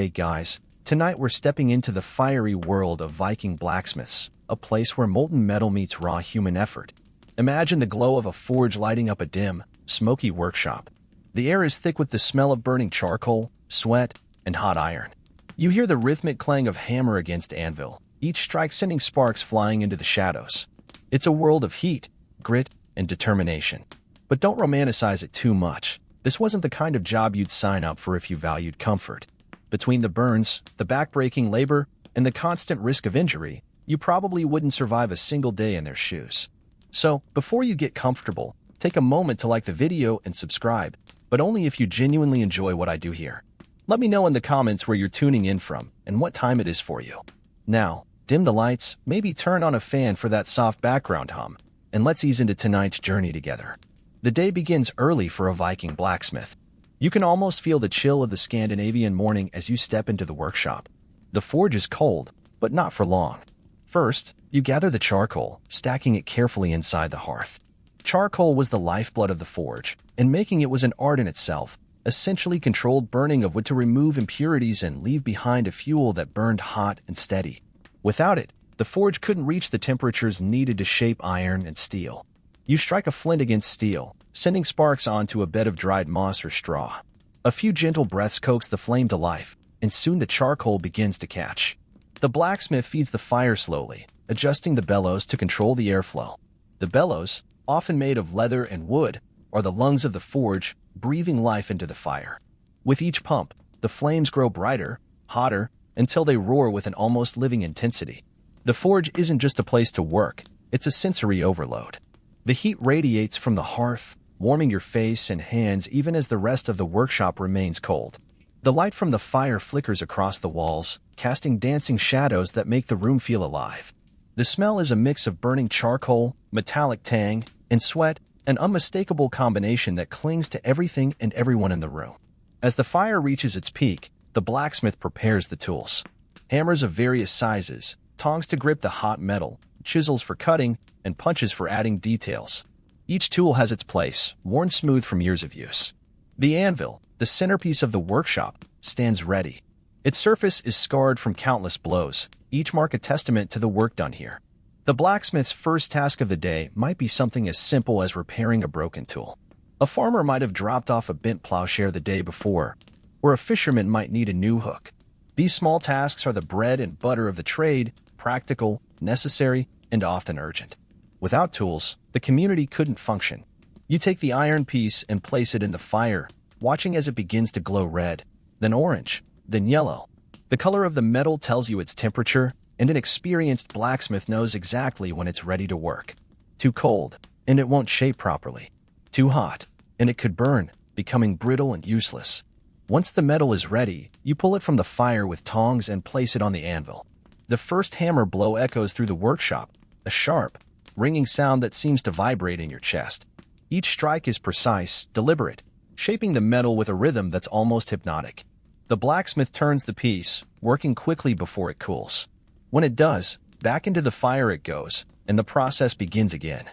Hey guys, tonight we're stepping into the fiery world of Viking blacksmiths, a place where molten metal meets raw human effort. Imagine the glow of a forge lighting up a dim, smoky workshop. The air is thick with the smell of burning charcoal, sweat, and hot iron. You hear the rhythmic clang of hammer against anvil, each strike sending sparks flying into the shadows. It's a world of heat, grit, and determination. But don't romanticize it too much. This wasn't the kind of job you'd sign up for if you valued comfort. Between the burns, the back-breaking labor, and the constant risk of injury, you probably wouldn't survive a single day in their shoes. So, before you get comfortable, take a moment to like the video and subscribe, but only if you genuinely enjoy what I do here. Let me know in the comments where you're tuning in from and what time it is for you. Now, dim the lights, maybe turn on a fan for that soft background hum, and let's ease into tonight's journey together. The day begins early for a Viking blacksmith. You can almost feel the chill of the Scandinavian morning as you step into the workshop. The forge is cold, but not for long. First, you gather the charcoal, stacking it carefully inside the hearth. Charcoal was the lifeblood of the forge, and making it was an art in itself, essentially controlled burning of wood to remove impurities and leave behind a fuel that burned hot and steady. Without it, the forge couldn't reach the temperatures needed to shape iron and steel. You strike a flint against steel, sending sparks onto a bed of dried moss or straw. A few gentle breaths coax the flame to life, and soon the charcoal begins to catch. The blacksmith feeds the fire slowly, adjusting the bellows to control the airflow. The bellows, often made of leather and wood, are the lungs of the forge, breathing life into the fire. With each pump, the flames grow brighter, hotter, until they roar with an almost living intensity. The forge isn't just a place to work, it's a sensory overload. The heat radiates from the hearth, warming your face and hands even as the rest of the workshop remains cold. The light from the fire flickers across the walls, casting dancing shadows that make the room feel alive. The smell is a mix of burning charcoal, metallic tang, and sweat, an unmistakable combination that clings to everything and everyone in the room. As the fire reaches its peak, the blacksmith prepares the tools. Hammers of various sizes, tongs to grip the hot metal, chisels for cutting, and punches for adding details. Each tool has its place, worn smooth from years of use. The anvil, the centerpiece of the workshop, stands ready. Its surface is scarred from countless blows, each mark a testament to the work done here. The blacksmith's first task of the day might be something as simple as repairing a broken tool. A farmer might have dropped off a bent plowshare the day before, or a fisherman might need a new hook. These small tasks are the bread and butter of the trade, practical, necessary, and often urgent. Without tools, the community couldn't function. You take the iron piece and place it in the fire, watching as it begins to glow red, then orange, then yellow. The color of the metal tells you its temperature, and an experienced blacksmith knows exactly when it's ready to work. Too cold, and it won't shape properly. Too hot, and it could burn, becoming brittle and useless. Once the metal is ready, you pull it from the fire with tongs and place it on the anvil. The first hammer blow echoes through the workshop, a sharp, ringing sound that seems to vibrate in your chest. Each strike is precise, deliberate, shaping the metal with a rhythm that's almost hypnotic. The blacksmith turns the piece, working quickly before it cools. When it does, back into the fire it goes, and the process begins again.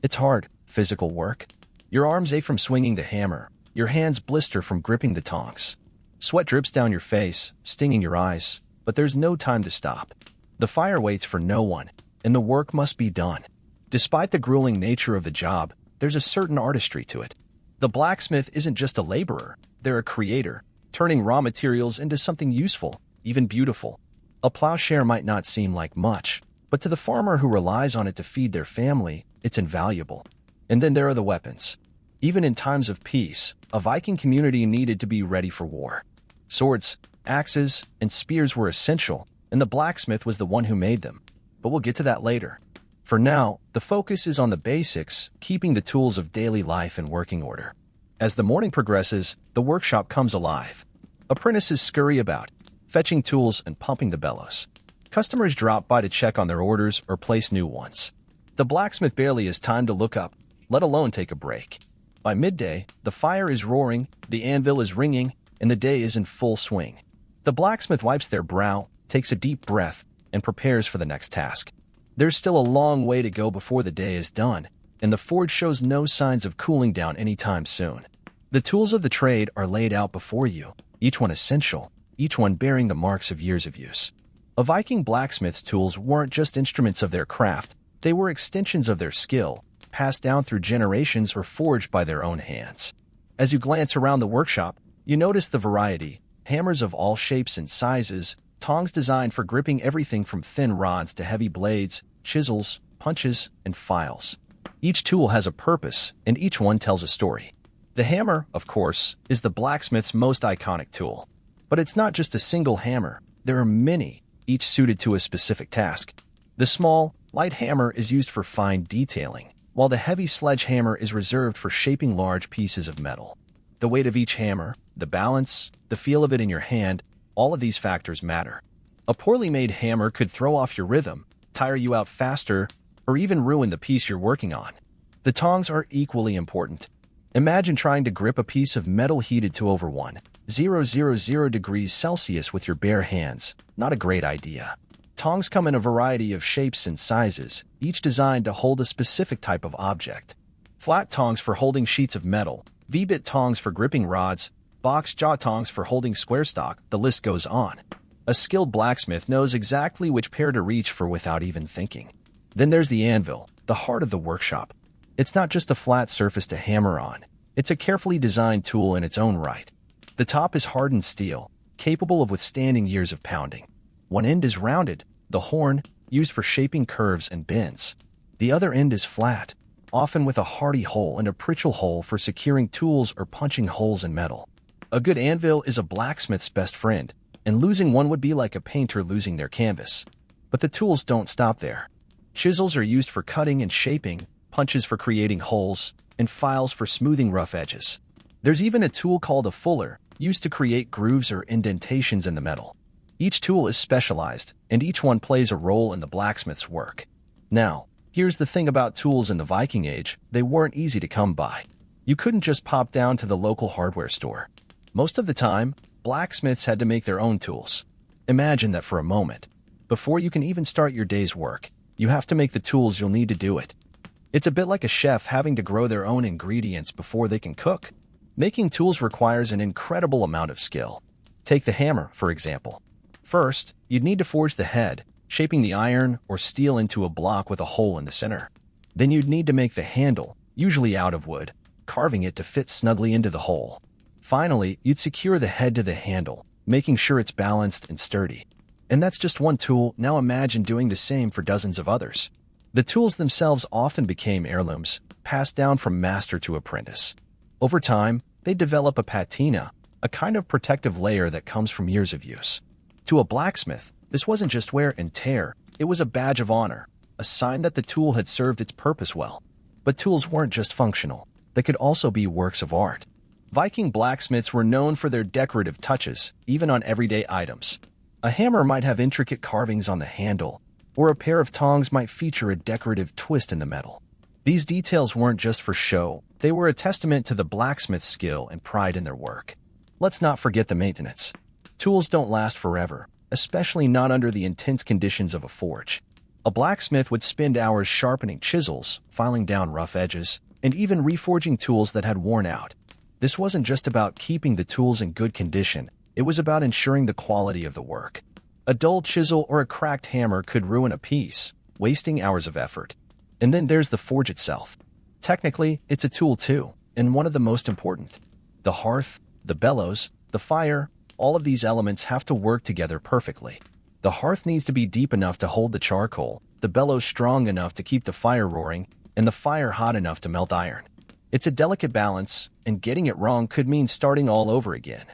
It's hard, physical work. Your arms ache from swinging the hammer, your hands blister from gripping the tongs. Sweat drips down your face, stinging your eyes, but there's no time to stop. The fire waits for no one, and the work must be done. Despite the grueling nature of the job, there's a certain artistry to it. The blacksmith isn't just a laborer, they're a creator, turning raw materials into something useful, even beautiful. A plowshare might not seem like much, but to the farmer who relies on it to feed their family, it's invaluable. And then there are the weapons. Even in times of peace, a Viking community needed to be ready for war. Swords, axes, and spears were essential, and the blacksmith was the one who made them. But we'll get to that later. For now, the focus is on the basics, keeping the tools of daily life in working order. As the morning progresses, the workshop comes alive. Apprentices scurry about, fetching tools and pumping the bellows. Customers drop by to check on their orders or place new ones. The blacksmith barely has time to look up, let alone take a break. By midday, the fire is roaring, the anvil is ringing, and the day is in full swing. The blacksmith wipes their brow, takes a deep breath, and prepares for the next task. There's still a long way to go before the day is done, and the forge shows no signs of cooling down anytime soon. The tools of the trade are laid out before you, each one essential, each one bearing the marks of years of use. A Viking blacksmith's tools weren't just instruments of their craft, they were extensions of their skill, passed down through generations or forged by their own hands. As you glance around the workshop, you notice the variety: hammers of all shapes and sizes, tongs designed for gripping everything from thin rods to heavy blades, chisels, punches, and files. Each tool has a purpose, and each one tells a story. The hammer, of course, is the blacksmith's most iconic tool. But it's not just a single hammer. There are many, each suited to a specific task. The small, light hammer is used for fine detailing, while the heavy sledgehammer is reserved for shaping large pieces of metal. The weight of each hammer, the balance, the feel of it in your hand, all of these factors matter. A poorly made hammer could throw off your rhythm, tire you out faster, or even ruin the piece you're working on. The tongs are equally important. Imagine trying to grip a piece of metal heated to over 1,000 degrees Celsius with your bare hands. Not a great idea. Tongs come in a variety of shapes and sizes, each designed to hold a specific type of object. Flat tongs for holding sheets of metal, V-bit tongs for gripping rods, box jaw tongs for holding square stock, the list goes on. A skilled blacksmith knows exactly which pair to reach for without even thinking. Then there's the anvil, the heart of the workshop. It's not just a flat surface to hammer on. It's a carefully designed tool in its own right. The top is hardened steel, capable of withstanding years of pounding. One end is rounded, the horn, used for shaping curves and bends. The other end is flat, often with a hardy hole and a pritchel hole for securing tools or punching holes in metal. A good anvil is a blacksmith's best friend, and losing one would be like a painter losing their canvas. But the tools don't stop there. Chisels are used for cutting and shaping, punches for creating holes, and files for smoothing rough edges. There's even a tool called a fuller, used to create grooves or indentations in the metal. Each tool is specialized, and each one plays a role in the blacksmith's work. Now, here's the thing about tools in the Viking Age: they weren't easy to come by. You couldn't just pop down to the local hardware store. Most of the time, blacksmiths had to make their own tools. Imagine that for a moment. Before you can even start your day's work, you have to make the tools you'll need to do it. It's a bit like a chef having to grow their own ingredients before they can cook. Making tools requires an incredible amount of skill. Take the hammer, for example. First, you'd need to forge the head, shaping the iron or steel into a block with a hole in the center. Then you'd need to make the handle, usually out of wood, carving it to fit snugly into the hole. Finally, you'd secure the head to the handle, making sure it's balanced and sturdy. And that's just one tool. Now imagine doing the same for dozens of others. The tools themselves often became heirlooms, passed down from master to apprentice. Over time, they develop a patina, a kind of protective layer that comes from years of use. To a blacksmith, this wasn't just wear and tear, it was a badge of honor, a sign that the tool had served its purpose well. But tools weren't just functional, they could also be works of art. Viking blacksmiths were known for their decorative touches, even on everyday items. A hammer might have intricate carvings on the handle, or a pair of tongs might feature a decorative twist in the metal. These details weren't just for show, they were a testament to the blacksmith's skill and pride in their work. Let's not forget the maintenance. Tools don't last forever, especially not under the intense conditions of a forge. A blacksmith would spend hours sharpening chisels, filing down rough edges, and even reforging tools that had worn out. This wasn't just about keeping the tools in good condition, it was about ensuring the quality of the work. A dull chisel or a cracked hammer could ruin a piece, wasting hours of effort. And then there's the forge itself. Technically, it's a tool too, and one of the most important. The hearth, the bellows, the fire, all of these elements have to work together perfectly. The hearth needs to be deep enough to hold the charcoal, the bellows strong enough to keep the fire roaring, and the fire hot enough to melt iron. It's a delicate balance, and getting it wrong could mean starting all over again.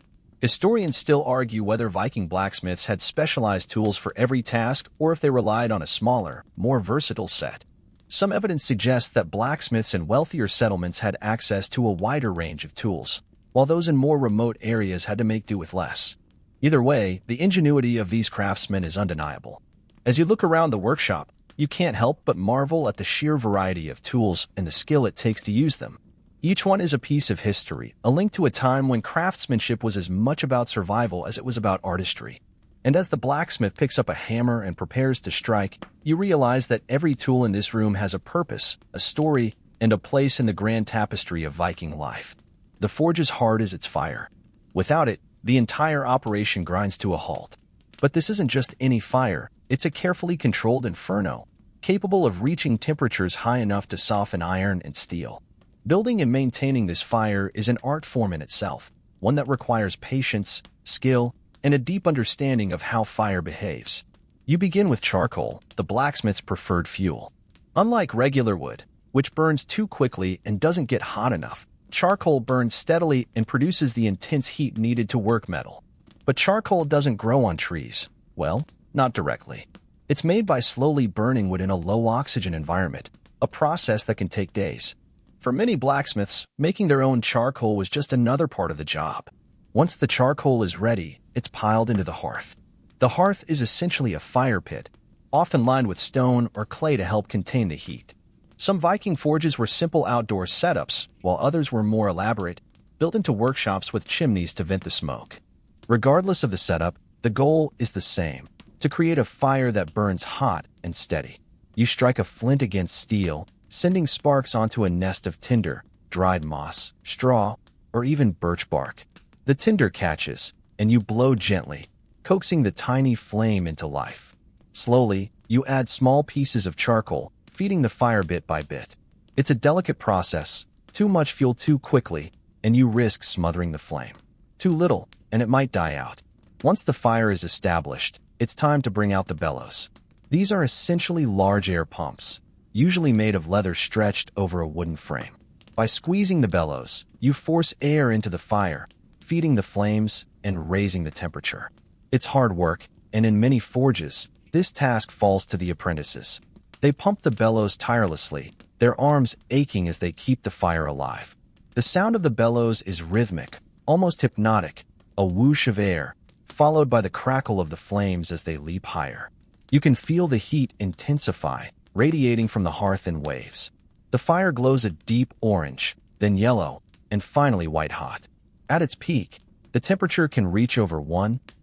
Historians still argue whether Viking blacksmiths had specialized tools for every task or if they relied on a smaller, more versatile set. Some evidence suggests that blacksmiths in wealthier settlements had access to a wider range of tools, while those in more remote areas had to make do with less. Either way, the ingenuity of these craftsmen is undeniable. As you look around the workshop, you can't help but marvel at the sheer variety of tools and the skill it takes to use them. Each one is a piece of history, a link to a time when craftsmanship was as much about survival as it was about artistry. And as the blacksmith picks up a hammer and prepares to strike, you realize that every tool in this room has a purpose, a story, and a place in the grand tapestry of Viking life. The forge is hard as its fire. Without it, the entire operation grinds to a halt. But this isn't just any fire, it's a carefully controlled inferno, capable of reaching temperatures high enough to soften iron and steel. Building and maintaining this fire is an art form in itself, one that requires patience, skill, and a deep understanding of how fire behaves. You begin with charcoal, the blacksmith's preferred fuel. Unlike regular wood, which burns too quickly and doesn't get hot enough, charcoal burns steadily and produces the intense heat needed to work metal. But charcoal doesn't grow on trees. Well, not directly. It's made by slowly burning wood in a low-oxygen environment, a process that can take days. For many blacksmiths, making their own charcoal was just another part of the job. Once the charcoal is ready, it's piled into the hearth. The hearth is essentially a fire pit, often lined with stone or clay to help contain the heat. Some Viking forges were simple outdoor setups, while others were more elaborate, built into workshops with chimneys to vent the smoke. Regardless of the setup, the goal is the same: to create a fire that burns hot and steady. You strike a flint against steel, sending sparks onto a nest of tinder, dried moss, straw, or even birch bark. The tinder catches, and you blow gently, coaxing the tiny flame into life. Slowly, you add small pieces of charcoal, feeding the fire bit by bit. It's a delicate process. Too much fuel too quickly, and you risk smothering the flame. Too little, and it might die out. Once the fire is established, it's time to bring out the bellows. These are essentially large air pumps, usually made of leather stretched over a wooden frame. By squeezing the bellows, you force air into the fire, feeding the flames and raising the temperature. It's hard work, and in many forges, this task falls to the apprentices. They pump the bellows tirelessly, their arms aching as they keep the fire alive. The sound of the bellows is rhythmic, almost hypnotic, a whoosh of air, followed by the crackle of the flames as they leap higher. You can feel the heat intensify, radiating from the hearth in waves. The fire glows a deep orange, then yellow, and finally white-hot. At its peak, the temperature can reach over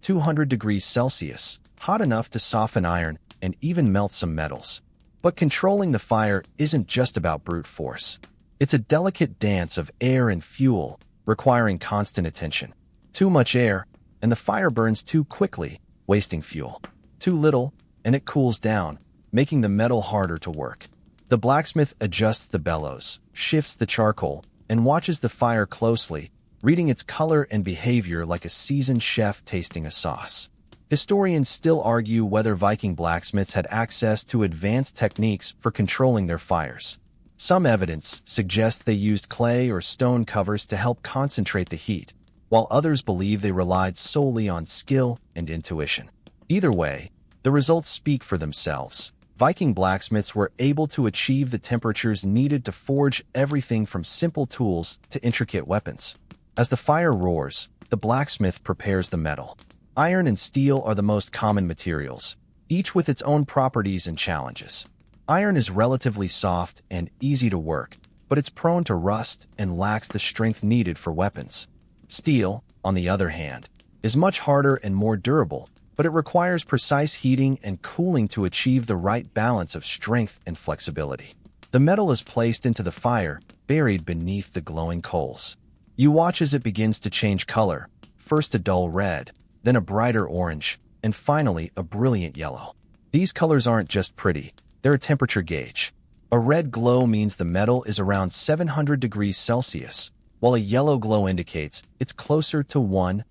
200 degrees Celsius, hot enough to soften iron and even melt some metals. But controlling the fire isn't just about brute force. It's a delicate dance of air and fuel, requiring constant attention. Too much air, and the fire burns too quickly, wasting fuel. Too little, and it cools down, making the metal harder to work. The blacksmith adjusts the bellows, shifts the charcoal, and watches the fire closely, reading its color and behavior like a seasoned chef tasting a sauce. Historians still argue whether Viking blacksmiths had access to advanced techniques for controlling their fires. Some evidence suggests they used clay or stone covers to help concentrate the heat, while others believe they relied solely on skill and intuition. Either way, the results speak for themselves. Viking blacksmiths were able to achieve the temperatures needed to forge everything from simple tools to intricate weapons. As the fire roars, the blacksmith prepares the metal. Iron and steel are the most common materials, each with its own properties and challenges. Iron is relatively soft and easy to work, but it's prone to rust and lacks the strength needed for weapons. Steel, on the other hand, is much harder and more durable, but it requires precise heating and cooling to achieve the right balance of strength and flexibility. The metal is placed into the fire, buried beneath the glowing coals. You watch as it begins to change color, first a dull red, then a brighter orange, and finally a brilliant yellow. These colors aren't just pretty, they're a temperature gauge. A red glow means the metal is around 700 degrees Celsius, while a yellow glow indicates it's closer to 1000.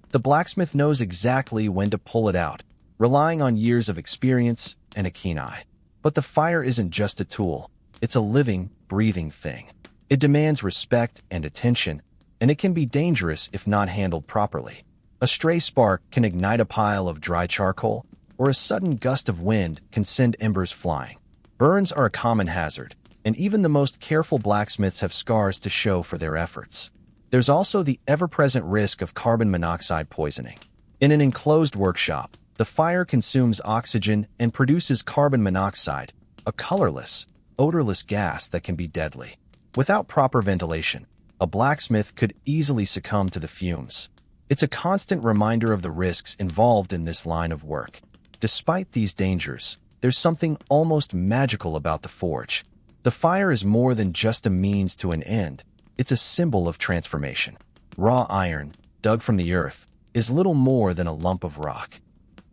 The blacksmith knows exactly when to pull it out, relying on years of experience and a keen eye. But the fire isn't just a tool, it's a living, breathing thing. It demands respect and attention, and it can be dangerous if not handled properly. A stray spark can ignite a pile of dry charcoal, or a sudden gust of wind can send embers flying. Burns are a common hazard, and even the most careful blacksmiths have scars to show for their efforts. There's also the ever-present risk of carbon monoxide poisoning. In an enclosed workshop, the fire consumes oxygen and produces carbon monoxide, a colorless, odorless gas that can be deadly. Without proper ventilation, a blacksmith could easily succumb to the fumes. It's a constant reminder of the risks involved in this line of work. Despite these dangers, there's something almost magical about the forge. The fire is more than just a means to an end. It's a symbol of transformation. Raw iron, dug from the earth, is little more than a lump of rock.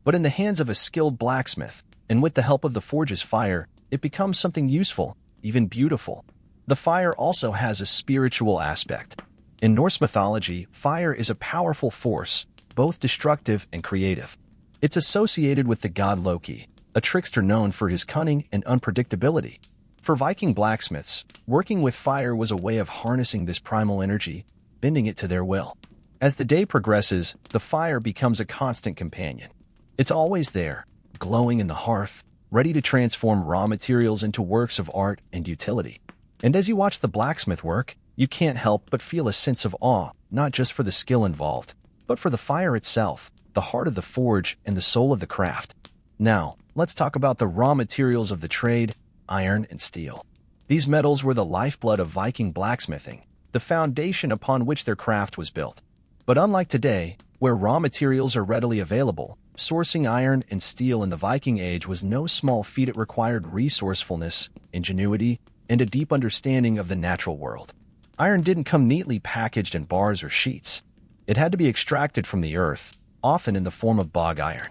But in the hands of a skilled blacksmith, and with the help of the forge's fire, it becomes something useful, even beautiful. The fire also has a spiritual aspect. In Norse mythology, fire is a powerful force, both destructive and creative. It's associated with the god Loki, a trickster known for his cunning and unpredictability. For Viking blacksmiths, working with fire was a way of harnessing this primal energy, bending it to their will. As the day progresses, the fire becomes a constant companion. It's always there, glowing in the hearth, ready to transform raw materials into works of art and utility. And as you watch the blacksmith work, you can't help but feel a sense of awe, not just for the skill involved, but for the fire itself, the heart of the forge and the soul of the craft. Now, let's talk about the raw materials of the trade, iron and steel. These metals were the lifeblood of Viking blacksmithing, the foundation upon which their craft was built. But unlike today, where raw materials are readily available, sourcing iron and steel in the Viking Age was no small feat. It required resourcefulness, ingenuity, and a deep understanding of the natural world. Iron didn't come neatly packaged in bars or sheets. It had to be extracted from the earth, often in the form of bog iron.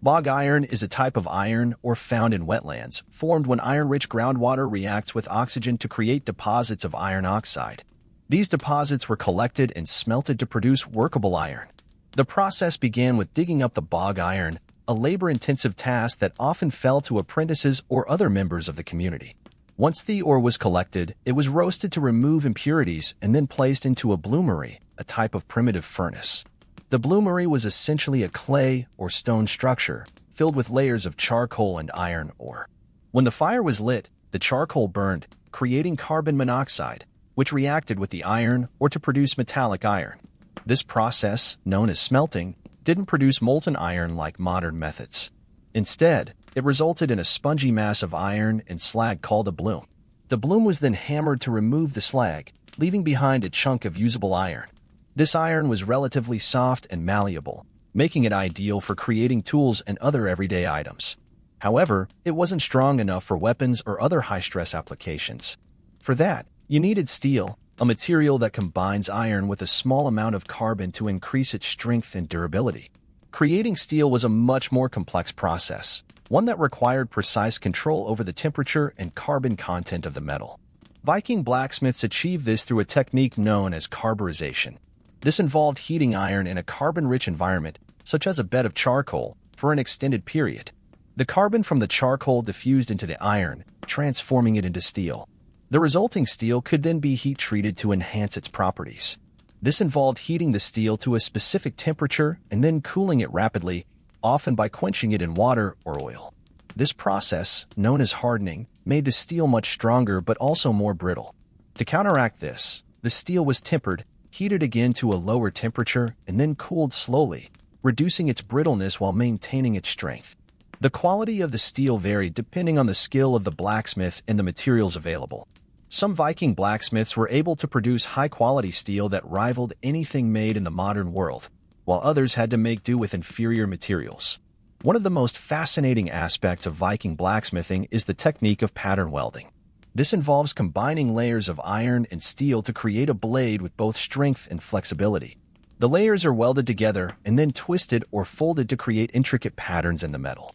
Bog iron is a type of iron ore found in wetlands, formed when iron-rich groundwater reacts with oxygen to create deposits of iron oxide. These deposits were collected and smelted to produce workable iron. The process began with digging up the bog iron, a labor-intensive task that often fell to apprentices or other members of the community. Once the ore was collected, it was roasted to remove impurities and then placed into a bloomery, a type of primitive furnace. The bloomery was essentially a clay or stone structure filled with layers of charcoal and iron ore. When the fire was lit, the charcoal burned, creating carbon monoxide, which reacted with the iron or to produce metallic iron. This process, known as smelting, didn't produce molten iron like modern methods. Instead, it resulted in a spongy mass of iron and slag called a bloom. The bloom was then hammered to remove the slag, leaving behind a chunk of usable iron. This iron was relatively soft and malleable, making it ideal for creating tools and other everyday items. However, it wasn't strong enough for weapons or other high-stress applications. For that, you needed steel, a material that combines iron with a small amount of carbon to increase its strength and durability. Creating steel was a much more complex process, one that required precise control over the temperature and carbon content of the metal. Viking blacksmiths achieved this through a technique known as carburization. This involved heating iron in a carbon-rich environment, such as a bed of charcoal, for an extended period. The carbon from the charcoal diffused into the iron, transforming it into steel. The resulting steel could then be heat-treated to enhance its properties. This involved heating the steel to a specific temperature and then cooling it rapidly, often by quenching it in water or oil. This process, known as hardening, made the steel much stronger but also more brittle. To counteract this, the steel was tempered, heated again to a lower temperature, and then cooled slowly, reducing its brittleness while maintaining its strength. The quality of the steel varied depending on the skill of the blacksmith and the materials available. Some Viking blacksmiths were able to produce high-quality steel that rivaled anything made in the modern world, while others had to make do with inferior materials. One of the most fascinating aspects of Viking blacksmithing is the technique of pattern welding. This involves combining layers of iron and steel to create a blade with both strength and flexibility. The layers are welded together and then twisted or folded to create intricate patterns in the metal.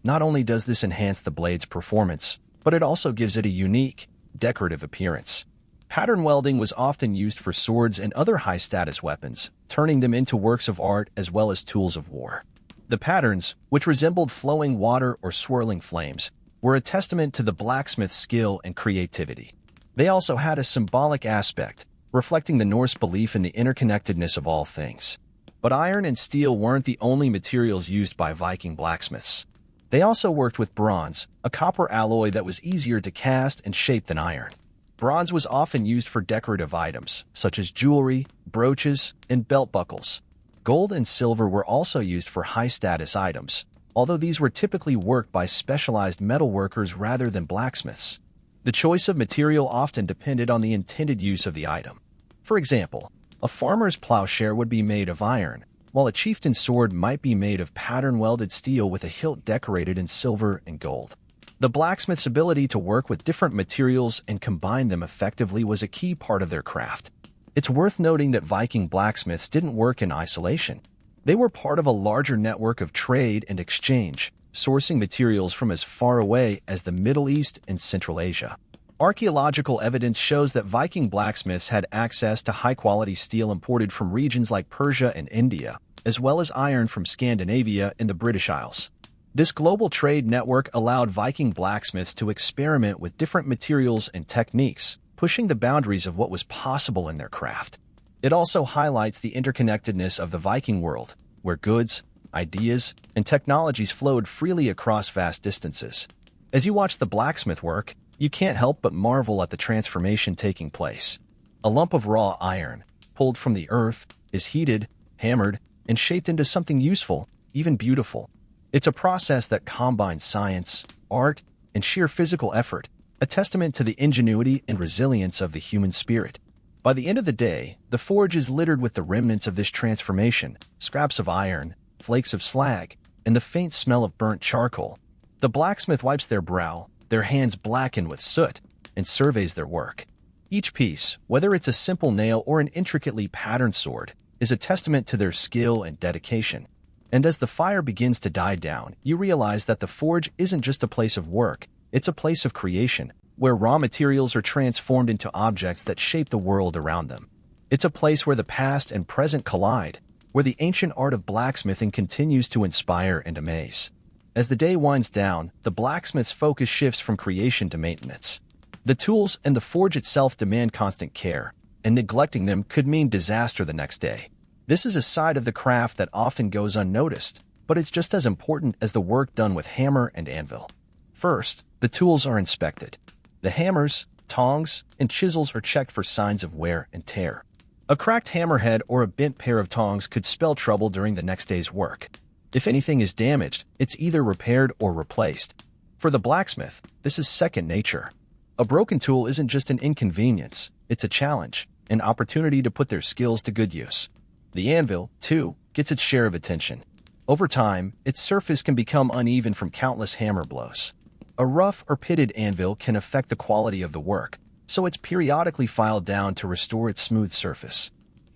Not only does this enhance the blade's performance, but it also gives it a unique, decorative appearance. Pattern welding was often used for swords and other high-status weapons, turning them into works of art as well as tools of war. The patterns, which resembled flowing water or swirling flames, were a testament to the blacksmith's skill and creativity. They also had a symbolic aspect, reflecting the Norse belief in the interconnectedness of all things. But iron and steel weren't the only materials used by Viking blacksmiths. They also worked with bronze, a copper alloy that was easier to cast and shape than iron. Bronze was often used for decorative items, such as jewelry, brooches, and belt buckles. Gold and silver were also used for high-status items, although these were typically worked by specialized metal workers rather than blacksmiths. The choice of material often depended on the intended use of the item. For example, a farmer's plowshare would be made of iron, while a chieftain's sword might be made of pattern-welded steel with a hilt decorated in silver and gold. The blacksmith's ability to work with different materials and combine them effectively was a key part of their craft. It's worth noting that Viking blacksmiths didn't work in isolation. They were part of a larger network of trade and exchange, sourcing materials from as far away as the Middle East and Central Asia. Archaeological evidence shows that Viking blacksmiths had access to high-quality steel imported from regions like Persia and India, as well as iron from Scandinavia and the British Isles. This global trade network allowed Viking blacksmiths to experiment with different materials and techniques, pushing the boundaries of what was possible in their craft. It also highlights the interconnectedness of the Viking world, where goods, ideas, and technologies flowed freely across vast distances. As you watch the blacksmith work, you can't help but marvel at the transformation taking place. A lump of raw iron, pulled from the earth, is heated, hammered, and shaped into something useful, even beautiful. It's a process that combines science, art, and sheer physical effort, a testament to the ingenuity and resilience of the human spirit. By the end of the day, the forge is littered with the remnants of this transformation, scraps of iron, flakes of slag, and the faint smell of burnt charcoal. The blacksmith wipes their brow, their hands blackened with soot, and surveys their work. Each piece, whether it's a simple nail or an intricately patterned sword, is a testament to their skill and dedication. And as the fire begins to die down, you realize that the forge isn't just a place of work, it's a place of creation, where raw materials are transformed into objects that shape the world around them. It's a place where the past and present collide, where the ancient art of blacksmithing continues to inspire and amaze. As the day winds down, the blacksmith's focus shifts from creation to maintenance. The tools and the forge itself demand constant care, and neglecting them could mean disaster the next day. This is a side of the craft that often goes unnoticed, but it's just as important as the work done with hammer and anvil. First, the tools are inspected. The hammers, tongs, and chisels are checked for signs of wear and tear. A cracked hammerhead or a bent pair of tongs could spell trouble during the next day's work. If anything is damaged, it's either repaired or replaced. For the blacksmith, this is second nature. A broken tool isn't just an inconvenience, it's a challenge, an opportunity to put their skills to good use. The anvil, too, gets its share of attention. Over time, its surface can become uneven from countless hammer blows. A rough or pitted anvil can affect the quality of the work, so it's periodically filed down to restore its smooth surface.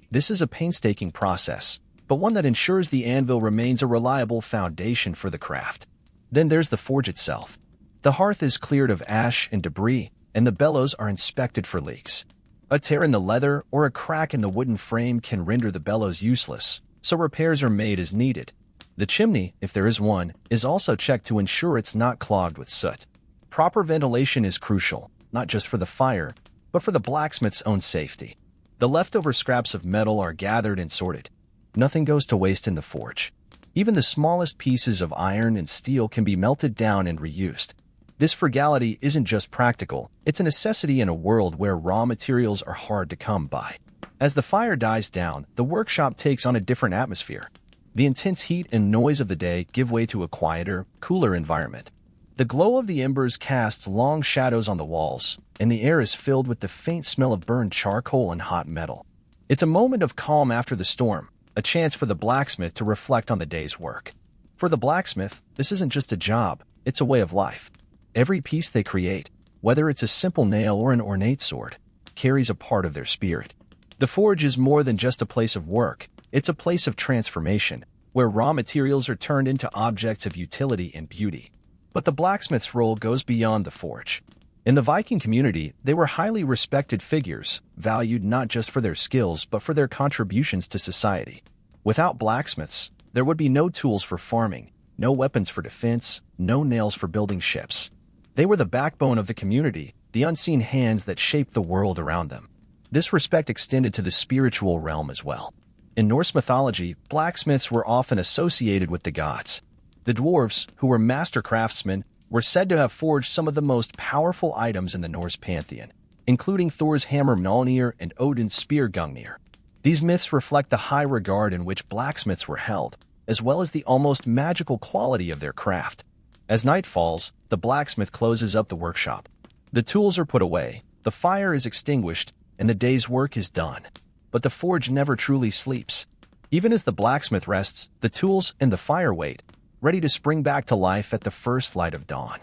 This is a painstaking process, but one that ensures the anvil remains a reliable foundation for the craft. Then there's the forge itself. The hearth is cleared of ash and debris, and the bellows are inspected for leaks. A tear in the leather or a crack in the wooden frame can render the bellows useless, so repairs are made as needed. The chimney, if there is one, is also checked to ensure it's not clogged with soot. Proper ventilation is crucial, not just for the fire, but for the blacksmith's own safety. The leftover scraps of metal are gathered and sorted. Nothing goes to waste in the forge. Even the smallest pieces of iron and steel can be melted down and reused. This frugality isn't just practical, it's a necessity in a world where raw materials are hard to come by. As the fire dies down, the workshop takes on a different atmosphere. The intense heat and noise of the day give way to a quieter, cooler environment. The glow of the embers casts long shadows on the walls, and the air is filled with the faint smell of burned charcoal and hot metal. It's a moment of calm after the storm, a chance for the blacksmith to reflect on the day's work. For the blacksmith, this isn't just a job, it's a way of life. Every piece they create, whether it's a simple nail or an ornate sword, carries a part of their spirit. The forge is more than just a place of work, it's a place of transformation, where raw materials are turned into objects of utility and beauty. But the blacksmith's role goes beyond the forge. In the Viking community, they were highly respected figures, valued not just for their skills but for their contributions to society. Without blacksmiths, there would be no tools for farming, no weapons for defense, no nails for building ships. They were the backbone of the community, the unseen hands that shaped the world around them. This respect extended to the spiritual realm as well. In Norse mythology, blacksmiths were often associated with the gods. The dwarves, who were master craftsmen, were said to have forged some of the most powerful items in the Norse pantheon, including Thor's hammer Mjolnir and Odin's spear Gungnir. These myths reflect the high regard in which blacksmiths were held, as well as the almost magical quality of their craft. As night falls, the blacksmith closes up the workshop. The tools are put away, the fire is extinguished, and the day's work is done. But the forge never truly sleeps. Even as the blacksmith rests, the tools and the fire wait, ready to spring back to life at the first light of dawn.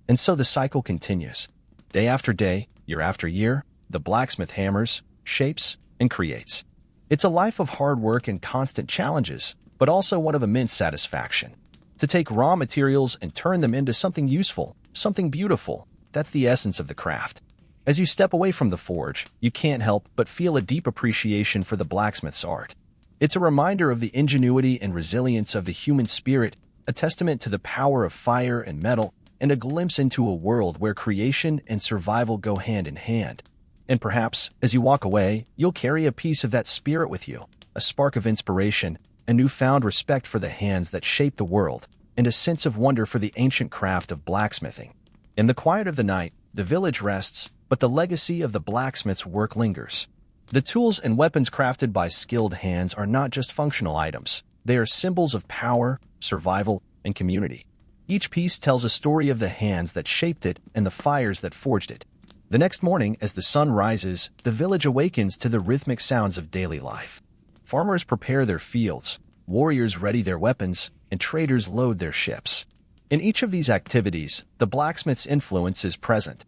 And so the cycle continues. Day after day, year after year, the blacksmith hammers, shapes, and creates. It's a life of hard work and constant challenges, but also one of immense satisfaction. To take raw materials and turn them into something useful, something beautiful, that's the essence of the craft. As you step away from the forge, you can't help but feel a deep appreciation for the blacksmith's art. It's a reminder of the ingenuity and resilience of the human spirit, a testament to the power of fire and metal, and a glimpse into a world where creation and survival go hand in hand. And perhaps, as you walk away, you'll carry a piece of that spirit with you, a spark of inspiration, a newfound respect for the hands that shape the world, and a sense of wonder for the ancient craft of blacksmithing. In the quiet of the night, the village rests, but the legacy of the blacksmith's work lingers. The tools and weapons crafted by skilled hands are not just functional items. They are symbols of power, survival, and community. Each piece tells a story of the hands that shaped it and the fires that forged it. The next morning, as the sun rises, the village awakens to the rhythmic sounds of daily life. Farmers prepare their fields, warriors ready their weapons, and traders load their ships. In each of these activities, the blacksmith's influence is present.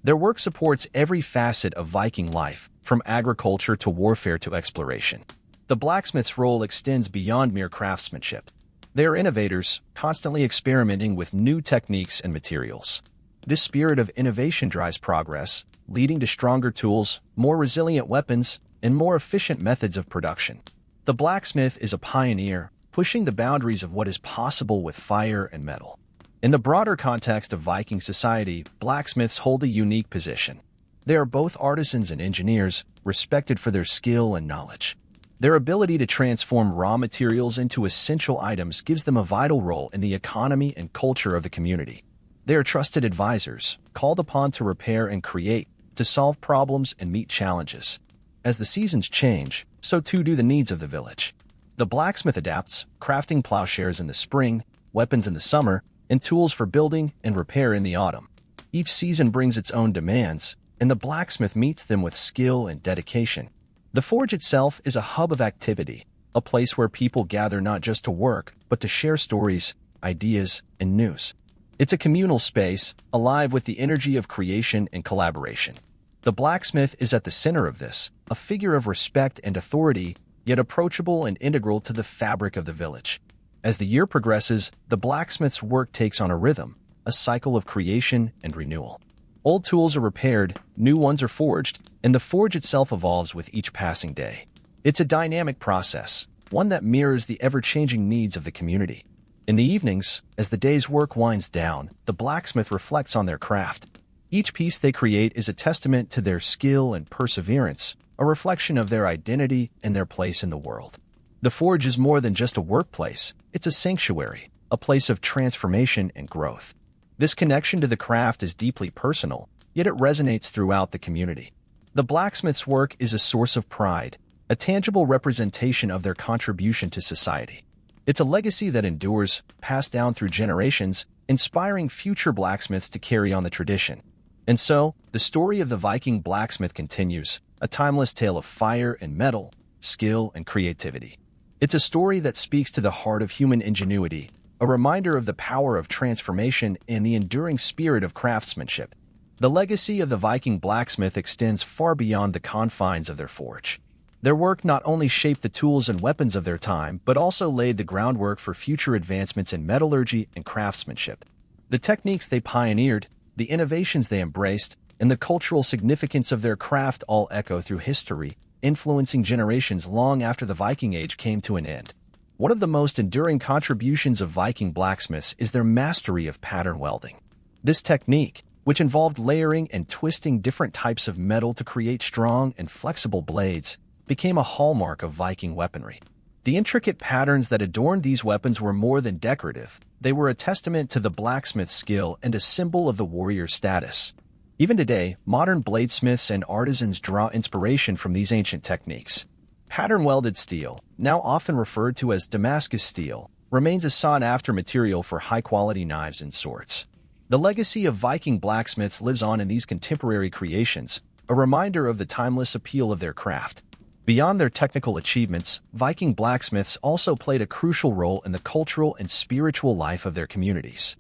Their work supports every facet of Viking life, from agriculture to warfare to exploration. The blacksmith's role extends beyond mere craftsmanship. They are innovators, constantly experimenting with new techniques and materials. This spirit of innovation drives progress, leading to stronger tools, more resilient weapons, and more efficient methods of production. The blacksmith is a pioneer, pushing the boundaries of what is possible with fire and metal. In the broader context of Viking society, blacksmiths hold a unique position. They are both artisans and engineers, respected for their skill and knowledge. Their ability to transform raw materials into essential items gives them a vital role in the economy and culture of the community. They are trusted advisors, called upon to repair and create, to solve problems and meet challenges. As the seasons change, so too do the needs of the village. The blacksmith adapts, crafting plowshares in the spring, weapons in the summer, and tools for building and repair in the autumn. Each season brings its own demands, and the blacksmith meets them with skill and dedication. The forge itself is a hub of activity, a place where people gather not just to work, but to share stories, ideas, and news. It's a communal space, alive with the energy of creation and collaboration. The blacksmith is at the center of this, a figure of respect and authority, yet approachable and integral to the fabric of the village. As the year progresses, the blacksmith's work takes on a rhythm, a cycle of creation and renewal. Old tools are repaired, new ones are forged, and the forge itself evolves with each passing day. It's a dynamic process, one that mirrors the ever-changing needs of the community. In the evenings, as the day's work winds down, the blacksmith reflects on their craft. Each piece they create is a testament to their skill and perseverance, a reflection of their identity and their place in the world. The forge is more than just a workplace, it's a sanctuary, a place of transformation and growth. This connection to the craft is deeply personal, yet it resonates throughout the community. The blacksmith's work is a source of pride, a tangible representation of their contribution to society. It's a legacy that endures, passed down through generations, inspiring future blacksmiths to carry on the tradition. And so, the story of the Viking blacksmith continues, a timeless tale of fire and metal, skill and creativity. It's a story that speaks to the heart of human ingenuity, a reminder of the power of transformation and the enduring spirit of craftsmanship. The legacy of the Viking blacksmith extends far beyond the confines of their forge. Their work not only shaped the tools and weapons of their time, but also laid the groundwork for future advancements in metallurgy and craftsmanship. The techniques they pioneered, the innovations they embraced, and the cultural significance of their craft all echo through history, influencing generations long after the Viking Age came to an end. One of the most enduring contributions of Viking blacksmiths is their mastery of pattern welding. This technique, which involved layering and twisting different types of metal to create strong and flexible blades, became a hallmark of Viking weaponry. The intricate patterns that adorned these weapons were more than decorative. They were a testament to the blacksmith's skill and a symbol of the warrior's status. Even today, modern bladesmiths and artisans draw inspiration from these ancient techniques. Pattern-welded steel, now often referred to as Damascus steel, remains a sought-after material for high-quality knives and swords. The legacy of Viking blacksmiths lives on in these contemporary creations, a reminder of the timeless appeal of their craft. Beyond their technical achievements, Viking blacksmiths also played a crucial role in the cultural and spiritual life of their communities.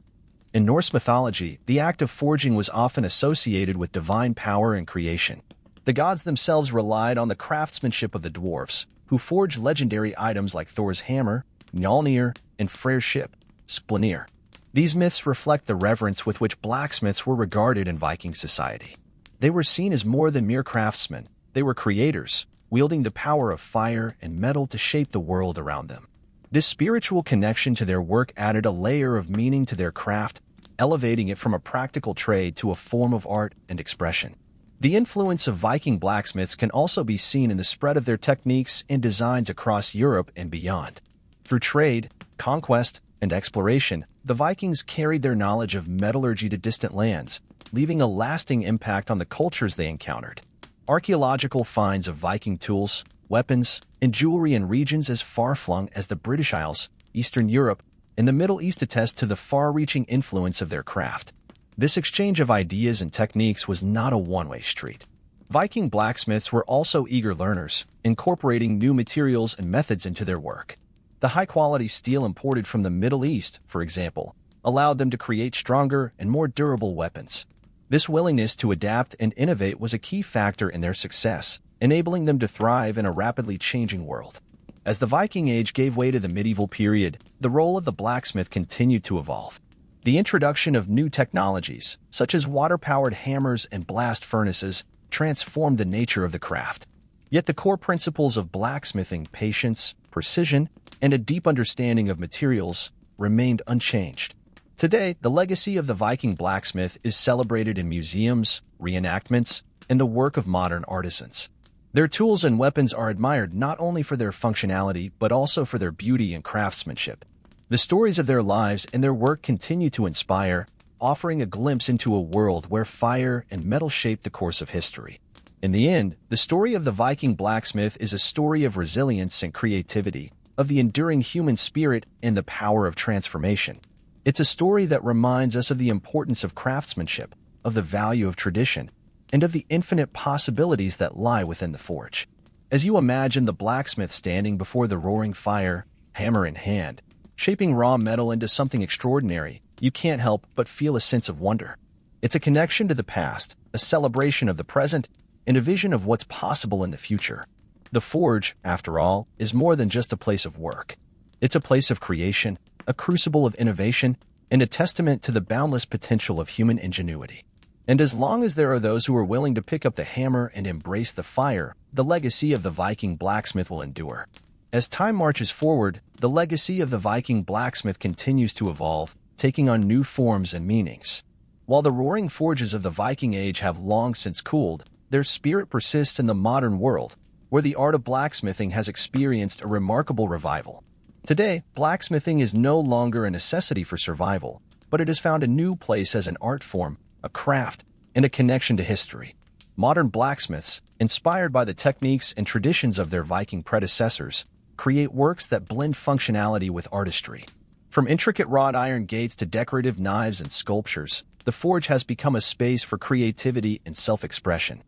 In Norse mythology, the act of forging was often associated with divine power and creation. The gods themselves relied on the craftsmanship of the dwarves, who forged legendary items like Thor's hammer, Mjolnir, and Freyr's ship, Splenir. These myths reflect the reverence with which blacksmiths were regarded in Viking society. They were seen as more than mere craftsmen. They were creators, wielding the power of fire and metal to shape the world around them. This spiritual connection to their work added a layer of meaning to their craft, elevating it from a practical trade to a form of art and expression. The influence of Viking blacksmiths can also be seen in the spread of their techniques and designs across Europe and beyond. Through trade, conquest, and exploration, the Vikings carried their knowledge of metallurgy to distant lands, leaving a lasting impact on the cultures they encountered. Archaeological finds of Viking tools, weapons, and jewelry in regions as far-flung as the British Isles, Eastern Europe, and the Middle East attest to the far-reaching influence of their craft. This exchange of ideas and techniques was not a one-way street. Viking blacksmiths were also eager learners, incorporating new materials and methods into their work. The high-quality steel imported from the Middle East, for example, allowed them to create stronger and more durable weapons. This willingness to adapt and innovate was a key factor in their success, enabling them to thrive in a rapidly changing world. As the Viking Age gave way to the medieval period, the role of the blacksmith continued to evolve. The introduction of new technologies, such as water-powered hammers and blast furnaces, transformed the nature of the craft. Yet the core principles of blacksmithing, patience, precision, and a deep understanding of materials remained unchanged. Today, the legacy of the Viking blacksmith is celebrated in museums, reenactments, and the work of modern artisans. Their tools and weapons are admired not only for their functionality but also for their beauty and craftsmanship. The stories of their lives and their work continue to inspire, offering a glimpse into a world where fire and metal shape the course of history. In the end, the story of the Viking blacksmith is a story of resilience and creativity, of the enduring human spirit and the power of transformation. It's a story that reminds us of the importance of craftsmanship, of the value of tradition, and of the infinite possibilities that lie within the forge. As you imagine the blacksmith standing before the roaring fire, hammer in hand, shaping raw metal into something extraordinary, you can't help but feel a sense of wonder. It's a connection to the past, a celebration of the present, and a vision of what's possible in the future. The forge, after all, is more than just a place of work. It's a place of creation, a crucible of innovation, and a testament to the boundless potential of human ingenuity. And as long as there are those who are willing to pick up the hammer and embrace the fire, the legacy of the Viking blacksmith will endure. As time marches forward, the legacy of the Viking blacksmith continues to evolve, taking on new forms and meanings. While the roaring forges of the Viking Age have long since cooled, their spirit persists in the modern world, where the art of blacksmithing has experienced a remarkable revival. Today, blacksmithing is no longer a necessity for survival, but it has found a new place as an art form, a craft, and a connection to history. Modern blacksmiths, inspired by the techniques and traditions of their Viking predecessors, create works that blend functionality with artistry. From intricate wrought iron gates to decorative knives and sculptures, the forge has become a space for creativity and self-expression.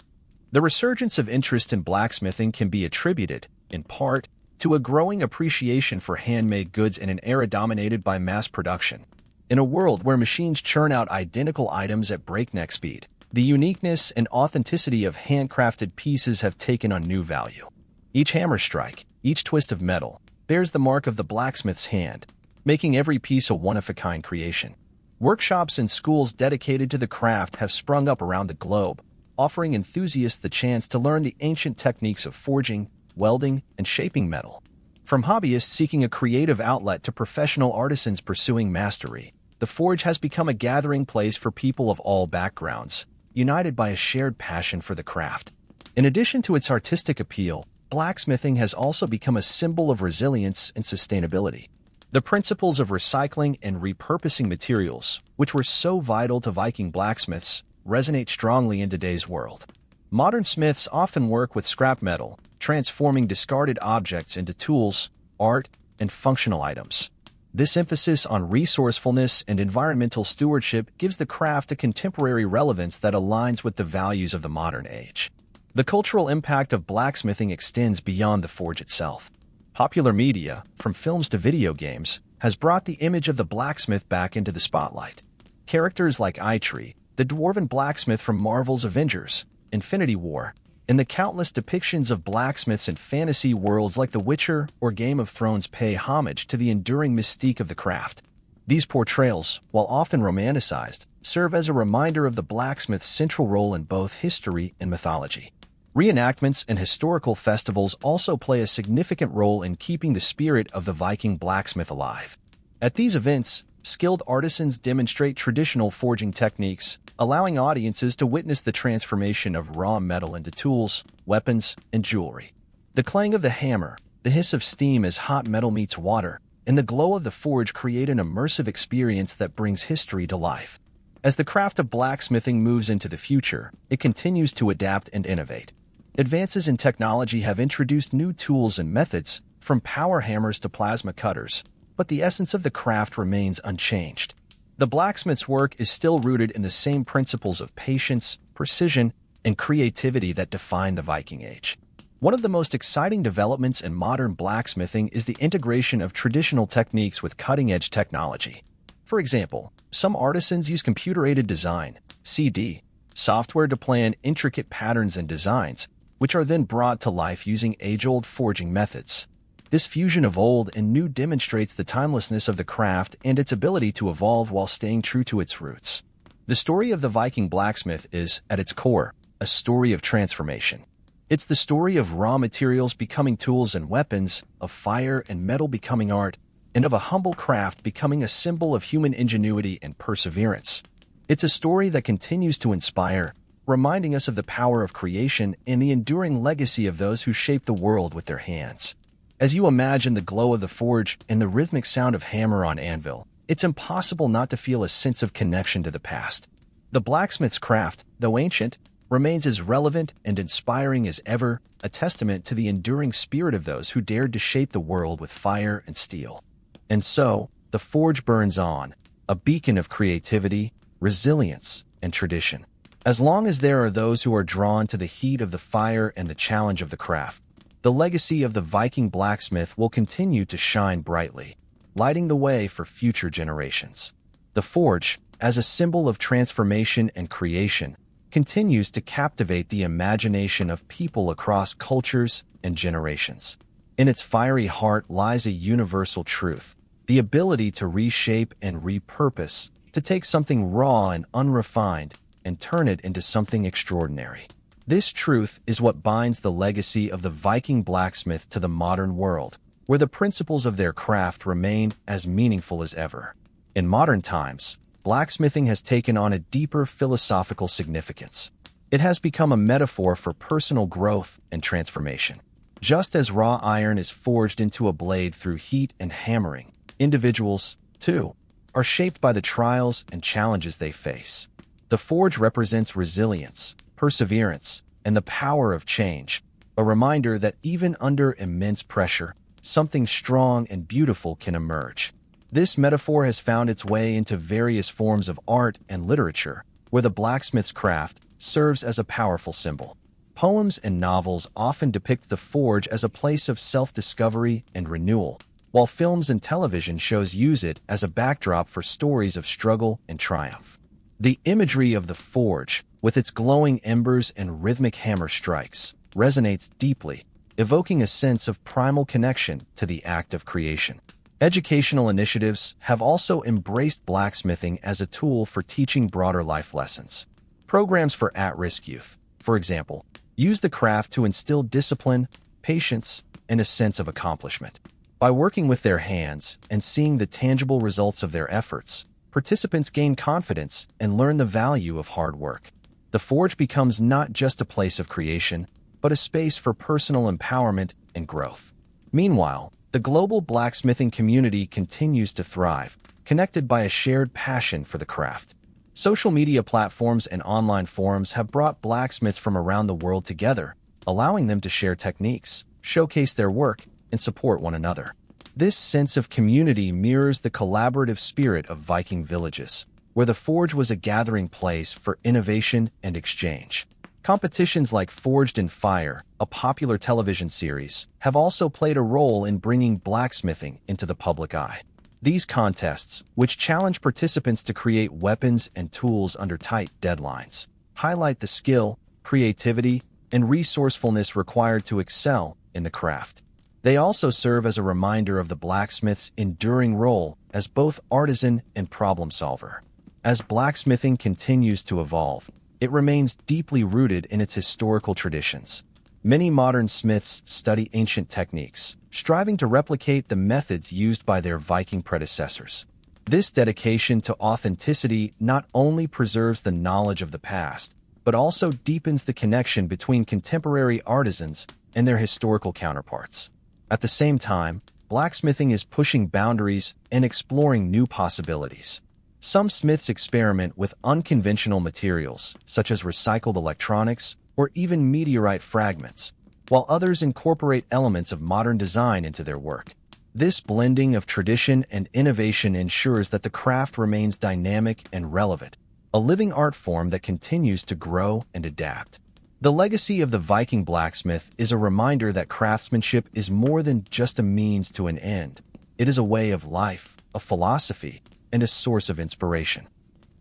The resurgence of interest in blacksmithing can be attributed, in part, to a growing appreciation for handmade goods in an era dominated by mass production. In a world where machines churn out identical items at breakneck speed, the uniqueness and authenticity of handcrafted pieces have taken on new value. Each hammer strike, each twist of metal, bears the mark of the blacksmith's hand, making every piece a one-of-a-kind creation. Workshops and schools dedicated to the craft have sprung up around the globe, offering enthusiasts the chance to learn the ancient techniques of forging, welding, and shaping metal. From hobbyists seeking a creative outlet to professional artisans pursuing mastery, the forge has become a gathering place for people of all backgrounds, united by a shared passion for the craft. In addition to its artistic appeal, blacksmithing has also become a symbol of resilience and sustainability. The principles of recycling and repurposing materials, which were so vital to Viking blacksmiths, resonate strongly in today's world. Modern smiths often work with scrap metal, transforming discarded objects into tools, art, and functional items. This emphasis on resourcefulness and environmental stewardship gives the craft a contemporary relevance that aligns with the values of the modern age. The cultural impact of blacksmithing extends beyond the forge itself. Popular media, from films to video games, has brought the image of the blacksmith back into the spotlight. Characters like Eitri, the dwarven blacksmith from Marvel's Avengers, Infinity War, And the countless depictions of blacksmiths in fantasy worlds like The Witcher or Game of Thrones pay homage to the enduring mystique of the craft. These portrayals, while often romanticized, serve as a reminder of the blacksmith's central role in both history and mythology. Reenactments and historical festivals also play a significant role in keeping the spirit of the Viking blacksmith alive. At these events, skilled artisans demonstrate traditional forging techniques, allowing audiences to witness the transformation of raw metal into tools, weapons, and jewelry. The clang of the hammer, the hiss of steam as hot metal meets water, and the glow of the forge create an immersive experience that brings history to life. As the craft of blacksmithing moves into the future, it continues to adapt and innovate. Advances in technology have introduced new tools and methods, from power hammers to plasma cutters, but the essence of the craft remains unchanged. The blacksmith's work is still rooted in the same principles of patience, precision, and creativity that define the Viking Age. One of the most exciting developments in modern blacksmithing is the integration of traditional techniques with cutting-edge technology. For example, some artisans use computer-aided design, (CAD) software to plan intricate patterns and designs, which are then brought to life using age-old forging methods. This fusion of old and new demonstrates the timelessness of the craft and its ability to evolve while staying true to its roots. The story of the Viking blacksmith is, at its core, a story of transformation. It's the story of raw materials becoming tools and weapons, of fire and metal becoming art, and of a humble craft becoming a symbol of human ingenuity and perseverance. It's a story that continues to inspire, reminding us of the power of creation and the enduring legacy of those who shaped the world with their hands. As you imagine the glow of the forge and the rhythmic sound of hammer on anvil, it's impossible not to feel a sense of connection to the past. The blacksmith's craft, though ancient, remains as relevant and inspiring as ever, a testament to the enduring spirit of those who dared to shape the world with fire and steel. And so, the forge burns on, a beacon of creativity, resilience, and tradition. As long as there are those who are drawn to the heat of the fire and the challenge of the craft, the legacy of the Viking blacksmith will continue to shine brightly, lighting the way for future generations. The forge, as a symbol of transformation and creation, continues to captivate the imagination of people across cultures and generations. In its fiery heart lies a universal truth, the ability to reshape and repurpose, to take something raw and unrefined and turn it into something extraordinary. This truth is what binds the legacy of the Viking blacksmith to the modern world, where the principles of their craft remain as meaningful as ever. In modern times, blacksmithing has taken on a deeper philosophical significance. It has become a metaphor for personal growth and transformation. Just as raw iron is forged into a blade through heat and hammering, individuals, too, are shaped by the trials and challenges they face. The forge represents resilience, perseverance, and the power of change, a reminder that even under immense pressure, something strong and beautiful can emerge. This metaphor has found its way into various forms of art and literature, where the blacksmith's craft serves as a powerful symbol. Poems and novels often depict the forge as a place of self-discovery and renewal, while films and television shows use it as a backdrop for stories of struggle and triumph. The imagery of the forge, with its glowing embers and rhythmic hammer strikes, resonates deeply, evoking a sense of primal connection to the act of creation. Educational initiatives have also embraced blacksmithing as a tool for teaching broader life lessons. Programs for at-risk youth, for example, use the craft to instill discipline, patience, and a sense of accomplishment. By working with their hands and seeing the tangible results of their efforts, participants gain confidence and learn the value of hard work. The forge becomes not just a place of creation, but a space for personal empowerment and growth. Meanwhile, the global blacksmithing community continues to thrive, connected by a shared passion for the craft. Social media platforms and online forums have brought blacksmiths from around the world together, allowing them to share techniques, showcase their work, and support one another. This sense of community mirrors the collaborative spirit of Viking villages, where the forge was a gathering place for innovation and exchange. Competitions like Forged in Fire, a popular television series, have also played a role in bringing blacksmithing into the public eye. These contests, which challenge participants to create weapons and tools under tight deadlines, highlight the skill, creativity, and resourcefulness required to excel in the craft. They also serve as a reminder of the blacksmith's enduring role as both artisan and problem solver. As blacksmithing continues to evolve, it remains deeply rooted in its historical traditions. Many modern smiths study ancient techniques, striving to replicate the methods used by their Viking predecessors. This dedication to authenticity not only preserves the knowledge of the past, but also deepens the connection between contemporary artisans and their historical counterparts. At the same time, blacksmithing is pushing boundaries and exploring new possibilities. Some smiths experiment with unconventional materials, such as recycled electronics or even meteorite fragments, while others incorporate elements of modern design into their work. This blending of tradition and innovation ensures that the craft remains dynamic and relevant, a living art form that continues to grow and adapt. The legacy of the Viking blacksmith is a reminder that craftsmanship is more than just a means to an end. It is a way of life, a philosophy, and a source of inspiration.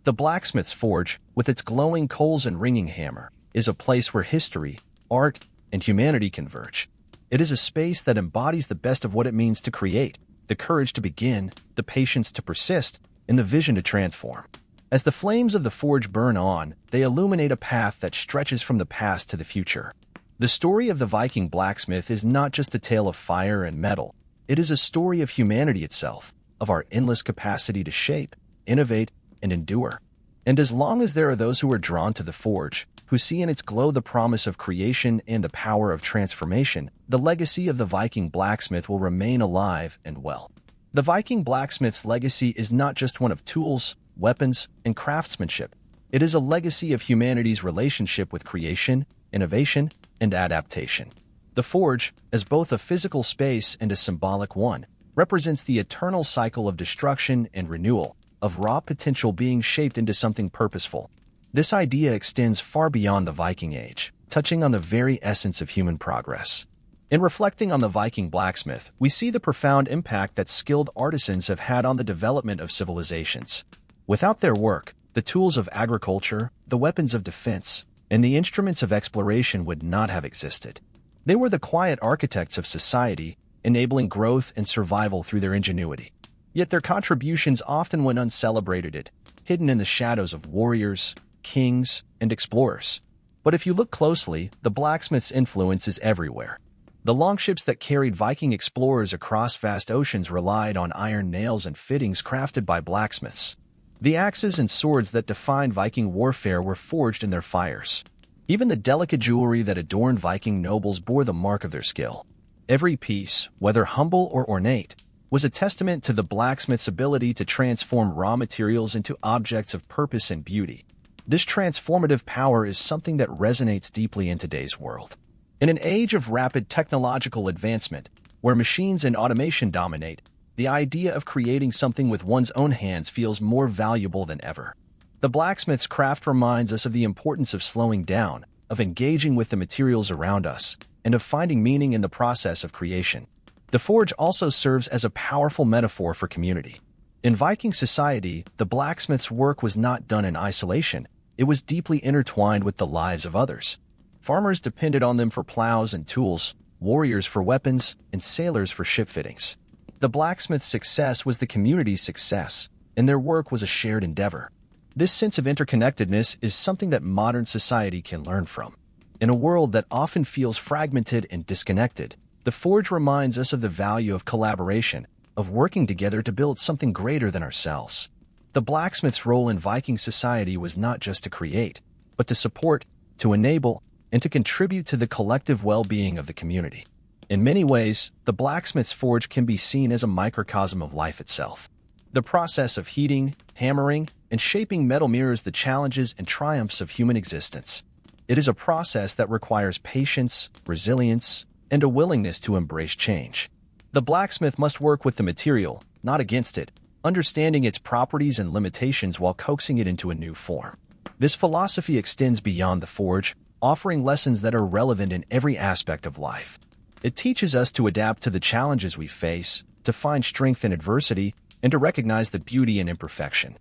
The blacksmith's forge, with its glowing coals and ringing hammer, is a place where history, art, and humanity converge. It is a space that embodies the best of what it means to create, the courage to begin, the patience to persist, and the vision to transform. As the flames of the forge burn on, they illuminate a path that stretches from the past to the future. The story of the Viking blacksmith is not just a tale of fire and metal. It is a story of humanity itself, of our endless capacity to shape, innovate, and endure. And as long as there are those who are drawn to the forge, who see in its glow the promise of creation and the power of transformation, the legacy of the Viking blacksmith will remain alive and well. The Viking blacksmith's legacy is not just one of tools, weapons, and craftsmanship. It is a legacy of humanity's relationship with creation, innovation, and adaptation. The forge, as both a physical space and a symbolic one, represents the eternal cycle of destruction and renewal, of raw potential being shaped into something purposeful. This idea extends far beyond the Viking Age, touching on the very essence of human progress. In reflecting on the Viking blacksmith, we see the profound impact that skilled artisans have had on the development of civilizations. Without their work, the tools of agriculture, the weapons of defense, and the instruments of exploration would not have existed. They were the quiet architects of society, enabling growth and survival through their ingenuity. Yet their contributions often went uncelebrated, hidden in the shadows of warriors, kings, and explorers. But if you look closely, the blacksmith's influence is everywhere. The longships that carried Viking explorers across vast oceans relied on iron nails and fittings crafted by blacksmiths. The axes and swords that defined Viking warfare were forged in their fires. Even the delicate jewelry that adorned Viking nobles bore the mark of their skill. Every piece, whether humble or ornate, was a testament to the blacksmith's ability to transform raw materials into objects of purpose and beauty. This transformative power is something that resonates deeply in today's world. In an age of rapid technological advancement, where machines and automation dominate, the idea of creating something with one's own hands feels more valuable than ever. The blacksmith's craft reminds us of the importance of slowing down, of engaging with the materials around us, and of finding meaning in the process of creation. The forge also serves as a powerful metaphor for community. In Viking society, the blacksmith's work was not done in isolation. It was deeply intertwined with the lives of others. Farmers depended on them for plows and tools, warriors for weapons, and sailors for ship fittings. The blacksmith's success was the community's success, and their work was a shared endeavor. This sense of interconnectedness is something that modern society can learn from. In a world that often feels fragmented and disconnected, the forge reminds us of the value of collaboration, of working together to build something greater than ourselves. The blacksmith's role in Viking society was not just to create, but to support, to enable, and to contribute to the collective well-being of the community. In many ways, the blacksmith's forge can be seen as a microcosm of life itself. The process of heating, hammering, and shaping metal mirrors the challenges and triumphs of human existence. It is a process that requires patience, resilience, and a willingness to embrace change. The blacksmith must work with the material, not against it, understanding its properties and limitations while coaxing it into a new form. This philosophy extends beyond the forge, offering lessons that are relevant in every aspect of life. It teaches us to adapt to the challenges we face, to find strength in adversity, and to recognize the beauty in imperfection.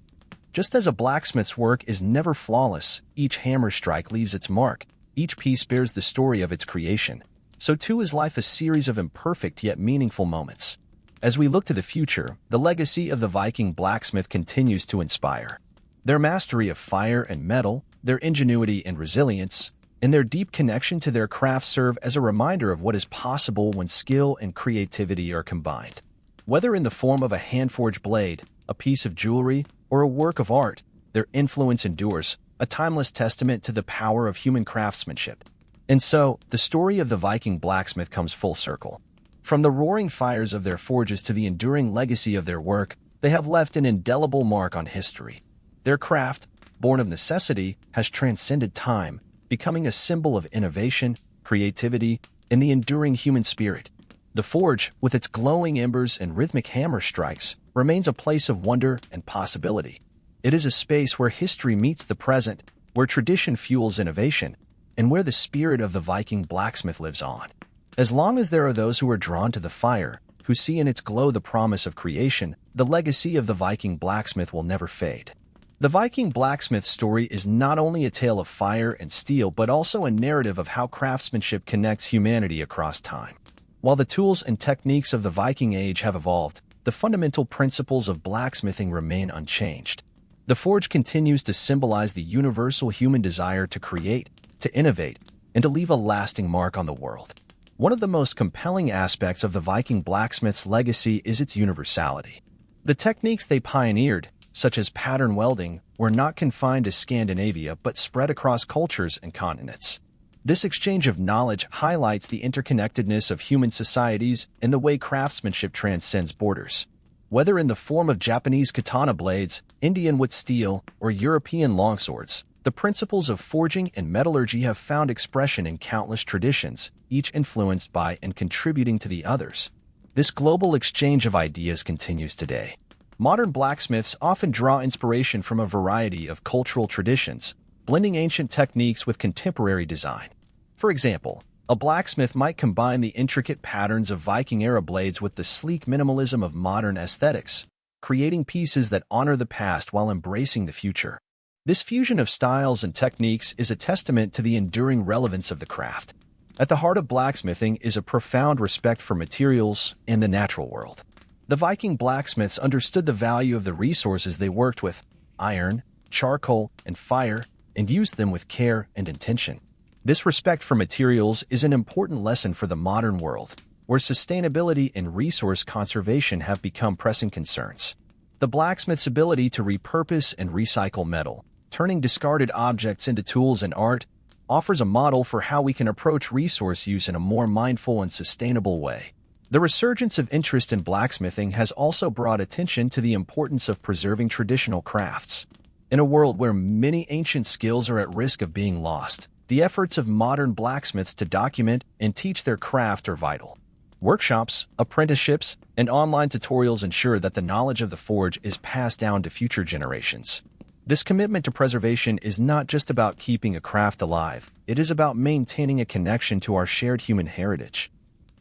Just as a blacksmith's work is never flawless, each hammer strike leaves its mark. Each piece bears the story of its creation. So too is life, a series of imperfect yet meaningful moments. As we look to the future, the legacy of the Viking blacksmith continues to inspire. Their mastery of fire and metal, their ingenuity and resilience, and their deep connection to their craft serve as a reminder of what is possible when skill and creativity are combined. Whether in the form of a hand-forged blade, a piece of jewelry, or a work of art, their influence endures, a timeless testament to the power of human craftsmanship. And so, the story of the Viking blacksmith comes full circle. From the roaring fires of their forges to the enduring legacy of their work, they have left an indelible mark on history. Their craft, born of necessity, has transcended time, becoming a symbol of innovation, creativity, and the enduring human spirit. The forge, with its glowing embers and rhythmic hammer strikes, remains a place of wonder and possibility. It is a space where history meets the present, where tradition fuels innovation, and where the spirit of the Viking blacksmith lives on. As long as there are those who are drawn to the fire, who see in its glow the promise of creation, the legacy of the Viking blacksmith will never fade. The Viking blacksmith story is not only a tale of fire and steel, but also a narrative of how craftsmanship connects humanity across time. While the tools and techniques of the Viking Age have evolved, the fundamental principles of blacksmithing remain unchanged. The forge continues to symbolize the universal human desire to create, to innovate, and to leave a lasting mark on the world. One of the most compelling aspects of the Viking blacksmith's legacy is its universality. The techniques they pioneered, such as pattern welding, were not confined to Scandinavia but spread across cultures and continents. This exchange of knowledge highlights the interconnectedness of human societies and the way craftsmanship transcends borders. Whether in the form of Japanese katana blades, Indian wood steel, or European longswords, the principles of forging and metallurgy have found expression in countless traditions, each influenced by and contributing to the others. This global exchange of ideas continues today. Modern blacksmiths often draw inspiration from a variety of cultural traditions, blending ancient techniques with contemporary design. For example, a blacksmith might combine the intricate patterns of Viking-era blades with the sleek minimalism of modern aesthetics, creating pieces that honor the past while embracing the future. This fusion of styles and techniques is a testament to the enduring relevance of the craft. At the heart of blacksmithing is a profound respect for materials and the natural world. The Viking blacksmiths understood the value of the resources they worked with, iron, charcoal, and fire, and used them with care and intention. This respect for materials is an important lesson for the modern world, where sustainability and resource conservation have become pressing concerns. The blacksmith's ability to repurpose and recycle metal, turning discarded objects into tools and art, offers a model for how we can approach resource use in a more mindful and sustainable way. The resurgence of interest in blacksmithing has also brought attention to the importance of preserving traditional crafts. In a world where many ancient skills are at risk of being lost, the efforts of modern blacksmiths to document and teach their craft are vital. Workshops, apprenticeships, and online tutorials ensure that the knowledge of the forge is passed down to future generations. This commitment to preservation is not just about keeping a craft alive, it is about maintaining a connection to our shared human heritage.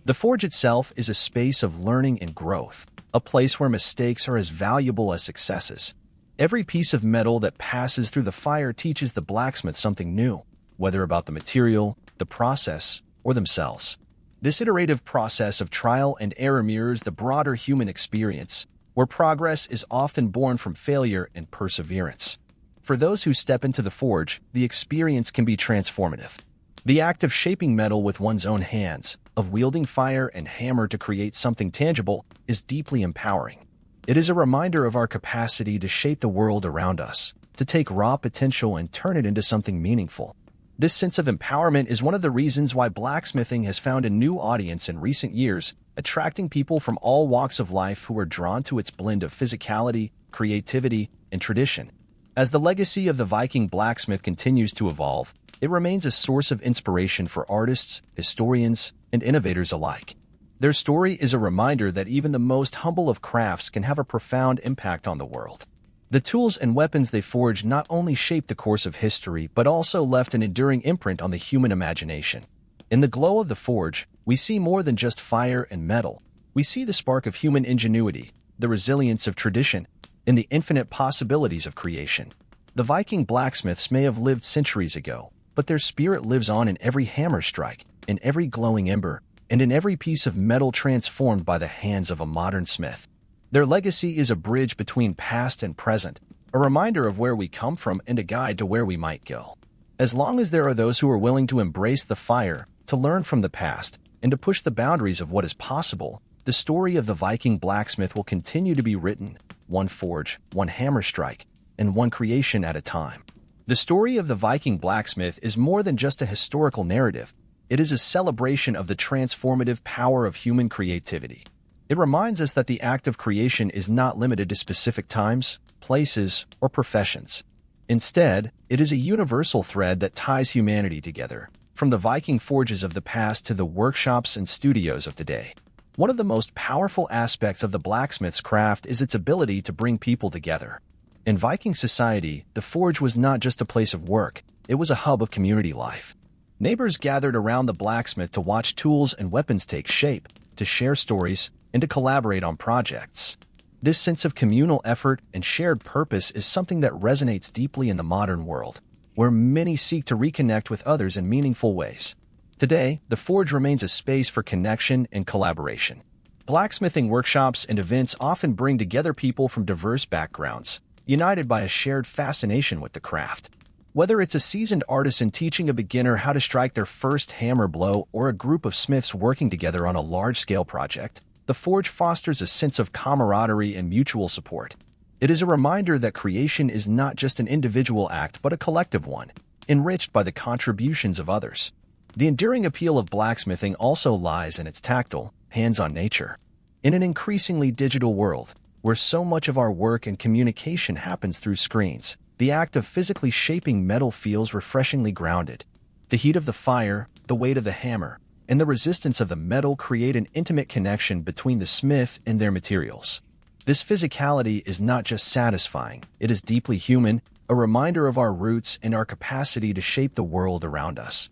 The forge itself is a space of learning and growth, a place where mistakes are as valuable as successes. Every piece of metal that passes through the fire teaches the blacksmith something new, whether about the material, the process, or themselves. This iterative process of trial and error mirrors the broader human experience, where progress is often born from failure and perseverance. For those who step into the forge, the experience can be transformative. The act of shaping metal with one's own hands, of wielding fire and hammer to create something tangible, is deeply empowering. It is a reminder of our capacity to shape the world around us, to take raw potential and turn it into something meaningful. This sense of empowerment is one of the reasons why blacksmithing has found a new audience in recent years, attracting people from all walks of life who are drawn to its blend of physicality, creativity, and tradition. As the legacy of the Viking blacksmith continues to evolve, it remains a source of inspiration for artists, historians, and innovators alike. Their story is a reminder that even the most humble of crafts can have a profound impact on the world. The tools and weapons they forged not only shaped the course of history, but also left an enduring imprint on the human imagination. In the glow of the forge, we see more than just fire and metal. We see the spark of human ingenuity, the resilience of tradition, and the infinite possibilities of creation. The Viking blacksmiths may have lived centuries ago, but their spirit lives on in every hammer strike, in every glowing ember, and in every piece of metal transformed by the hands of a modern smith. Their legacy is a bridge between past and present, a reminder of where we come from and a guide to where we might go. As long as there are those who are willing to embrace the fire, to learn from the past, and to push the boundaries of what is possible, the story of the Viking blacksmith will continue to be written, one forge, one hammer strike, and one creation at a time. The story of the Viking blacksmith is more than just a historical narrative. It is a celebration of the transformative power of human creativity. It reminds us that the act of creation is not limited to specific times, places, or professions. Instead, it is a universal thread that ties humanity together, from the Viking forges of the past to the workshops and studios of today. One of the most powerful aspects of the blacksmith's craft is its ability to bring people together. In Viking society, the forge was not just a place of work, it was a hub of community life. Neighbors gathered around the blacksmith to watch tools and weapons take shape, to share stories, and to collaborate on projects. This sense of communal effort and shared purpose is something that resonates deeply in the modern world, where many seek to reconnect with others in meaningful ways. Today, the forge remains a space for connection and collaboration. Blacksmithing workshops and events often bring together people from diverse backgrounds, united by a shared fascination with the craft. Whether it's a seasoned artisan teaching a beginner how to strike their first hammer blow or a group of smiths working together on a large-scale project, the forge fosters a sense of camaraderie and mutual support. It is a reminder that creation is not just an individual act but a collective one, enriched by the contributions of others. The enduring appeal of blacksmithing also lies in its tactile, hands-on nature. In an increasingly digital world, where so much of our work and communication happens through screens, the act of physically shaping metal feels refreshingly grounded. The heat of the fire, the weight of the hammer, and the resistance of the metal create an intimate connection between the smith and their materials. This physicality is not just satisfying, it is deeply human, a reminder of our roots and our capacity to shape the world around us.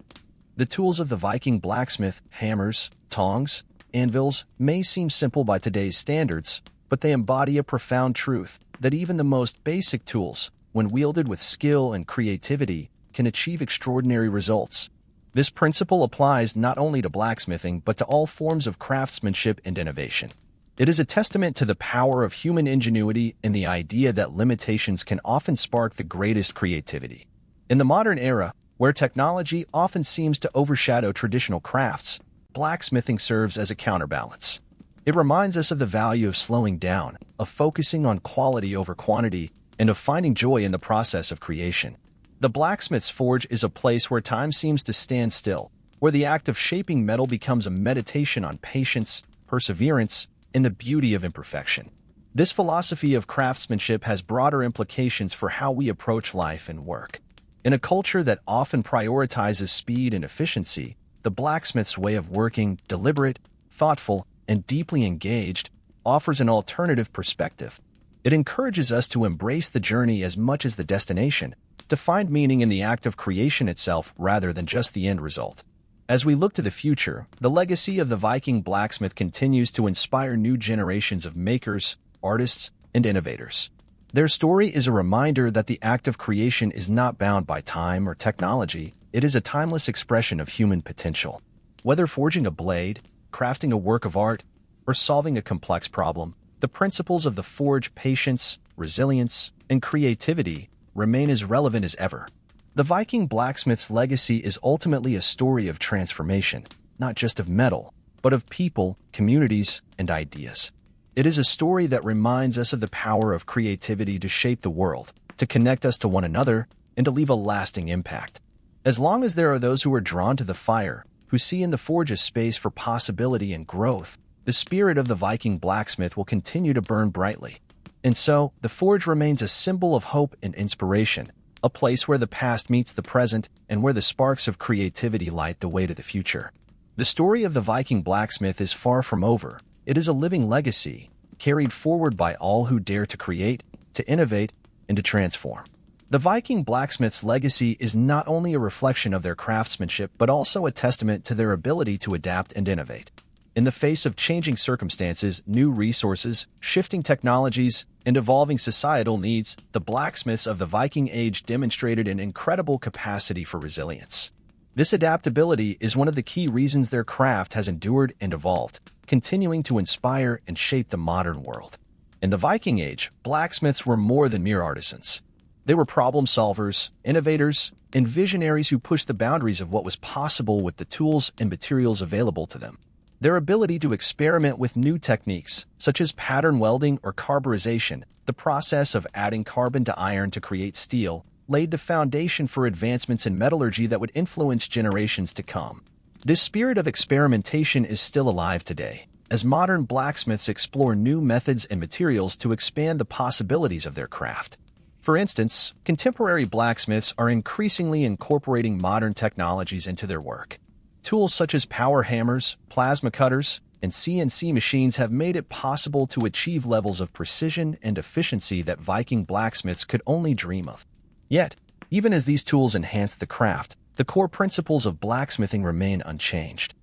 The tools of the Viking blacksmith, hammers, tongs, anvils, may seem simple by today's standards, but they embody a profound truth that even the most basic tools, when wielded with skill and creativity, can achieve extraordinary results. This principle applies not only to blacksmithing but to all forms of craftsmanship and innovation. It is a testament to the power of human ingenuity and the idea that limitations can often spark the greatest creativity. In the modern era, where technology often seems to overshadow traditional crafts, blacksmithing serves as a counterbalance. It reminds us of the value of slowing down, of focusing on quality over quantity, and of finding joy in the process of creation. The blacksmith's forge is a place where time seems to stand still, where the act of shaping metal becomes a meditation on patience, perseverance, and the beauty of imperfection. This philosophy of craftsmanship has broader implications for how we approach life and work. In a culture that often prioritizes speed and efficiency, the blacksmith's way of working, deliberate, thoughtful, and deeply engaged, offers an alternative perspective. It encourages us to embrace the journey as much as the destination, to find meaning in the act of creation itself rather than just the end result. As we look to the future, the legacy of the Viking blacksmith continues to inspire new generations of makers, artists, and innovators. Their story is a reminder that the act of creation is not bound by time or technology. It is a timeless expression of human potential. Whether forging a blade, crafting a work of art, or solving a complex problem, the principles of the forge, patience, resilience, and creativity remain as relevant as ever. The Viking blacksmith's legacy is ultimately a story of transformation, not just of metal, but of people, communities, and ideas. It is a story that reminds us of the power of creativity to shape the world, to connect us to one another, and to leave a lasting impact. As long as there are those who are drawn to the fire, who see in the forge a space for possibility and growth, the spirit of the Viking blacksmith will continue to burn brightly. And so, the forge remains a symbol of hope and inspiration, a place where the past meets the present and where the sparks of creativity light the way to the future. The story of the Viking blacksmith is far from over. It is a living legacy, carried forward by all who dare to create, to innovate, and to transform. The Viking blacksmith's legacy is not only a reflection of their craftsmanship but also a testament to their ability to adapt and innovate. In the face of changing circumstances, new resources, shifting technologies, and evolving societal needs, the blacksmiths of the Viking Age demonstrated an incredible capacity for resilience. This adaptability is one of the key reasons their craft has endured and evolved, continuing to inspire and shape the modern world. In the Viking Age, blacksmiths were more than mere artisans. They were problem solvers, innovators, and visionaries who pushed the boundaries of what was possible with the tools and materials available to them. Their ability to experiment with new techniques, such as pattern welding or carburization, the process of adding carbon to iron to create steel, laid the foundation for advancements in metallurgy that would influence generations to come. This spirit of experimentation is still alive today, as modern blacksmiths explore new methods and materials to expand the possibilities of their craft. For instance, contemporary blacksmiths are increasingly incorporating modern technologies into their work. Tools such as power hammers, plasma cutters, and CNC machines have made it possible to achieve levels of precision and efficiency that Viking blacksmiths could only dream of. Yet, even as these tools enhance the craft, the core principles of blacksmithing remain unchanged.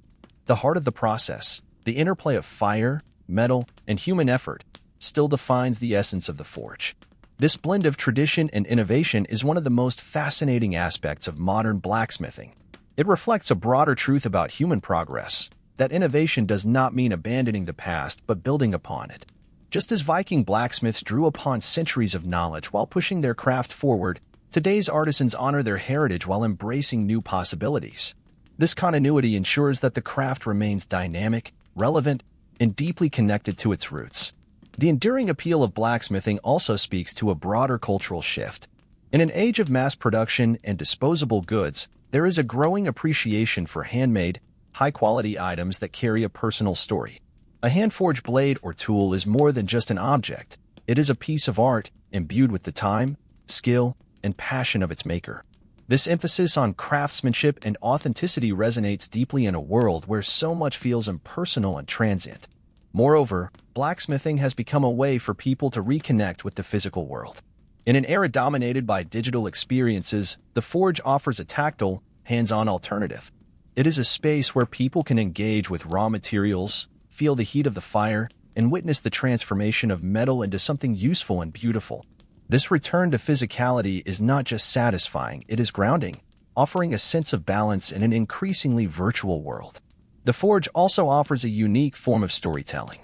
The heart of the process, the interplay of fire, metal, and human effort, still defines the essence of the forge. This blend of tradition and innovation is one of the most fascinating aspects of modern blacksmithing. It reflects a broader truth about human progress, that innovation does not mean abandoning the past but building upon it. Just as Viking blacksmiths drew upon centuries of knowledge while pushing their craft forward, today's artisans honor their heritage while embracing new possibilities. This continuity ensures that the craft remains dynamic, relevant, and deeply connected to its roots. The enduring appeal of blacksmithing also speaks to a broader cultural shift. In an age of mass production and disposable goods, there is a growing appreciation for handmade, high-quality items that carry a personal story. A hand-forged blade or tool is more than just an object. It is a piece of art imbued with the time, skill, and passion of its maker. This emphasis on craftsmanship and authenticity resonates deeply in a world where so much feels impersonal and transient. Moreover, blacksmithing has become a way for people to reconnect with the physical world. In an era dominated by digital experiences, the forge offers a tactile, hands-on alternative. It is a space where people can engage with raw materials, feel the heat of the fire, and witness the transformation of metal into something useful and beautiful. This return to physicality is not just satisfying, it is grounding, offering a sense of balance in an increasingly virtual world. The forge also offers a unique form of storytelling.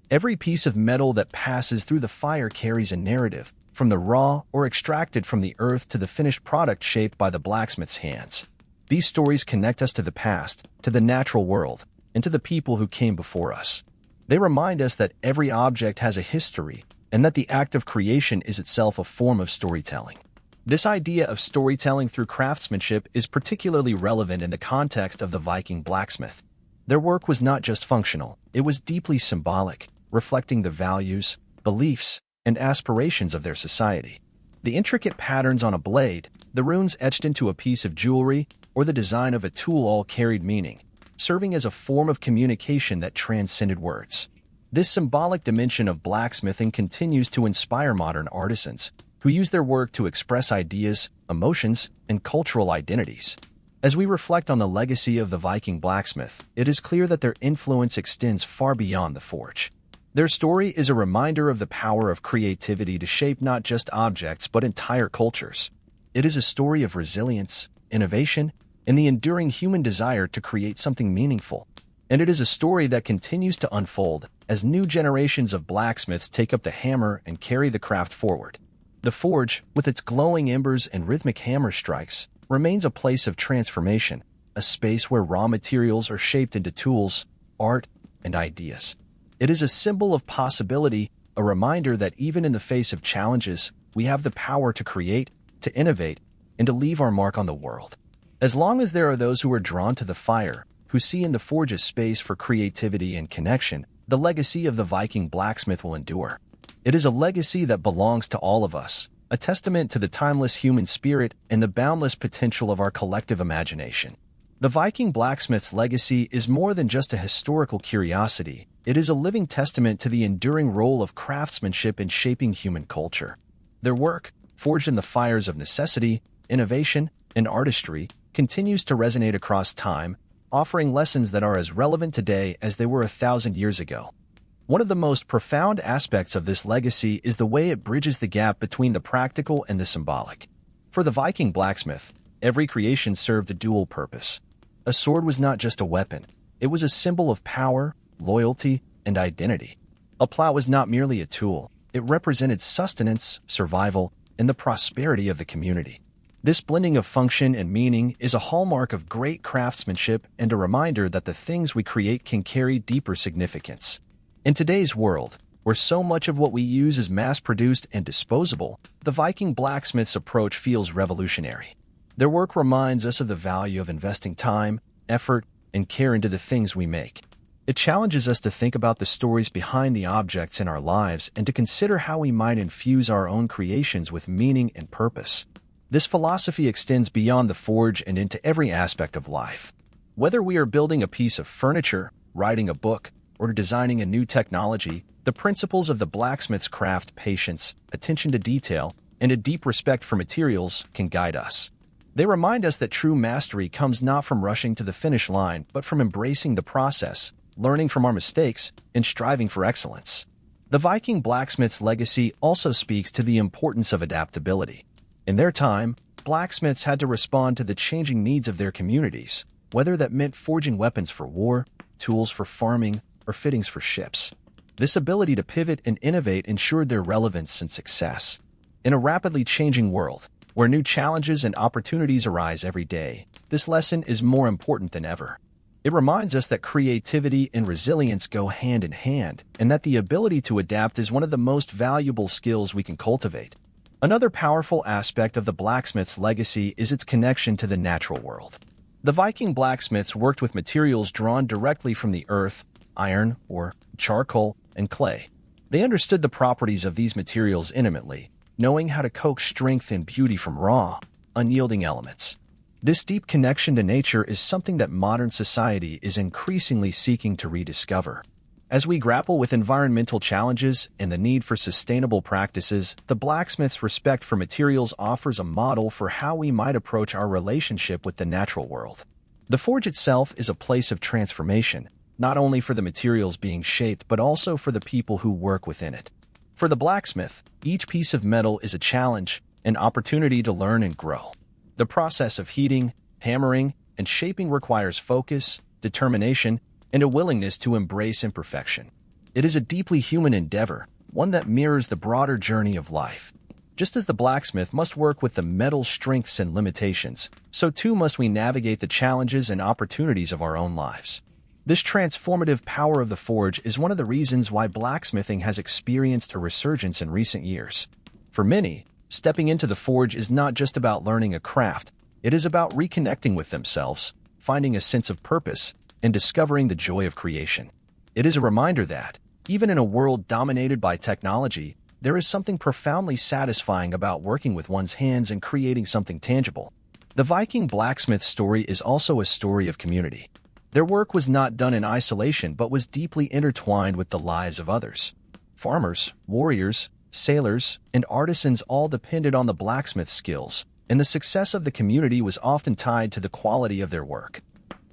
Every piece of metal that passes through the fire carries a narrative, from the raw or extracted from the earth to the finished product shaped by the blacksmith's hands. These stories connect us to the past, to the natural world, and to the people who came before us. They remind us that every object has a history, and that the act of creation is itself a form of storytelling. This idea of storytelling through craftsmanship is particularly relevant in the context of the Viking blacksmith. Their work was not just functional, it was deeply symbolic, reflecting the values, beliefs, and aspirations of their society. The intricate patterns on a blade, the runes etched into a piece of jewelry, or the design of a tool all carried meaning, serving as a form of communication that transcended words. This symbolic dimension of blacksmithing continues to inspire modern artisans, who use their work to express ideas, emotions, and cultural identities. As we reflect on the legacy of the Viking blacksmith, it is clear that their influence extends far beyond the forge. Their story is a reminder of the power of creativity to shape not just objects but entire cultures. It is a story of resilience, innovation, and the enduring human desire to create something meaningful. And it is a story that continues to unfold as new generations of blacksmiths take up the hammer and carry the craft forward. The forge, with its glowing embers and rhythmic hammer strikes, remains a place of transformation, a space where raw materials are shaped into tools, art, and ideas. It is a symbol of possibility, a reminder that even in the face of challenges, we have the power to create, to innovate, and to leave our mark on the world. As long as there are those who are drawn to the fire, who see in the forge a space for creativity and connection, the legacy of the Viking blacksmith will endure. It is a legacy that belongs to all of us, a testament to the timeless human spirit and the boundless potential of our collective imagination. The Viking blacksmith's legacy is more than just a historical curiosity. It is a living testament to the enduring role of craftsmanship in shaping human culture. Their work, forged in the fires of necessity, innovation, and artistry, continues to resonate across time, offering lessons that are as relevant today as they were 1,000 years ago. One of the most profound aspects of this legacy is the way it bridges the gap between the practical and the symbolic. For the Viking blacksmith, every creation served a dual purpose. A sword was not just a weapon, it was a symbol of power, loyalty, and identity. A plow was not merely a tool, it represented sustenance, survival, and the prosperity of the community. This blending of function and meaning is a hallmark of great craftsmanship and a reminder that the things we create can carry deeper significance. In today's world, where so much of what we use is mass-produced and disposable, the Viking blacksmith's approach feels revolutionary. Their work reminds us of the value of investing time, effort, and care into the things we make. It challenges us to think about the stories behind the objects in our lives and to consider how we might infuse our own creations with meaning and purpose. This philosophy extends beyond the forge and into every aspect of life. Whether we are building a piece of furniture, writing a book, or designing a new technology, the principles of the blacksmith's craft, patience, attention to detail, and a deep respect for materials can guide us. They remind us that true mastery comes not from rushing to the finish line, but from embracing the process, learning from our mistakes, and striving for excellence. The Viking blacksmith's legacy also speaks to the importance of adaptability. In their time, blacksmiths had to respond to the changing needs of their communities, whether that meant forging weapons for war, tools for farming, or fittings for ships. This ability to pivot and innovate ensured their relevance and success. In a rapidly changing world, where new challenges and opportunities arise every day, this lesson is more important than ever. It reminds us that creativity and resilience go hand in hand, and that the ability to adapt is one of the most valuable skills we can cultivate. Another powerful aspect of the blacksmith's legacy is its connection to the natural world. The Viking blacksmiths worked with materials drawn directly from the earth, iron, or charcoal, and clay. They understood the properties of these materials intimately, knowing how to coax strength and beauty from raw, unyielding elements. This deep connection to nature is something that modern society is increasingly seeking to rediscover. As we grapple with environmental challenges and the need for sustainable practices, the blacksmith's respect for materials offers a model for how we might approach our relationship with the natural world. The forge itself is a place of transformation, not only for the materials being shaped but also for the people who work within it. For the blacksmith, each piece of metal is a challenge, an opportunity to learn and grow. The process of heating, hammering, and shaping requires focus, determination, and a willingness to embrace imperfection. It is a deeply human endeavor, one that mirrors the broader journey of life. Just as the blacksmith must work with the metal's strengths and limitations, so too must we navigate the challenges and opportunities of our own lives. This transformative power of the forge is one of the reasons why blacksmithing has experienced a resurgence in recent years. For many, stepping into the forge is not just about learning a craft, it is about reconnecting with themselves, finding a sense of purpose, and discovering the joy of creation. It is a reminder that, even in a world dominated by technology, there is something profoundly satisfying about working with one's hands and creating something tangible. The Viking blacksmith story is also a story of community. Their work was not done in isolation but was deeply intertwined with the lives of others. Farmers, warriors, sailors, and artisans all depended on the blacksmith's skills, and the success of the community was often tied to the quality of their work.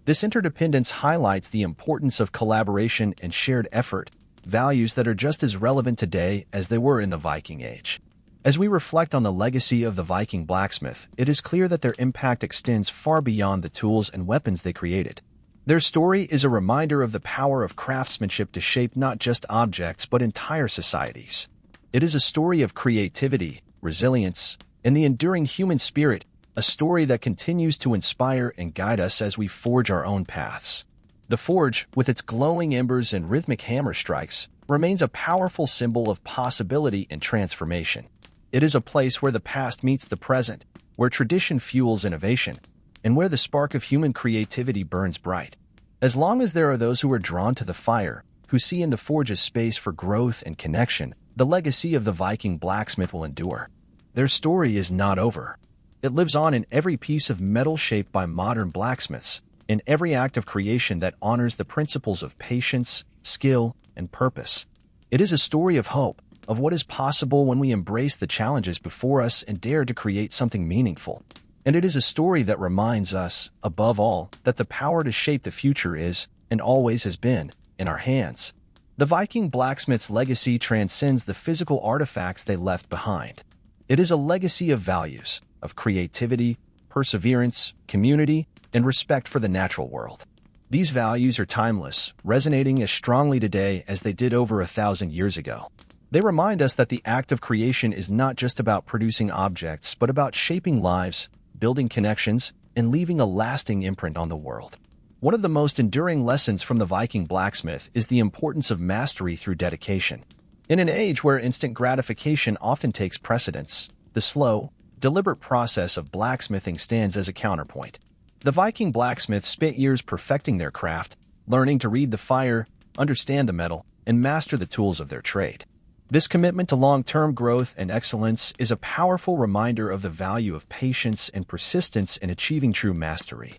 This interdependence highlights the importance of collaboration and shared effort, values that are just as relevant today as they were in the Viking Age. As we reflect on the legacy of the Viking blacksmith, it is clear that their impact extends far beyond the tools and weapons they created. Their story is a reminder of the power of craftsmanship to shape not just objects but entire societies. It is a story of creativity, resilience, and the enduring human spirit, a story that continues to inspire and guide us as we forge our own paths. The forge, with its glowing embers and rhythmic hammer strikes, remains a powerful symbol of possibility and transformation. It is a place where the past meets the present, where tradition fuels innovation, and where the spark of human creativity burns bright. As long as there are those who are drawn to the fire, who see in the forge a space for growth and connection, the legacy of the Viking blacksmith will endure. Their story is not over. It lives on in every piece of metal shaped by modern blacksmiths, in every act of creation that honors the principles of patience, skill, and purpose. It is a story of hope, of what is possible when we embrace the challenges before us and dare to create something meaningful. And it is a story that reminds us, above all, that the power to shape the future is, and always has been, in our hands. The Viking blacksmiths' legacy transcends the physical artifacts they left behind. It is a legacy of values, of creativity, perseverance, community, and respect for the natural world. These values are timeless, resonating as strongly today as they did over 1,000 years ago. They remind us that the act of creation is not just about producing objects, but about shaping lives, building connections, and leaving a lasting imprint on the world. One of the most enduring lessons from the Viking blacksmith is the importance of mastery through dedication. In an age where instant gratification often takes precedence, the slow, deliberate process of blacksmithing stands as a counterpoint. The Viking blacksmiths spent years perfecting their craft, learning to read the fire, understand the metal, and master the tools of their trade. This commitment to long-term growth and excellence is a powerful reminder of the value of patience and persistence in achieving true mastery.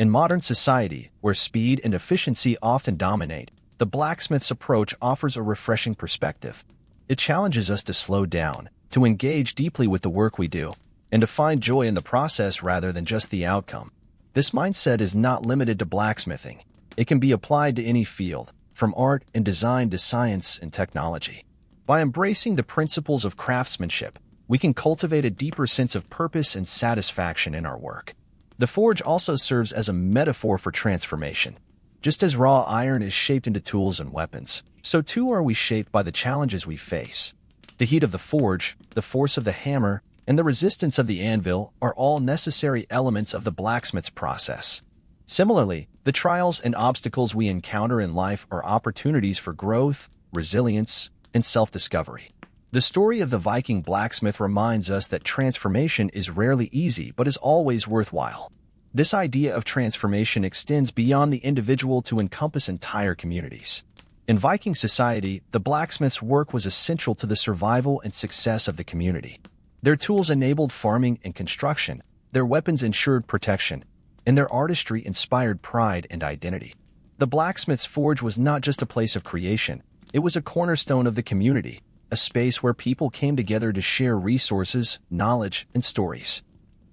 In modern society, where speed and efficiency often dominate, the blacksmith's approach offers a refreshing perspective. It challenges us to slow down, to engage deeply with the work we do, and to find joy in the process rather than just the outcome. This mindset is not limited to blacksmithing. It can be applied to any field, from art and design to science and technology. By embracing the principles of craftsmanship, we can cultivate a deeper sense of purpose and satisfaction in our work. The forge also serves as a metaphor for transformation. Just as raw iron is shaped into tools and weapons, so too are we shaped by the challenges we face. The heat of the forge, the force of the hammer, and the resistance of the anvil are all necessary elements of the blacksmith's process. Similarly, the trials and obstacles we encounter in life are opportunities for growth, resilience, and self-discovery. The story of the Viking blacksmith reminds us that transformation is rarely easy but is always worthwhile. This idea of transformation extends beyond the individual to encompass entire communities. In Viking society, the blacksmith's work was essential to the survival and success of the community. Their tools enabled farming and construction, their weapons ensured protection, and their artistry inspired pride and identity. The blacksmith's forge was not just a place of creation, it was a cornerstone of the community, a space where people came together to share resources, knowledge, and stories.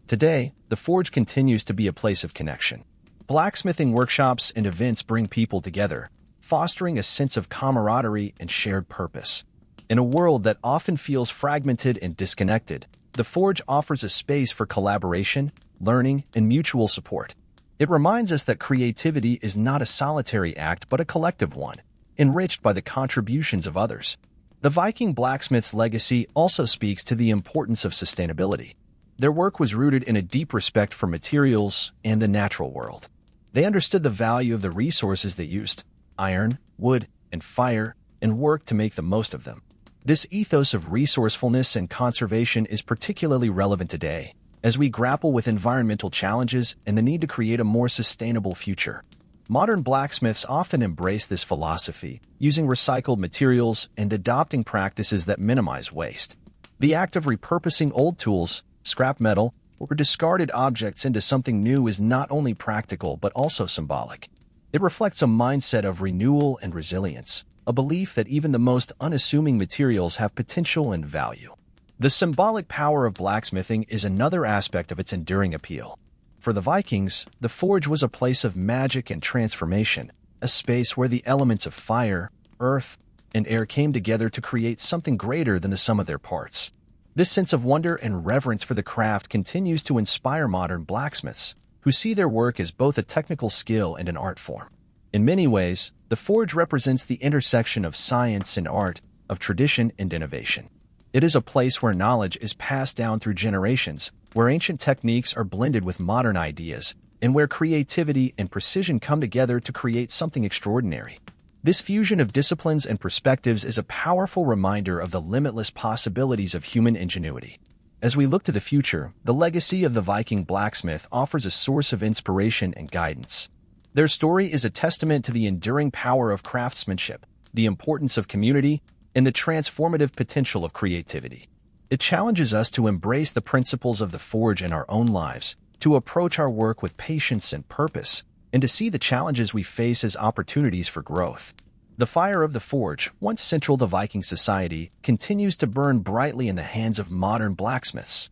Today, the forge continues to be a place of connection. Blacksmithing workshops and events bring people together, fostering a sense of camaraderie and shared purpose. In a world that often feels fragmented and disconnected, the forge offers a space for collaboration, learning, and mutual support. It reminds us that creativity is not a solitary act but a collective one, enriched by the contributions of others. The Viking blacksmith's legacy also speaks to the importance of sustainability. Their work was rooted in a deep respect for materials and the natural world. They understood the value of the resources they used, iron, wood, and fire, and worked to make the most of them. This ethos of resourcefulness and conservation is particularly relevant today, as we grapple with environmental challenges and the need to create a more sustainable future. Modern blacksmiths often embrace this philosophy, using recycled materials and adopting practices that minimize waste. The act of repurposing old tools, scrap metal, or discarded objects into something new is not only practical but also symbolic. It reflects a mindset of renewal and resilience, a belief that even the most unassuming materials have potential and value. The symbolic power of blacksmithing is another aspect of its enduring appeal. For the Vikings, the forge was a place of magic and transformation, a space where the elements of fire, earth, and air came together to create something greater than the sum of their parts. This sense of wonder and reverence for the craft continues to inspire modern blacksmiths, who see their work as both a technical skill and an art form. In many ways, the forge represents the intersection of science and art, of tradition and innovation. It is a place where knowledge is passed down through generations, where ancient techniques are blended with modern ideas, and where creativity and precision come together to create something extraordinary. This fusion of disciplines and perspectives is a powerful reminder of the limitless possibilities of human ingenuity. As we look to the future, the legacy of the Viking blacksmith offers a source of inspiration and guidance. Their story is a testament to the enduring power of craftsmanship, the importance of community, and the transformative potential of creativity. It challenges us to embrace the principles of the forge in our own lives, to approach our work with patience and purpose, and to see the challenges we face as opportunities for growth. The fire of the forge, once central to Viking society, continues to burn brightly in the hands of modern blacksmiths.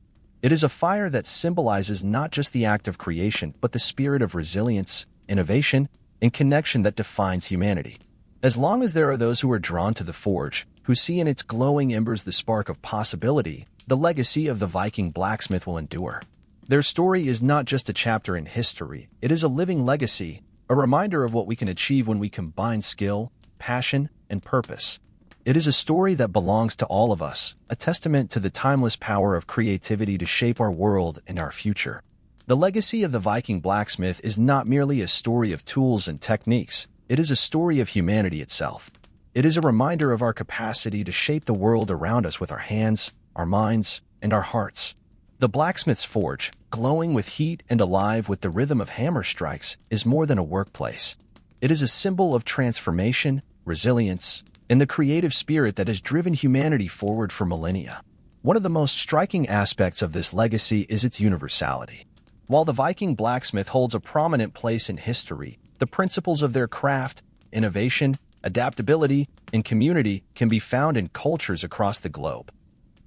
It is a fire that symbolizes not just the act of creation, but the spirit of resilience, innovation, and connection that defines humanity. As long as there are those who are drawn to the forge, who see in its glowing embers the spark of possibility, the legacy of the Viking blacksmith will endure. Their story is not just a chapter in history, it is a living legacy, a reminder of what we can achieve when we combine skill, passion, and purpose. It is a story that belongs to all of us, a testament to the timeless power of creativity to shape our world and our future. The legacy of the Viking blacksmith is not merely a story of tools and techniques, it is a story of humanity itself. It is a reminder of our capacity to shape the world around us with our hands, our minds, and our hearts. The blacksmith's forge, glowing with heat and alive with the rhythm of hammer strikes, is more than a workplace. It is a symbol of transformation, resilience, and the creative spirit that has driven humanity forward for millennia. One of the most striking aspects of this legacy is its universality. While the Viking blacksmith holds a prominent place in history, the principles of their craft, innovation, adaptability, and community can be found in cultures across the globe.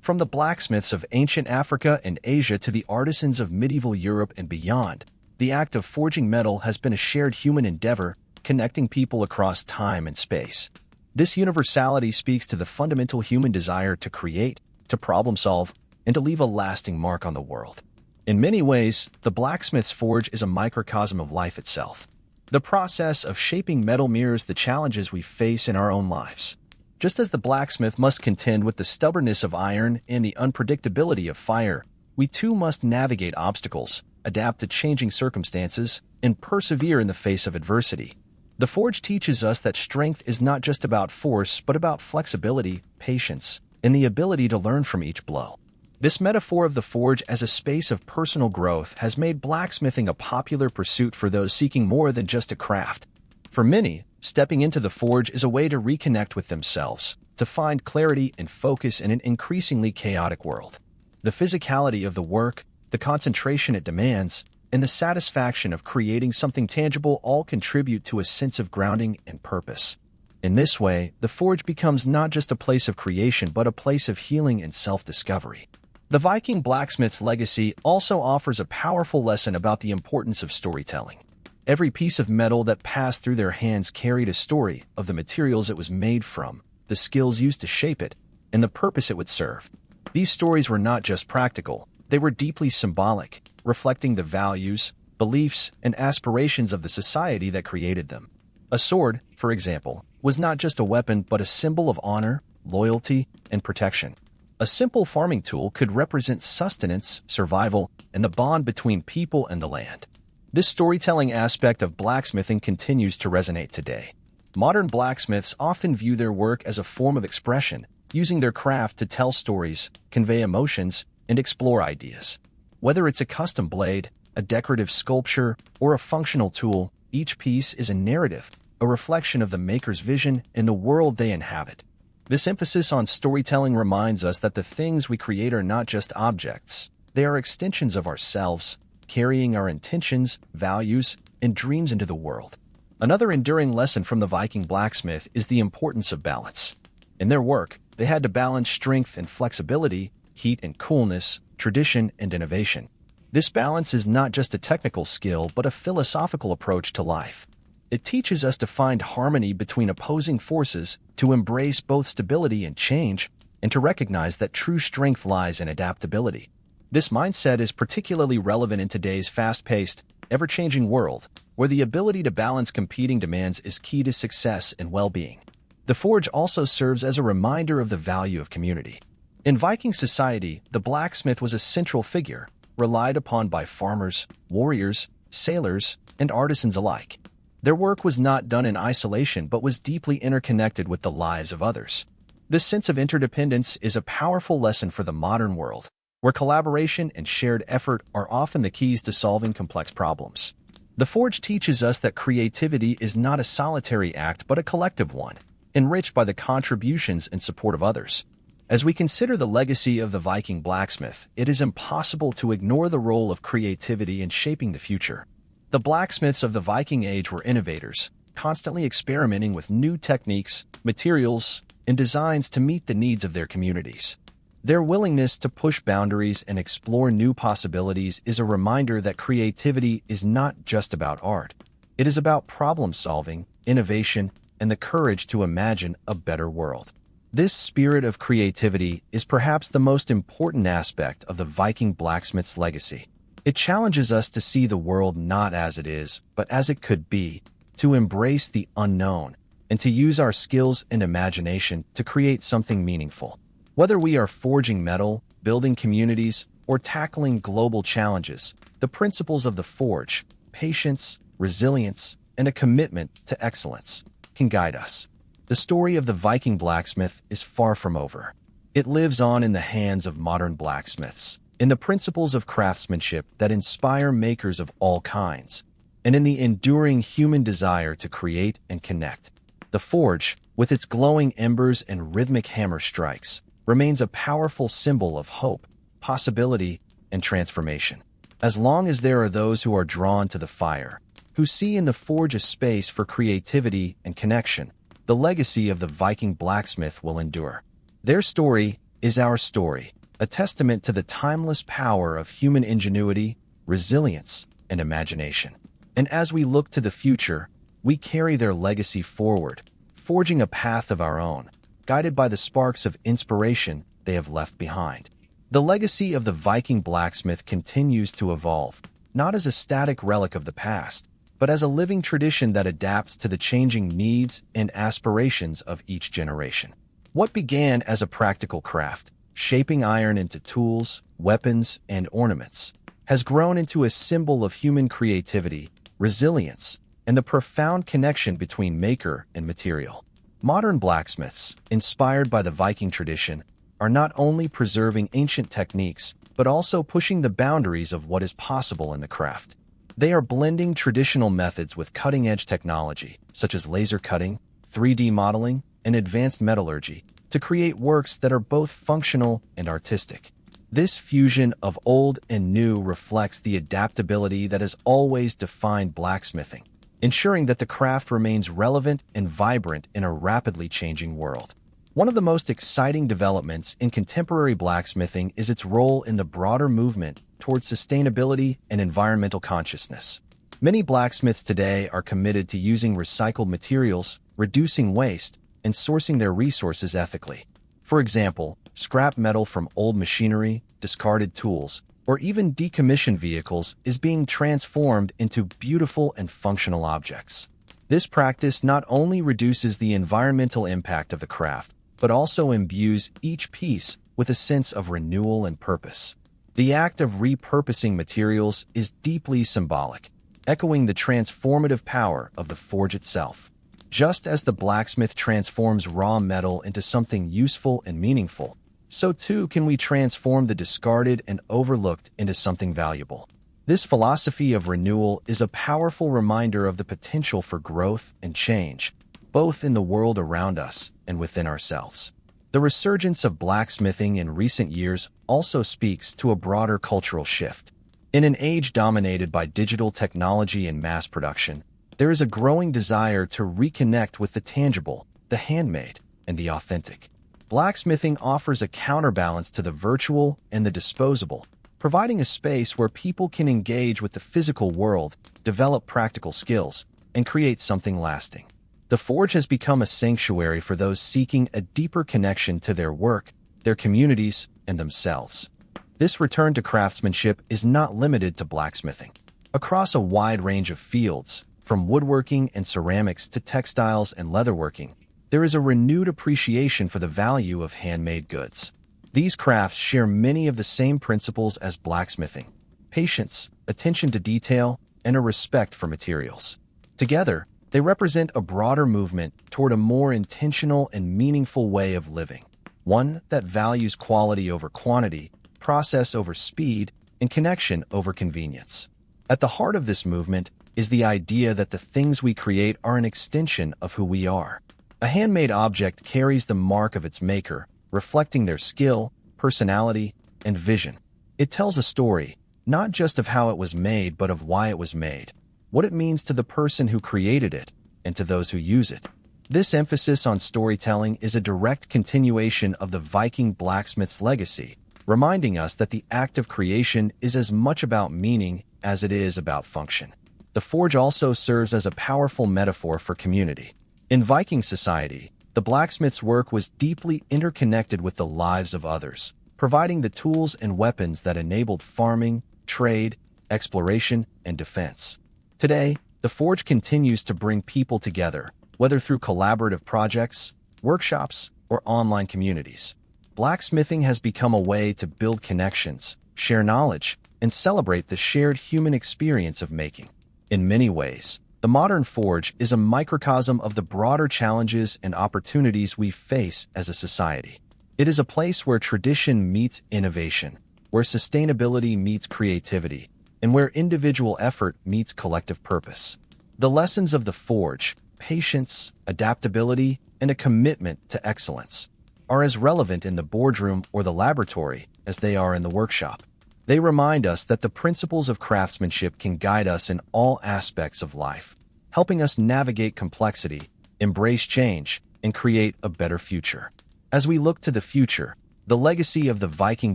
From the blacksmiths of ancient Africa and Asia to the artisans of medieval Europe and beyond, the act of forging metal has been a shared human endeavor, connecting people across time and space. This universality speaks to the fundamental human desire to create, to problem solve, and to leave a lasting mark on the world. In many ways, the blacksmith's forge is a microcosm of life itself. The process of shaping metal mirrors the challenges we face in our own lives. Just as the blacksmith must contend with the stubbornness of iron and the unpredictability of fire, we too must navigate obstacles, adapt to changing circumstances, and persevere in the face of adversity. The forge teaches us that strength is not just about force, but about flexibility, patience, and the ability to learn from each blow. This metaphor of the forge as a space of personal growth has made blacksmithing a popular pursuit for those seeking more than just a craft. For many, stepping into the forge is a way to reconnect with themselves, to find clarity and focus in an increasingly chaotic world. The physicality of the work, the concentration it demands, and the satisfaction of creating something tangible all contribute to a sense of grounding and purpose. In this way, the forge becomes not just a place of creation but a place of healing and self-discovery. The Viking blacksmith's legacy also offers a powerful lesson about the importance of storytelling. Every piece of metal that passed through their hands carried a story of the materials it was made from, the skills used to shape it, and the purpose it would serve. These stories were not just practical, they were deeply symbolic, reflecting the values, beliefs, and aspirations of the society that created them. A sword, for example, was not just a weapon but a symbol of honor, loyalty, and protection. A simple farming tool could represent sustenance, survival, and the bond between people and the land. This storytelling aspect of blacksmithing continues to resonate today. Modern blacksmiths often view their work as a form of expression, using their craft to tell stories, convey emotions, and explore ideas. Whether it's a custom blade, a decorative sculpture, or a functional tool, each piece is a narrative, a reflection of the maker's vision and the world they inhabit. This emphasis on storytelling reminds us that the things we create are not just objects, they are extensions of ourselves, carrying our intentions, values, and dreams into the world. Another enduring lesson from the Viking blacksmith is the importance of balance. In their work, they had to balance strength and flexibility, heat and coolness, tradition and innovation. This balance is not just a technical skill, but a philosophical approach to life. It teaches us to find harmony between opposing forces, to embrace both stability and change, and to recognize that true strength lies in adaptability. This mindset is particularly relevant in today's fast-paced, ever-changing world, where the ability to balance competing demands is key to success and well-being. The forge also serves as a reminder of the value of community. In Viking society, the blacksmith was a central figure, relied upon by farmers, warriors, sailors, and artisans alike. Their work was not done in isolation but was deeply interconnected with the lives of others. This sense of interdependence is a powerful lesson for the modern world, where collaboration and shared effort are often the keys to solving complex problems. The forge teaches us that creativity is not a solitary act but a collective one, enriched by the contributions and support of others. As we consider the legacy of the Viking blacksmith, it is impossible to ignore the role of creativity in shaping the future. The blacksmiths of the Viking Age were innovators, constantly experimenting with new techniques, materials, and designs to meet the needs of their communities. Their willingness to push boundaries and explore new possibilities is a reminder that creativity is not just about art. It is about problem-solving, innovation, and the courage to imagine a better world. This spirit of creativity is perhaps the most important aspect of the Viking blacksmith's legacy. It challenges us to see the world not as it is, but as it could be, to embrace the unknown, and to use our skills and imagination to create something meaningful. Whether we are forging metal, building communities, or tackling global challenges, the principles of the forge, patience, resilience, and a commitment to excellence can guide us. The story of the Viking blacksmith is far from over. It lives on in the hands of modern blacksmiths, in the principles of craftsmanship that inspire makers of all kinds, and in the enduring human desire to create and connect. The forge, with its glowing embers and rhythmic hammer strikes, remains a powerful symbol of hope, possibility, and transformation. As long as there are those who are drawn to the fire, who see in the forge a space for creativity and connection, the legacy of the Viking blacksmith will endure. Their story is our story, a testament to the timeless power of human ingenuity, resilience, and imagination. And as we look to the future, we carry their legacy forward, forging a path of our own, guided by the sparks of inspiration they have left behind. The legacy of the Viking blacksmith continues to evolve, not as a static relic of the past, but as a living tradition that adapts to the changing needs and aspirations of each generation. What began as a practical craft, shaping iron into tools, weapons, and ornaments, has grown into a symbol of human creativity, resilience, and the profound connection between maker and material. Modern blacksmiths, inspired by the Viking tradition, are not only preserving ancient techniques, but also pushing the boundaries of what is possible in the craft. They are blending traditional methods with cutting-edge technology, such as laser cutting, 3D modeling, and advanced metallurgy, to create works that are both functional and artistic. This fusion of old and new reflects the adaptability that has always defined blacksmithing, ensuring that the craft remains relevant and vibrant in a rapidly changing world. One of the most exciting developments in contemporary blacksmithing is its role in the broader movement towards sustainability and environmental consciousness. Many blacksmiths today are committed to using recycled materials, reducing waste, and sourcing their resources ethically. For example, scrap metal from old machinery, discarded tools, or even decommissioned vehicles is being transformed into beautiful and functional objects. This practice not only reduces the environmental impact of the craft, but also imbues each piece with a sense of renewal and purpose. The act of repurposing materials is deeply symbolic, echoing the transformative power of the forge itself. Just as the blacksmith transforms raw metal into something useful and meaningful, so too can we transform the discarded and overlooked into something valuable. This philosophy of renewal is a powerful reminder of the potential for growth and change, both in the world around us and within ourselves. The resurgence of blacksmithing in recent years also speaks to a broader cultural shift. In an age dominated by digital technology and mass production, there is a growing desire to reconnect with the tangible, the handmade, and the authentic. Blacksmithing offers a counterbalance to the virtual and the disposable, providing a space where people can engage with the physical world, develop practical skills, and create something lasting. The forge has become a sanctuary for those seeking a deeper connection to their work, their communities, and themselves. This return to craftsmanship is not limited to blacksmithing. Across a wide range of fields, from woodworking and ceramics to textiles and leatherworking, there is a renewed appreciation for the value of handmade goods. These crafts share many of the same principles as blacksmithing: patience, attention to detail, and a respect for materials. Together, they represent a broader movement toward a more intentional and meaningful way of living, one that values quality over quantity, process over speed, and connection over convenience. At the heart of this movement is the idea that the things we create are an extension of who we are. A handmade object carries the mark of its maker, reflecting their skill, personality, and vision. It tells a story, not just of how it was made, but of why it was made, what it means to the person who created it, and to those who use it. This emphasis on storytelling is a direct continuation of the Viking blacksmith's legacy, reminding us that the act of creation is as much about meaning as it is about function. The forge also serves as a powerful metaphor for community. In Viking society, the blacksmith's work was deeply interconnected with the lives of others, providing the tools and weapons that enabled farming, trade, exploration, and defense. Today, the forge continues to bring people together, whether through collaborative projects, workshops, or online communities. Blacksmithing has become a way to build connections, share knowledge, and celebrate the shared human experience of making. In many ways, the modern forge is a microcosm of the broader challenges and opportunities we face as a society. It is a place where tradition meets innovation, where sustainability meets creativity, and where individual effort meets collective purpose. The lessons of the forge, patience, adaptability, and a commitment to excellence, are as relevant in the boardroom or the laboratory as they are in the workshop. They remind us that the principles of craftsmanship can guide us in all aspects of life, helping us navigate complexity, embrace change, and create a better future. As we look to the future, the legacy of the Viking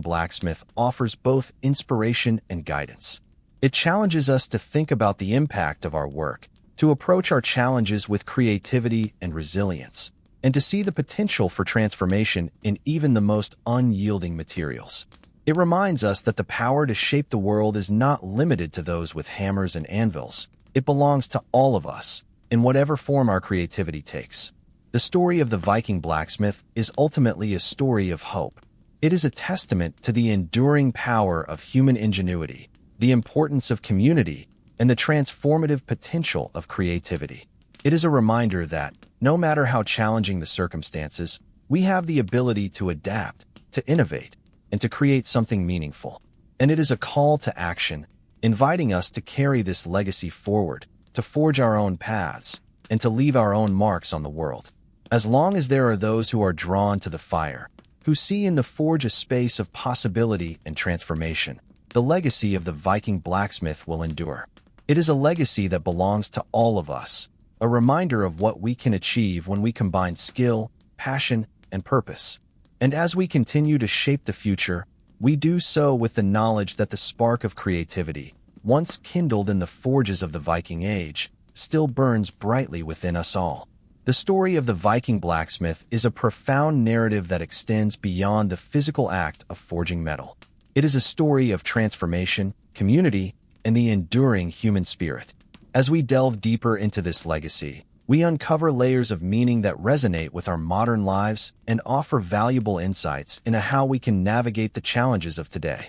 blacksmith offers both inspiration and guidance. It challenges us to think about the impact of our work, to approach our challenges with creativity and resilience, and to see the potential for transformation in even the most unyielding materials. It reminds us that the power to shape the world is not limited to those with hammers and anvils. It belongs to all of us, in whatever form our creativity takes. The story of the Viking blacksmith is ultimately a story of hope. It is a testament to the enduring power of human ingenuity, the importance of community, and the transformative potential of creativity. It is a reminder that, no matter how challenging the circumstances, we have the ability to adapt, to innovate, and to create something meaningful. And it is a call to action, inviting us to carry this legacy forward, to forge our own paths, and to leave our own marks on the world. As long as there are those who are drawn to the fire, who see in the forge a space of possibility and transformation, the legacy of the Viking blacksmith will endure. It is a legacy that belongs to all of us, a reminder of what we can achieve when we combine skill, passion, and purpose. And as we continue to shape the future, we do so with the knowledge that the spark of creativity, once kindled in the forges of the Viking Age, still burns brightly within us all. The story of the Viking blacksmith is a profound narrative that extends beyond the physical act of forging metal. It is a story of transformation, community, and the enduring human spirit. As we delve deeper into this legacy, we uncover layers of meaning that resonate with our modern lives and offer valuable insights into how we can navigate the challenges of today.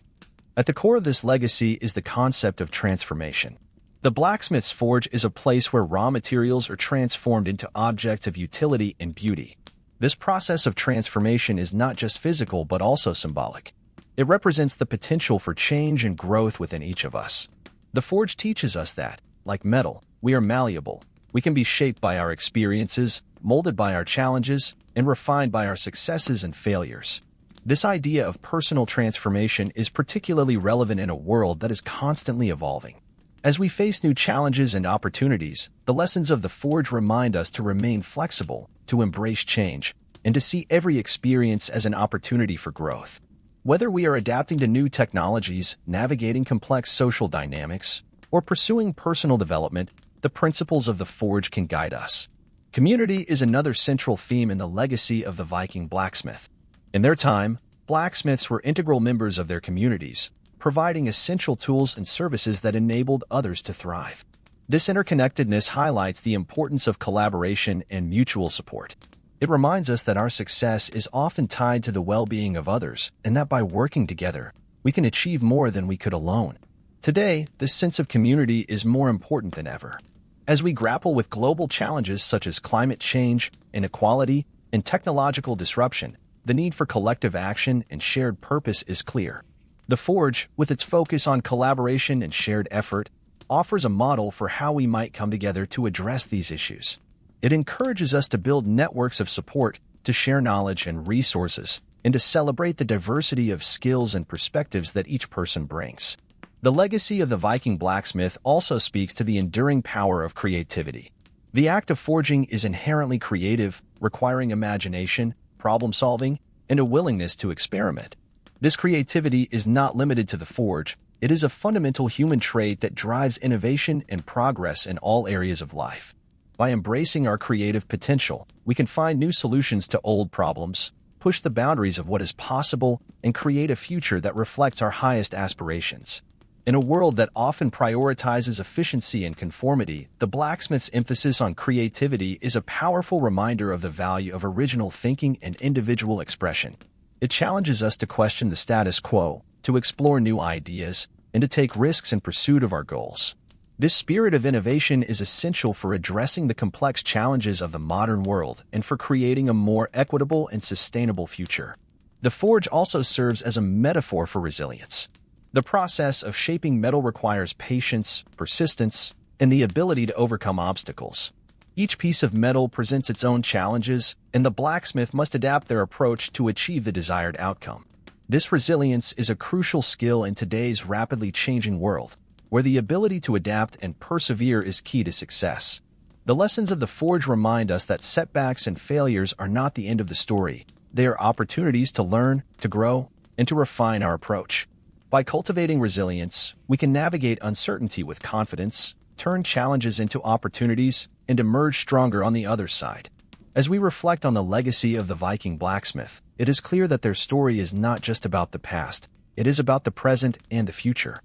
At the core of this legacy is the concept of transformation. The blacksmith's forge is a place where raw materials are transformed into objects of utility and beauty. This process of transformation is not just physical but also symbolic. It represents the potential for change and growth within each of us. The forge teaches us that, like metal, we are malleable. We can be shaped by our experiences, molded by our challenges, and refined by our successes and failures. This idea of personal transformation is particularly relevant in a world that is constantly evolving. As we face new challenges and opportunities, the lessons of the forge remind us to remain flexible, to embrace change, and to see every experience as an opportunity for growth. Whether we are adapting to new technologies, navigating complex social dynamics, or pursuing personal development, the principles of the forge can guide us. Community is another central theme in the legacy of the Viking blacksmith. In their time, blacksmiths were integral members of their communities, providing essential tools and services that enabled others to thrive. This interconnectedness highlights the importance of collaboration and mutual support. It reminds us that our success is often tied to the well-being of others, and that by working together, we can achieve more than we could alone. Today, this sense of community is more important than ever. As we grapple with global challenges such as climate change, inequality, and technological disruption, the need for collective action and shared purpose is clear. The forge, with its focus on collaboration and shared effort, offers a model for how we might come together to address these issues. It encourages us to build networks of support, to share knowledge and resources, and to celebrate the diversity of skills and perspectives that each person brings. The legacy of the Viking blacksmith also speaks to the enduring power of creativity. The act of forging is inherently creative, requiring imagination, problem-solving, and a willingness to experiment. This creativity is not limited to the forge. It is a fundamental human trait that drives innovation and progress in all areas of life. By embracing our creative potential, we can find new solutions to old problems, push the boundaries of what is possible, and create a future that reflects our highest aspirations. In a world that often prioritizes efficiency and conformity, the blacksmith's emphasis on creativity is a powerful reminder of the value of original thinking and individual expression. It challenges us to question the status quo, to explore new ideas, and to take risks in pursuit of our goals. This spirit of innovation is essential for addressing the complex challenges of the modern world and for creating a more equitable and sustainable future. The forge also serves as a metaphor for resilience. The process of shaping metal requires patience, persistence, and the ability to overcome obstacles. Each piece of metal presents its own challenges, and the blacksmith must adapt their approach to achieve the desired outcome. This resilience is a crucial skill in today's rapidly changing world, where the ability to adapt and persevere is key to success. The lessons of the forge remind us that setbacks and failures are not the end of the story. They are opportunities to learn, to grow, and to refine our approach. By cultivating resilience, we can navigate uncertainty with confidence, turn challenges into opportunities, and emerge stronger on the other side. As we reflect on the legacy of the Viking blacksmith, it is clear that their story is not just about the past, it is about the present and the future.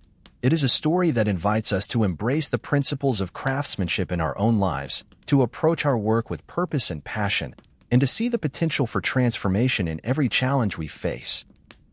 It is a story that invites us to embrace the principles of craftsmanship in our own lives, to approach our work with purpose and passion, and to see the potential for transformation in every challenge we face.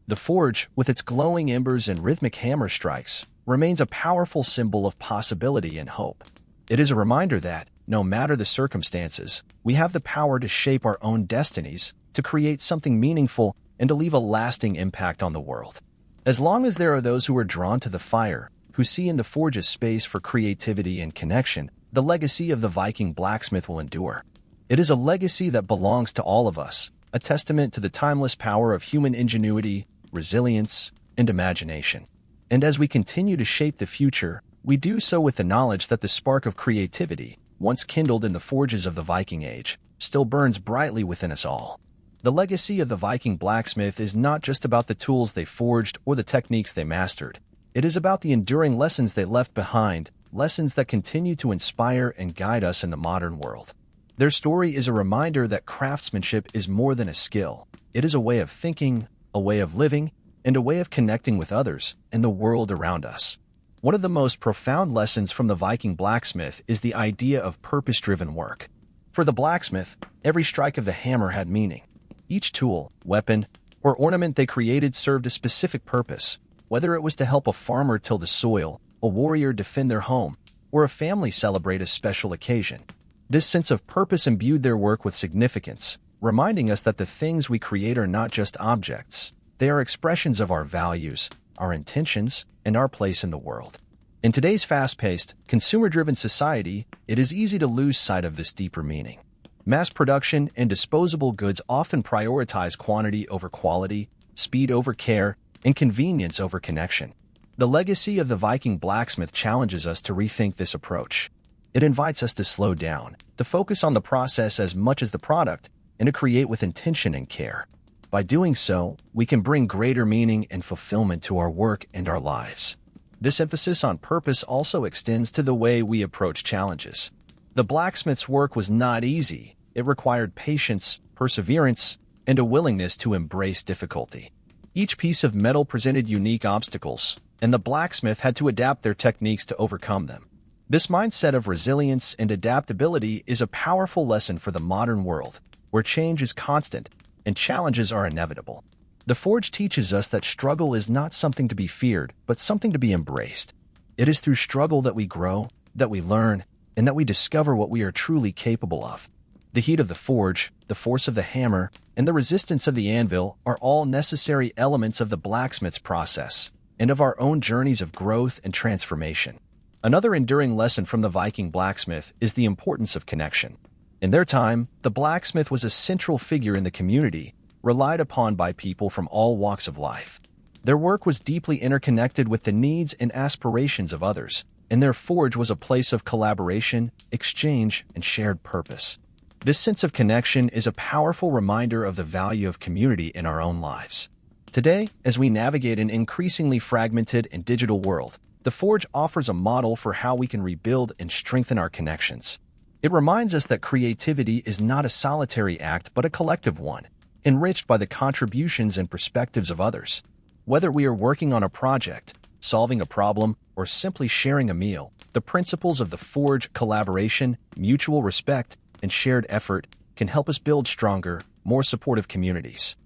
The forge, with its glowing embers and rhythmic hammer strikes, remains a powerful symbol of possibility and hope. It is a reminder that, no matter the circumstances, we have the power to shape our own destinies, to create something meaningful, and to leave a lasting impact on the world. As long as there are those who are drawn to the fire, who see in the forge a space for creativity and connection, the legacy of the Viking blacksmith will endure. It is a legacy that belongs to all of us, a testament to the timeless power of human ingenuity, resilience, and imagination. And as we continue to shape the future, we do so with the knowledge that the spark of creativity, once kindled in the forges of the Viking Age, still burns brightly within us all. The legacy of the Viking blacksmith is not just about the tools they forged or the techniques they mastered. It is about the enduring lessons they left behind, lessons that continue to inspire and guide us in the modern world. Their story is a reminder that craftsmanship is more than a skill. It is a way of thinking, a way of living, and a way of connecting with others and the world around us. One of the most profound lessons from the Viking blacksmith is the idea of purpose-driven work. For the blacksmith, every strike of the hammer had meaning. Each tool, weapon, or ornament they created served a specific purpose, whether it was to help a farmer till the soil, a warrior defend their home, or a family celebrate a special occasion. This sense of purpose imbued their work with significance, reminding us that the things we create are not just objects. They are expressions of our values, our intentions, and our place in the world. In today's fast-paced, consumer-driven society, it is easy to lose sight of this deeper meaning. Mass production and disposable goods often prioritize quantity over quality, speed over care, and convenience over connection. The legacy of the Viking blacksmith challenges us to rethink this approach. It invites us to slow down, to focus on the process as much as the product, and to create with intention and care. By doing so, we can bring greater meaning and fulfillment to our work and our lives. This emphasis on purpose also extends to the way we approach challenges. The blacksmith's work was not easy. It required patience, perseverance, and a willingness to embrace difficulty. Each piece of metal presented unique obstacles, and the blacksmith had to adapt their techniques to overcome them. This mindset of resilience and adaptability is a powerful lesson for the modern world, where change is constant and challenges are inevitable. The forge teaches us that struggle is not something to be feared, but something to be embraced. It is through struggle that we grow, that we learn, and that we discover what we are truly capable of. The heat of the forge, the force of the hammer, and the resistance of the anvil are all necessary elements of the blacksmith's process and of our own journeys of growth and transformation. Another enduring lesson from the Viking blacksmith is the importance of connection. In their time, the blacksmith was a central figure in the community, relied upon by people from all walks of life. Their work was deeply interconnected with the needs and aspirations of others, and their forge was a place of collaboration, exchange, and shared purpose. This sense of connection is a powerful reminder of the value of community in our own lives. Today, as we navigate an increasingly fragmented and digital world, the forge offers a model for how we can rebuild and strengthen our connections. It reminds us that creativity is not a solitary act but a collective one, enriched by the contributions and perspectives of others. Whether we are working on a project, solving a problem, or simply sharing a meal, the principles of the forge, collaboration, mutual respect, and shared effort can help us build stronger, more supportive communities.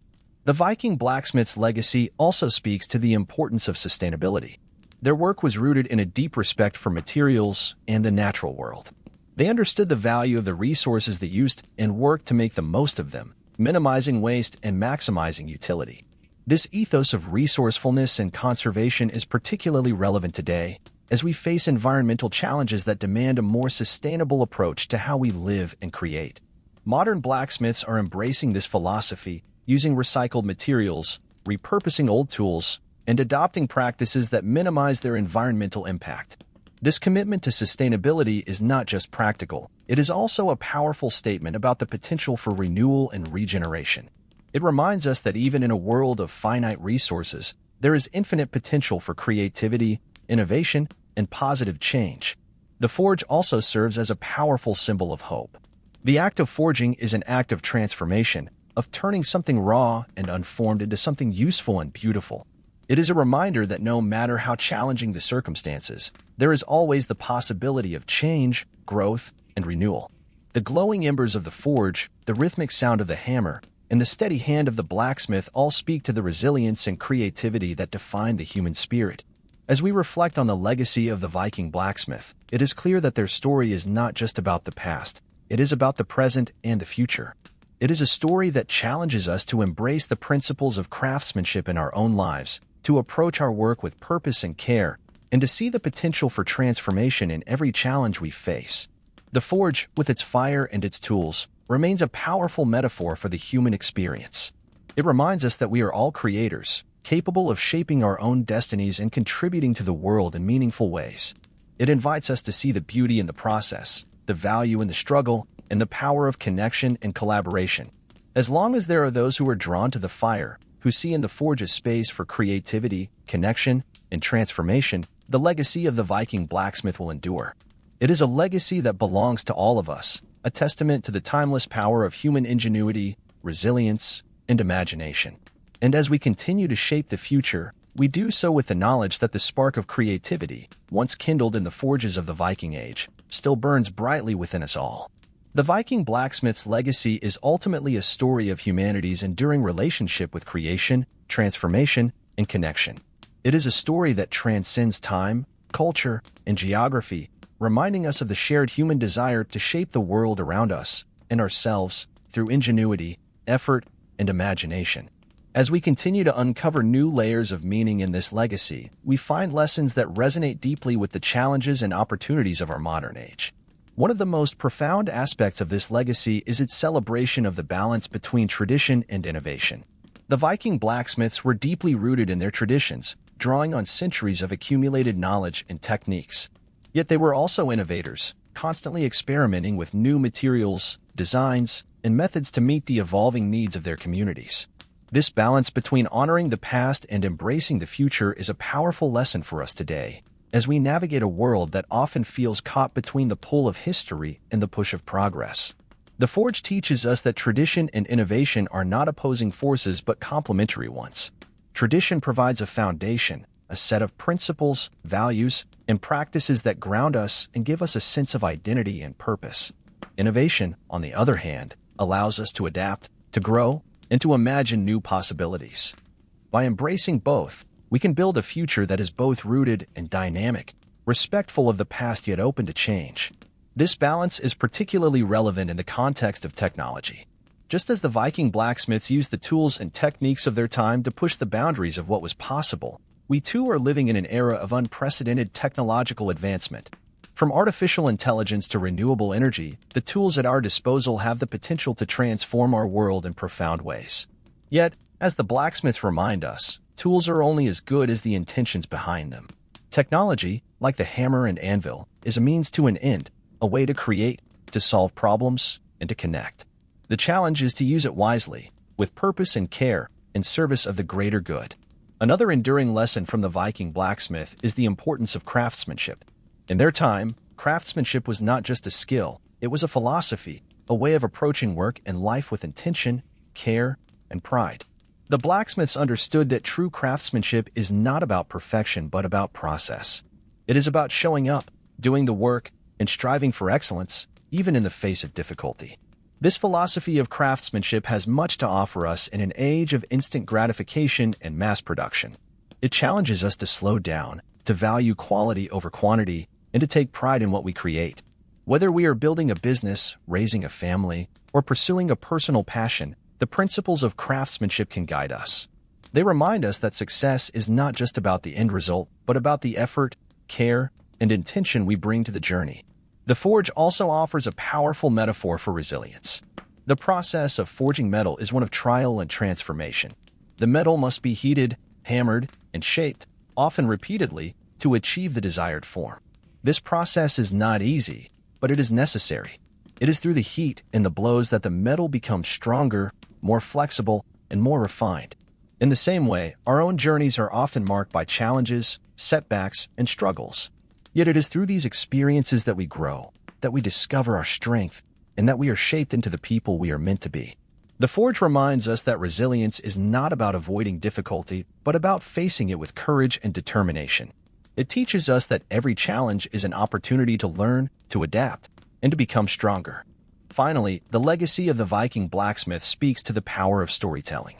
The Viking blacksmiths' legacy also speaks to the importance of sustainability. Their work was rooted in a deep respect for materials and the natural world. They understood the value of the resources they used and worked to make the most of them, minimizing waste and maximizing utility. This ethos of resourcefulness and conservation is particularly relevant today, as we face environmental challenges that demand a more sustainable approach to how we live and create. Modern blacksmiths are embracing this philosophy, using recycled materials, repurposing old tools, and adopting practices that minimize their environmental impact. This commitment to sustainability is not just practical, it is also a powerful statement about the potential for renewal and regeneration. It reminds us that even in a world of finite resources, there is infinite potential for creativity, innovation, and positive change. The forge also serves as a powerful symbol of hope. The act of forging is an act of transformation, of turning something raw and unformed into something useful and beautiful. It is a reminder that no matter how challenging the circumstances, there is always the possibility of change, growth, and renewal. The glowing embers of the forge, the rhythmic sound of the hammer, and the steady hand of the blacksmith all speak to the resilience and creativity that define the human spirit. As we reflect on the legacy of the Viking blacksmith, it is clear that their story is not just about the past, it is about the present and the future. It is a story that challenges us to embrace the principles of craftsmanship in our own lives, to approach our work with purpose and care, and to see the potential for transformation in every challenge we face. The forge, with its fire and its tools, remains a powerful metaphor for the human experience. It reminds us that we are all creators, capable of shaping our own destinies and contributing to the world in meaningful ways. It invites us to see the beauty in the process, the value in the struggle, and the power of connection and collaboration. As long as there are those who are drawn to the fire, who see in the forge a space for creativity, connection, and transformation, the legacy of the Viking blacksmith will endure. It is a legacy that belongs to all of us, a testament to the timeless power of human ingenuity, resilience, and imagination. And as we continue to shape the future, we do so with the knowledge that the spark of creativity, once kindled in the forges of the Viking Age, still burns brightly within us all. The Viking blacksmith's legacy is ultimately a story of humanity's enduring relationship with creation, transformation, and connection. It is a story that transcends time, culture, and geography, reminding us of the shared human desire to shape the world around us and ourselves through ingenuity, effort, and imagination. As we continue to uncover new layers of meaning in this legacy, we find lessons that resonate deeply with the challenges and opportunities of our modern age. One of the most profound aspects of this legacy is its celebration of the balance between tradition and innovation. The Viking blacksmiths were deeply rooted in their traditions, drawing on centuries of accumulated knowledge and techniques. Yet they were also innovators, constantly experimenting with new materials, designs, and methods to meet the evolving needs of their communities. This balance between honoring the past and embracing the future is a powerful lesson for us today, as we navigate a world that often feels caught between the pull of history and the push of progress. The Forge teaches us that tradition and innovation are not opposing forces but complementary ones. Tradition provides a foundation, a set of principles, values, and practices that ground us and give us a sense of identity and purpose. Innovation, on the other hand, allows us to adapt, to grow, and to imagine new possibilities. By embracing both, we can build a future that is both rooted and dynamic, respectful of the past yet open to change. This balance is particularly relevant in the context of technology. Just as the Viking blacksmiths used the tools and techniques of their time to push the boundaries of what was possible, we too are living in an era of unprecedented technological advancement. From artificial intelligence to renewable energy, the tools at our disposal have the potential to transform our world in profound ways. Yet, as the blacksmiths remind us, tools are only as good as the intentions behind them. Technology, like the hammer and anvil, is a means to an end, a way to create, to solve problems, and to connect. The challenge is to use it wisely, with purpose and care, in service of the greater good. Another enduring lesson from the Viking blacksmith is the importance of craftsmanship. In their time, craftsmanship was not just a skill, it was a philosophy, a way of approaching work and life with intention, care, and pride. The blacksmiths understood that true craftsmanship is not about perfection but about process. It is about showing up, doing the work, and striving for excellence, even in the face of difficulty. This philosophy of craftsmanship has much to offer us in an age of instant gratification and mass production. It challenges us to slow down, to value quality over quantity, and to take pride in what we create. Whether we are building a business, raising a family, or pursuing a personal passion, the principles of craftsmanship can guide us. They remind us that success is not just about the end result, but about the effort, care, and intention we bring to the journey. The forge also offers a powerful metaphor for resilience. The process of forging metal is one of trial and transformation. The metal must be heated, hammered, and shaped, often repeatedly, to achieve the desired form. This process is not easy, but it is necessary. It is through the heat and the blows that the metal becomes stronger, more flexible, and more refined. In the same way, our own journeys are often marked by challenges, setbacks, and struggles. Yet it is through these experiences that we grow, that we discover our strength, and that we are shaped into the people we are meant to be. The forge reminds us that resilience is not about avoiding difficulty, but about facing it with courage and determination. It teaches us that every challenge is an opportunity to learn, to adapt, and to become stronger. Finally, the legacy of the Viking blacksmith speaks to the power of storytelling.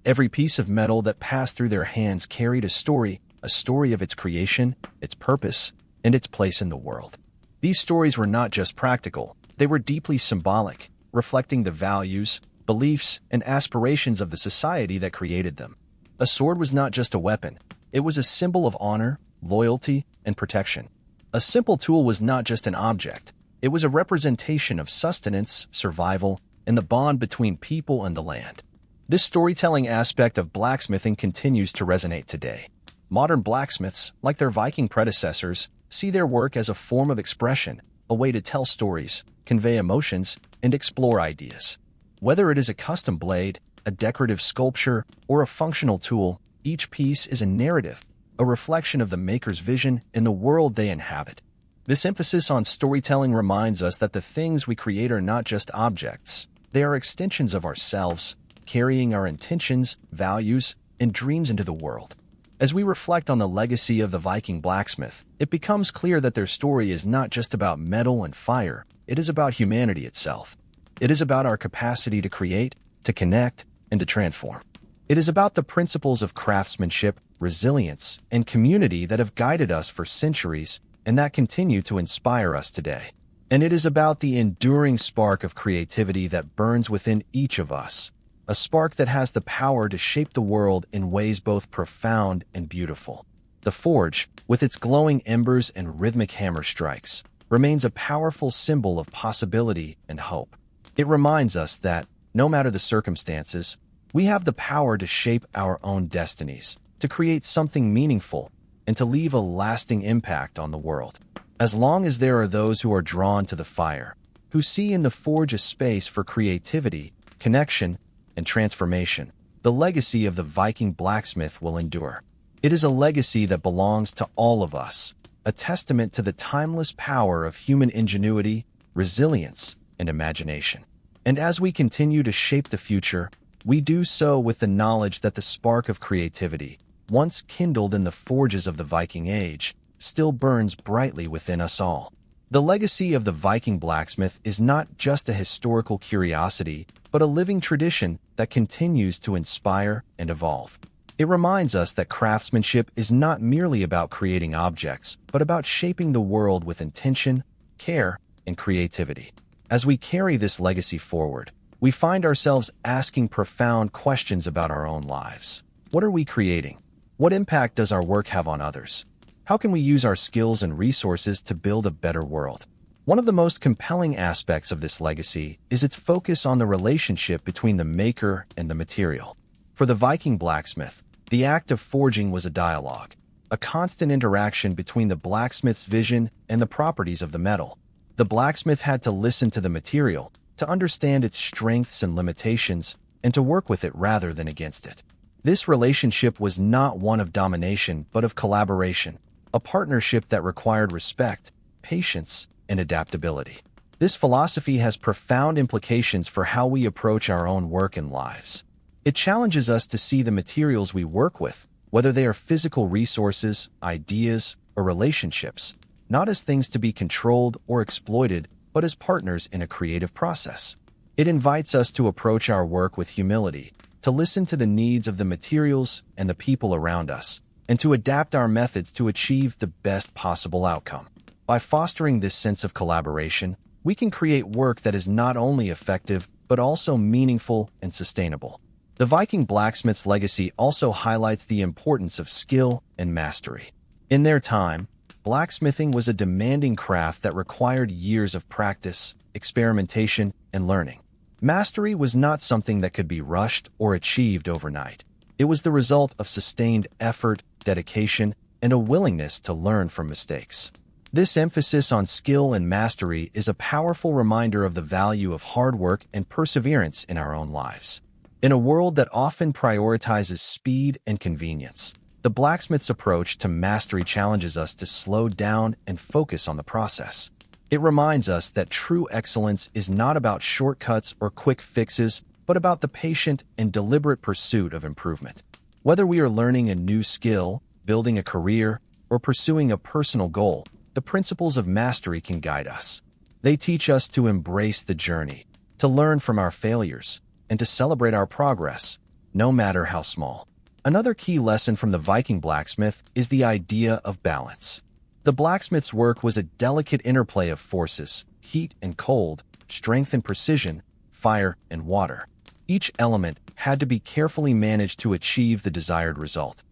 Every piece of metal that passed through their hands carried a story of its creation, its purpose, and its place in the world. These stories were not just practical, they were deeply symbolic, reflecting the values, beliefs, and aspirations of the society that created them. A sword was not just a weapon, it was a symbol of honor, loyalty, and protection. A simple tool was not just an object, it was a representation of sustenance, survival, and the bond between people and the land. This storytelling aspect of blacksmithing continues to resonate today. Modern blacksmiths, like their Viking predecessors, see their work as a form of expression, a way to tell stories, convey emotions, and explore ideas. Whether it is a custom blade, a decorative sculpture, or a functional tool, each piece is a narrative, a reflection of the maker's vision and the world they inhabit. This emphasis on storytelling reminds us that the things we create are not just objects, they are extensions of ourselves, carrying our intentions, values, and dreams into the world. As we reflect on the legacy of the Viking blacksmith, it becomes clear that their story is not just about metal and fire, it is about humanity itself. It is about our capacity to create, to connect, and to transform. It is about the principles of craftsmanship, resilience, and community that have guided us for centuries and that continue to inspire us today. And it is about the enduring spark of creativity that burns within each of us, a spark that has the power to shape the world in ways both profound and beautiful. The forge, with its glowing embers and rhythmic hammer strikes, remains a powerful symbol of possibility and hope. It reminds us that, no matter the circumstances, we have the power to shape our own destinies, to create something meaningful, and to leave a lasting impact on the world. As long as there are those who are drawn to the fire, who see in the forge a space for creativity, connection, and transformation, the legacy of the Viking blacksmith will endure. It is a legacy that belongs to all of us, a testament to the timeless power of human ingenuity, resilience, and imagination. And as we continue to shape the future, we do so with the knowledge that the spark of creativity, once kindled in the forges of the Viking Age, still burns brightly within us all. The legacy of the Viking blacksmith is not just a historical curiosity, but a living tradition that continues to inspire and evolve. It reminds us that craftsmanship is not merely about creating objects, but about shaping the world with intention, care, and creativity. As we carry this legacy forward, we find ourselves asking profound questions about our own lives. What are we creating? What impact does our work have on others? How can we use our skills and resources to build a better world? One of the most compelling aspects of this legacy is its focus on the relationship between the maker and the material. For the Viking blacksmith, the act of forging was a dialogue, a constant interaction between the blacksmith's vision and the properties of the metal. The blacksmith had to listen to the material, to understand its strengths and limitations, and to work with it rather than against it. This relationship was not one of domination, but of collaboration, a partnership that required respect, patience, and adaptability. This philosophy has profound implications for how we approach our own work and lives. It challenges us to see the materials we work with, whether they are physical resources, ideas, or relationships, not as things to be controlled or exploited, but as partners in a creative process. It invites us to approach our work with humility, to listen to the needs of the materials and the people around us, and to adapt our methods to achieve the best possible outcome. By fostering this sense of collaboration, we can create work that is not only effective, but also meaningful and sustainable. The Viking blacksmith's legacy also highlights the importance of skill and mastery. In their time, blacksmithing was a demanding craft that required years of practice, experimentation, and learning. Mastery was not something that could be rushed or achieved overnight. It was the result of sustained effort, dedication, and a willingness to learn from mistakes. This emphasis on skill and mastery is a powerful reminder of the value of hard work and perseverance in our own lives. In a world that often prioritizes speed and convenience, the blacksmith's approach to mastery challenges us to slow down and focus on the process. It reminds us that true excellence is not about shortcuts or quick fixes, but about the patient and deliberate pursuit of improvement. Whether we are learning a new skill, building a career, or pursuing a personal goal, the principles of mastery can guide us. They teach us to embrace the journey, to learn from our failures, and to celebrate our progress, no matter how small. Another key lesson from the Viking blacksmith is the idea of balance. The blacksmith's work was a delicate interplay of forces, heat and cold, strength and precision, fire and water. Each element had to be carefully managed to achieve the desired result.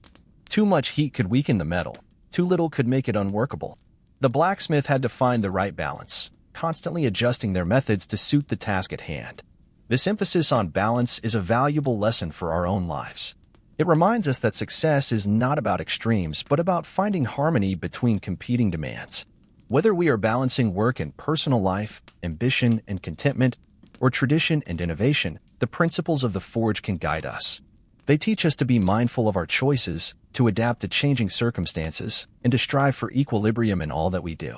Too much heat could weaken the metal, too little could make it unworkable. The blacksmith had to find the right balance, constantly adjusting their methods to suit the task at hand. This emphasis on balance is a valuable lesson for our own lives. It reminds us that success is not about extremes, but about finding harmony between competing demands. Whether we are balancing work and personal life, ambition and contentment, or tradition and innovation, the principles of the Forge can guide us. They teach us to be mindful of our choices, to adapt to changing circumstances, and to strive for equilibrium in all that we do.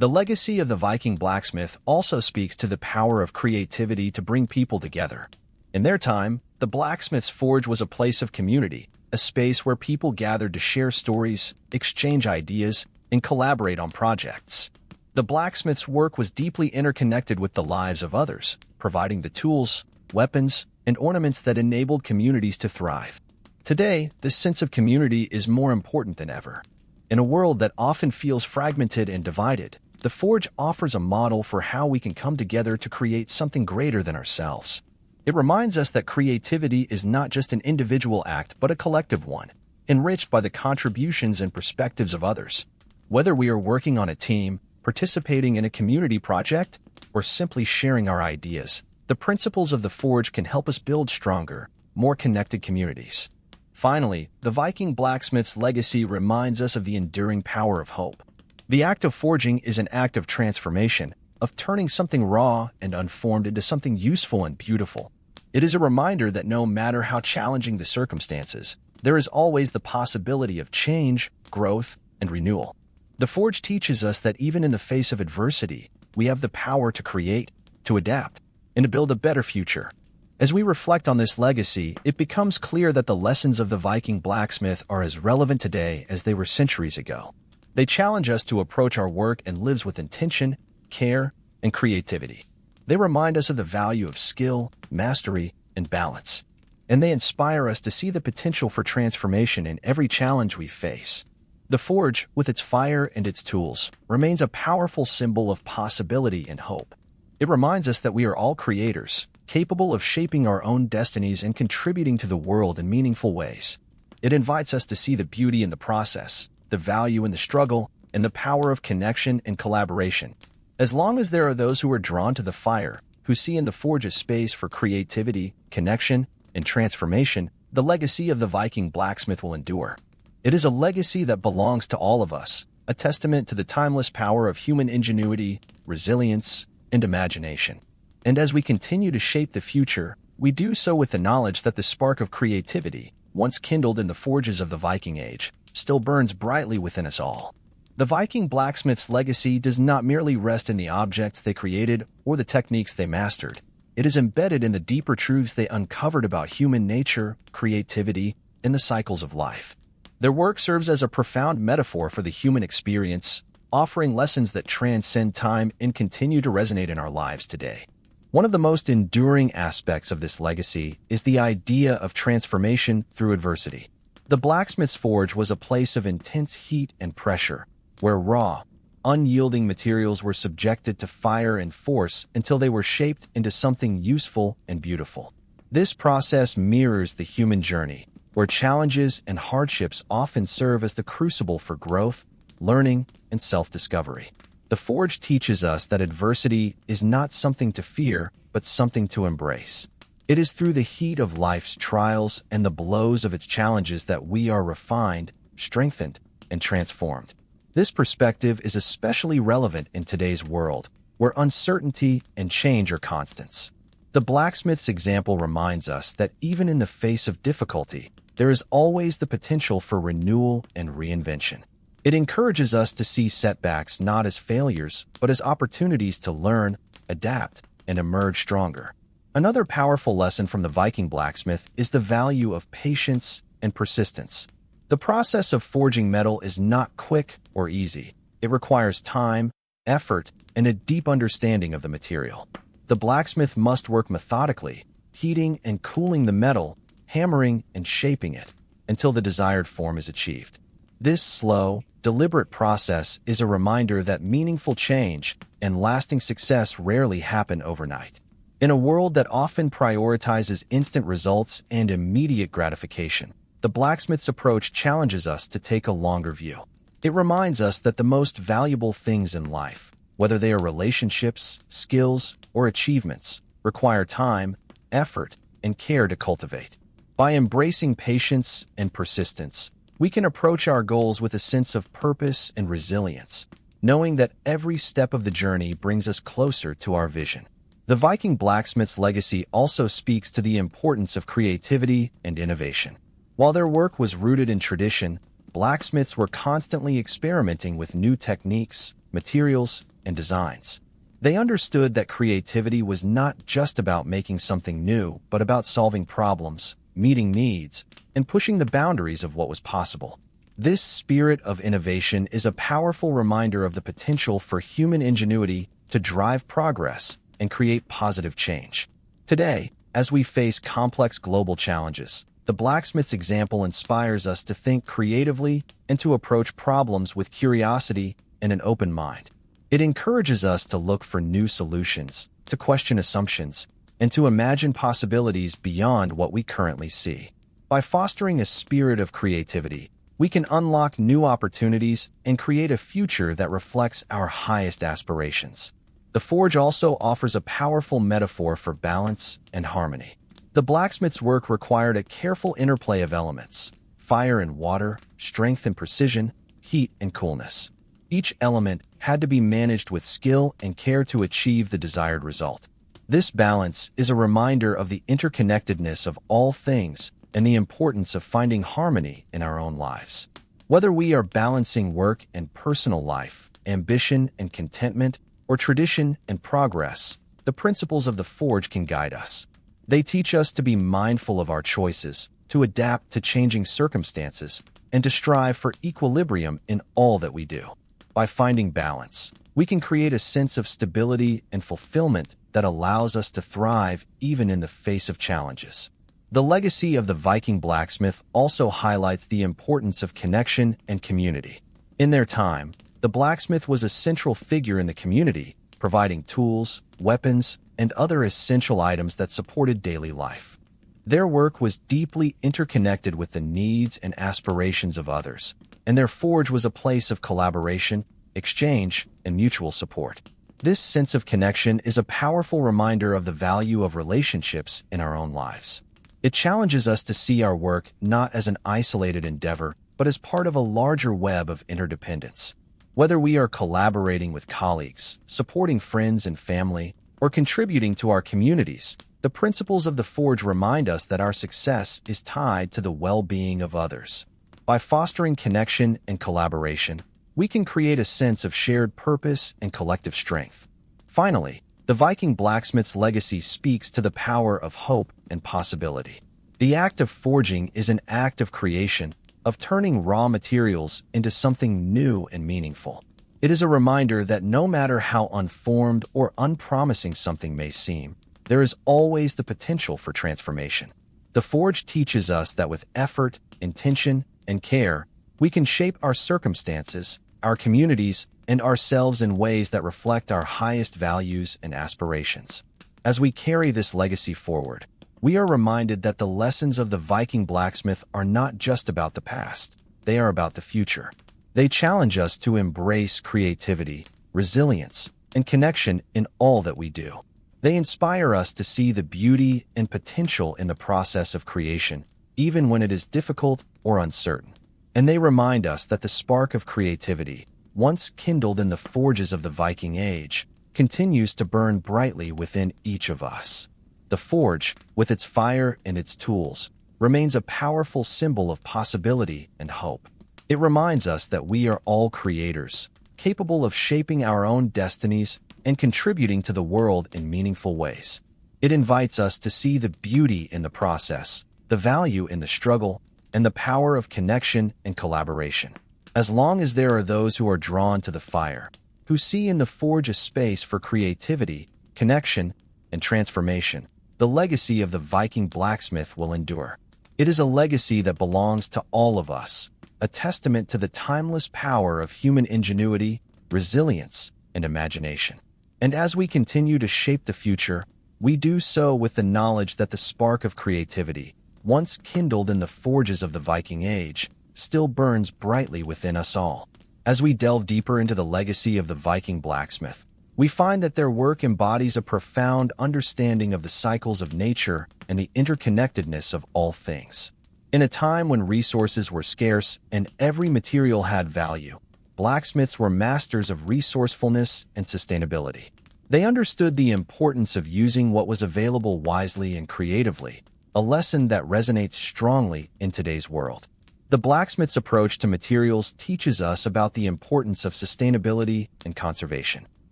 The legacy of the Viking blacksmith also speaks to the power of creativity to bring people together. In their time, the blacksmith's forge was a place of community, a space where people gathered to share stories, exchange ideas, and collaborate on projects. The blacksmith's work was deeply interconnected with the lives of others, providing the tools, weapons, and ornaments that enabled communities to thrive. Today, this sense of community is more important than ever. In a world that often feels fragmented and divided, the Forge offers a model for how we can come together to create something greater than ourselves. It reminds us that creativity is not just an individual act, but a collective one, enriched by the contributions and perspectives of others. Whether we are working on a team, participating in a community project, or simply sharing our ideas, the principles of the Forge can help us build stronger, more connected communities. Finally, the Viking blacksmith's legacy reminds us of the enduring power of hope. The act of forging is an act of transformation, of turning something raw and unformed into something useful and beautiful. It is a reminder that no matter how challenging the circumstances, there is always the possibility of change, growth, and renewal. The Forge teaches us that even in the face of adversity, we have the power to create, to adapt, and to build a better future. As we reflect on this legacy, it becomes clear that the lessons of the Viking blacksmith are as relevant today as they were centuries ago. They challenge us to approach our work and lives with intention, care, and creativity. They remind us of the value of skill, mastery, and balance. And they inspire us to see the potential for transformation in every challenge we face. The Forge, with its fire and its tools, remains a powerful symbol of possibility and hope. It reminds us that we are all creators, capable of shaping our own destinies and contributing to the world in meaningful ways. It invites us to see the beauty in the process, the value in the struggle, and the power of connection and collaboration. As long as there are those who are drawn to the fire, who see in the Forge a space for creativity, connection, and transformation, the legacy of the Viking blacksmith will endure. It is a legacy that belongs to all of us, a testament to the timeless power of human ingenuity, resilience, and imagination. And as we continue to shape the future, we do so with the knowledge that the spark of creativity, once kindled in the forges of the Viking Age, still burns brightly within us all. The Viking blacksmiths' legacy does not merely rest in the objects they created or the techniques they mastered. It is embedded in the deeper truths they uncovered about human nature, creativity, and the cycles of life. Their work serves as a profound metaphor for the human experience, offering lessons that transcend time and continue to resonate in our lives today. One of the most enduring aspects of this legacy is the idea of transformation through adversity. The blacksmith's forge was a place of intense heat and pressure, where raw, unyielding materials were subjected to fire and force until they were shaped into something useful and beautiful. This process mirrors the human journey, where challenges and hardships often serve as the crucible for growth, learning, and self-discovery. The forge teaches us that adversity is not something to fear, but something to embrace. It is through the heat of life's trials and the blows of its challenges that we are refined, strengthened, and transformed. This perspective is especially relevant in today's world, where uncertainty and change are constants. The blacksmith's example reminds us that even in the face of difficulty, there is always the potential for renewal and reinvention. It encourages us to see setbacks not as failures, but as opportunities to learn, adapt, and emerge stronger. Another powerful lesson from the Viking blacksmith is the value of patience and persistence. The process of forging metal is not quick or easy. It requires time, effort, and a deep understanding of the material. The blacksmith must work methodically, heating and cooling the metal, hammering and shaping it, until the desired form is achieved. This slow, deliberate process is a reminder that meaningful change and lasting success rarely happen overnight. In a world that often prioritizes instant results and immediate gratification, the blacksmith's approach challenges us to take a longer view. It reminds us that the most valuable things in life, whether they are relationships, skills, or achievements, require time, effort, and care to cultivate. By embracing patience and persistence, we can approach our goals with a sense of purpose and resilience, knowing that every step of the journey brings us closer to our vision. The Viking blacksmith's legacy also speaks to the importance of creativity and innovation. While their work was rooted in tradition, blacksmiths were constantly experimenting with new techniques, materials, and designs. They understood that creativity was not just about making something new, but about solving problems, meeting needs, and pushing the boundaries of what was possible. This spirit of innovation is a powerful reminder of the potential for human ingenuity to drive progress and create positive change. Today, as we face complex global challenges, the blacksmith's example inspires us to think creatively and to approach problems with curiosity and an open mind. It encourages us to look for new solutions, to question assumptions, and to imagine possibilities beyond what we currently see. By fostering a spirit of creativity, we can unlock new opportunities and create a future that reflects our highest aspirations. The forge also offers a powerful metaphor for balance and harmony. The blacksmith's work required a careful interplay of elements: fire and water, strength and precision, heat and coolness. Each element had to be managed with skill and care to achieve the desired result. This balance is a reminder of the interconnectedness of all things and the importance of finding harmony in our own lives. Whether we are balancing work and personal life, ambition and contentment, or tradition and progress, the principles of the forge can guide us. They teach us to be mindful of our choices, to adapt to changing circumstances, and to strive for equilibrium in all that we do. By finding balance, we can create a sense of stability and fulfillment that allows us to thrive even in the face of challenges. The legacy of the Viking blacksmith also highlights the importance of connection and community. In their time, the blacksmith was a central figure in the community, providing tools, weapons, and other essential items that supported daily life. Their work was deeply interconnected with the needs and aspirations of others, and their forge was a place of collaboration, exchange, and mutual support. This sense of connection is a powerful reminder of the value of relationships in our own lives. It challenges us to see our work not as an isolated endeavor, but as part of a larger web of interdependence. Whether we are collaborating with colleagues, supporting friends and family, or contributing to our communities, the principles of the Forge remind us that our success is tied to the well-being of others. By fostering connection and collaboration, we can create a sense of shared purpose and collective strength. Finally, the Viking blacksmith's legacy speaks to the power of hope and possibility. The act of forging is an act of creation, of turning raw materials into something new and meaningful. It is a reminder that no matter how unformed or unpromising something may seem, there is always the potential for transformation. The Forge teaches us that with effort, intention, and care, we can shape our circumstances, our communities, and ourselves in ways that reflect our highest values and aspirations. As we carry this legacy forward, we are reminded that the lessons of the Viking blacksmith are not just about the past, they are about the future. They challenge us to embrace creativity, resilience, and connection in all that we do. They inspire us to see the beauty and potential in the process of creation, even when it is difficult or uncertain. And they remind us that the spark of creativity, once kindled in the forges of the Viking Age, continues to burn brightly within each of us. The Forge, with its fire and its tools, remains a powerful symbol of possibility and hope. It reminds us that we are all creators, capable of shaping our own destinies and contributing to the world in meaningful ways. It invites us to see the beauty in the process, the value in the struggle, and the power of connection and collaboration. As long as there are those who are drawn to the fire, who see in the Forge a space for creativity, connection, and transformation, the legacy of the Viking blacksmith will endure. It is a legacy that belongs to all of us, a testament to the timeless power of human ingenuity, resilience, and imagination. And as we continue to shape the future, we do so with the knowledge that the spark of creativity, once kindled in the forges of the Viking Age, still burns brightly within us all. As we delve deeper into the legacy of the Viking blacksmith, we find that their work embodies a profound understanding of the cycles of nature and the interconnectedness of all things. In a time when resources were scarce and every material had value, blacksmiths were masters of resourcefulness and sustainability. They understood the importance of using what was available wisely and creatively, a lesson that resonates strongly in today's world. The blacksmith's approach to materials teaches us about the importance of sustainability and conservation.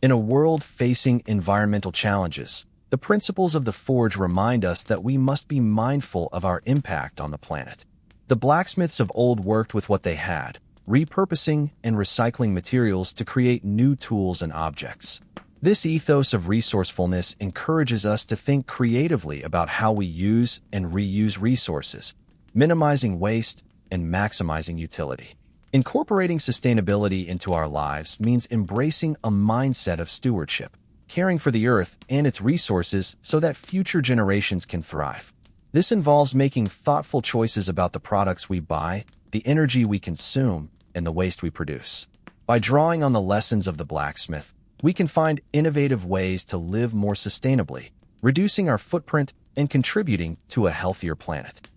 In a world facing environmental challenges, the principles of the Forge remind us that we must be mindful of our impact on the planet. The blacksmiths of old worked with what they had, repurposing and recycling materials to create new tools and objects. This ethos of resourcefulness encourages us to think creatively about how we use and reuse resources, minimizing waste and maximizing utility. Incorporating sustainability into our lives means embracing a mindset of stewardship, caring for the earth and its resources so that future generations can thrive. This involves making thoughtful choices about the products we buy, the energy we consume, and the waste we produce. By drawing on the lessons of the blacksmith, we can find innovative ways to live more sustainably, reducing our footprint and contributing to a healthier planet.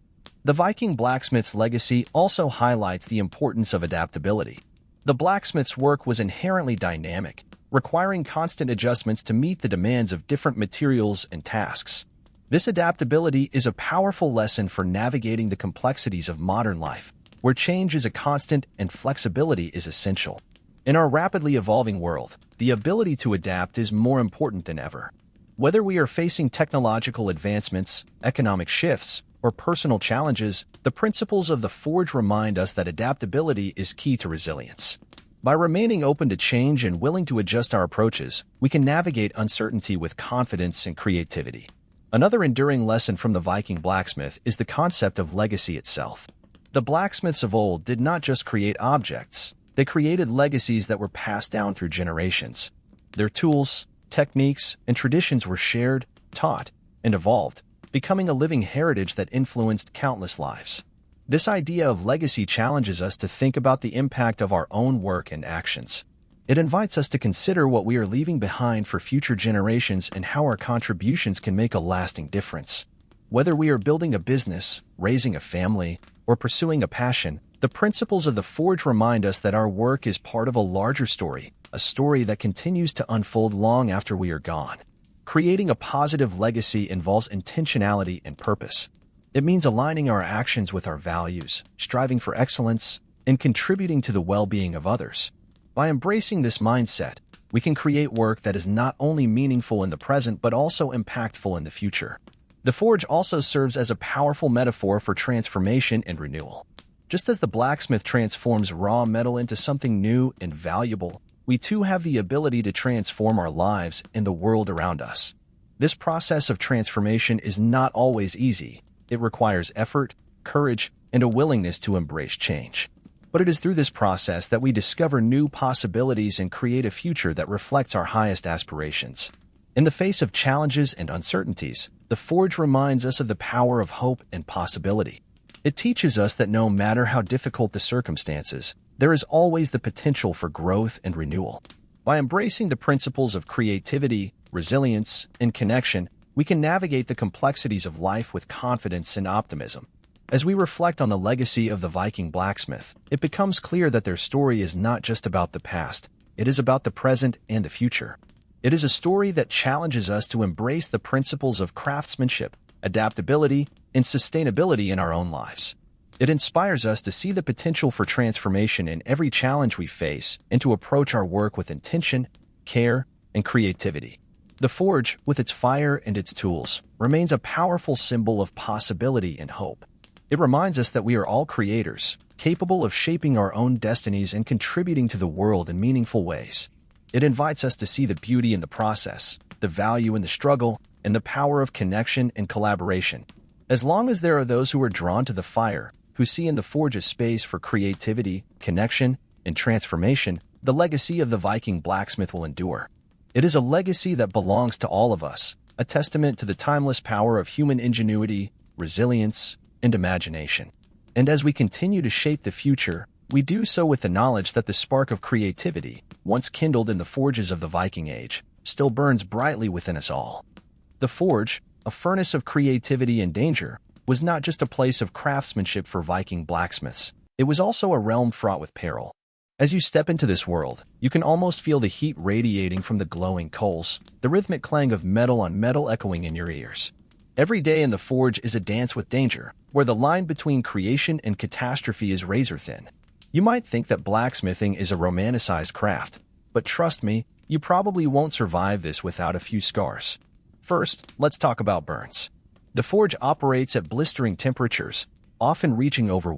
The Viking blacksmith's legacy also highlights the importance of adaptability. The blacksmith's work was inherently dynamic, requiring constant adjustments to meet the demands of different materials and tasks. This adaptability is a powerful lesson for navigating the complexities of modern life, where change is a constant and flexibility is essential. In our rapidly evolving world, the ability to adapt is more important than ever. Whether we are facing technological advancements, economic shifts, or personal challenges, the principles of the Forge remind us that adaptability is key to resilience. By remaining open to change and willing to adjust our approaches, we can navigate uncertainty with confidence and creativity. Another enduring lesson from the Viking blacksmith is the concept of legacy itself. The blacksmiths of old did not just create objects, they created legacies that were passed down through generations. Their tools, techniques, and traditions were shared, taught, and evolved, becoming a living heritage that influenced countless lives. This idea of legacy challenges us to think about the impact of our own work and actions. It invites us to consider what we are leaving behind for future generations and how our contributions can make a lasting difference. Whether we are building a business, raising a family, or pursuing a passion, The principles of the forge remind us that our work is part of a larger story, a story that continues to unfold long after we are gone. Creating a positive legacy involves intentionality and purpose. It means aligning our actions with our values, striving for excellence, and contributing to the well-being of others. By embracing this mindset, we can create work that is not only meaningful in the present but also impactful in the future. The forge also serves as a powerful metaphor for transformation and renewal. Just as the blacksmith transforms raw metal into something new and valuable, we too have the ability to transform our lives and the world around us. This process of transformation is not always easy. It requires effort, courage, and a willingness to embrace change. But it is through this process that we discover new possibilities and create a future that reflects our highest aspirations. In the face of challenges and uncertainties, the forge reminds us of the power of hope and possibility. It teaches us that no matter how difficult the circumstances, there is always the potential for growth and renewal. By embracing the principles of creativity, resilience, and connection, we can navigate the complexities of life with confidence and optimism. As we reflect on the legacy of the Viking blacksmith, it becomes clear that their story is not just about the past, it is about the present and the future. It is a story that challenges us to embrace the principles of craftsmanship, adaptability, and sustainability in our own lives. It inspires us to see the potential for transformation in every challenge we face and to approach our work with intention, care, and creativity. The forge, with its fire and its tools, remains a powerful symbol of possibility and hope. It reminds us that we are all creators, capable of shaping our own destinies and contributing to the world in meaningful ways. It invites us to see the beauty in the process, the value in the struggle, and the power of connection and collaboration. As long as there are those who are drawn to the fire, who see in the forge a space for creativity, connection, and transformation, the legacy of the Viking blacksmith will endure. It is a legacy that belongs to all of us, a testament to the timeless power of human ingenuity, resilience, and imagination. And as we continue to shape the future, we do so with the knowledge that the spark of creativity, once kindled in the forges of the Viking Age, still burns brightly within us all. The forge, a furnace of creativity and danger, was not just a place of craftsmanship for Viking blacksmiths. It was also a realm fraught with peril. As you step into this world, you can almost feel the heat radiating from the glowing coals, the rhythmic clang of metal on metal echoing in your ears. Every day in the forge is a dance with danger, where the line between creation and catastrophe is razor-thin. You might think that blacksmithing is a romanticized craft, but trust me, you probably won't survive this without a few scars. First, let's talk about burns. The forge operates at blistering temperatures, often reaching over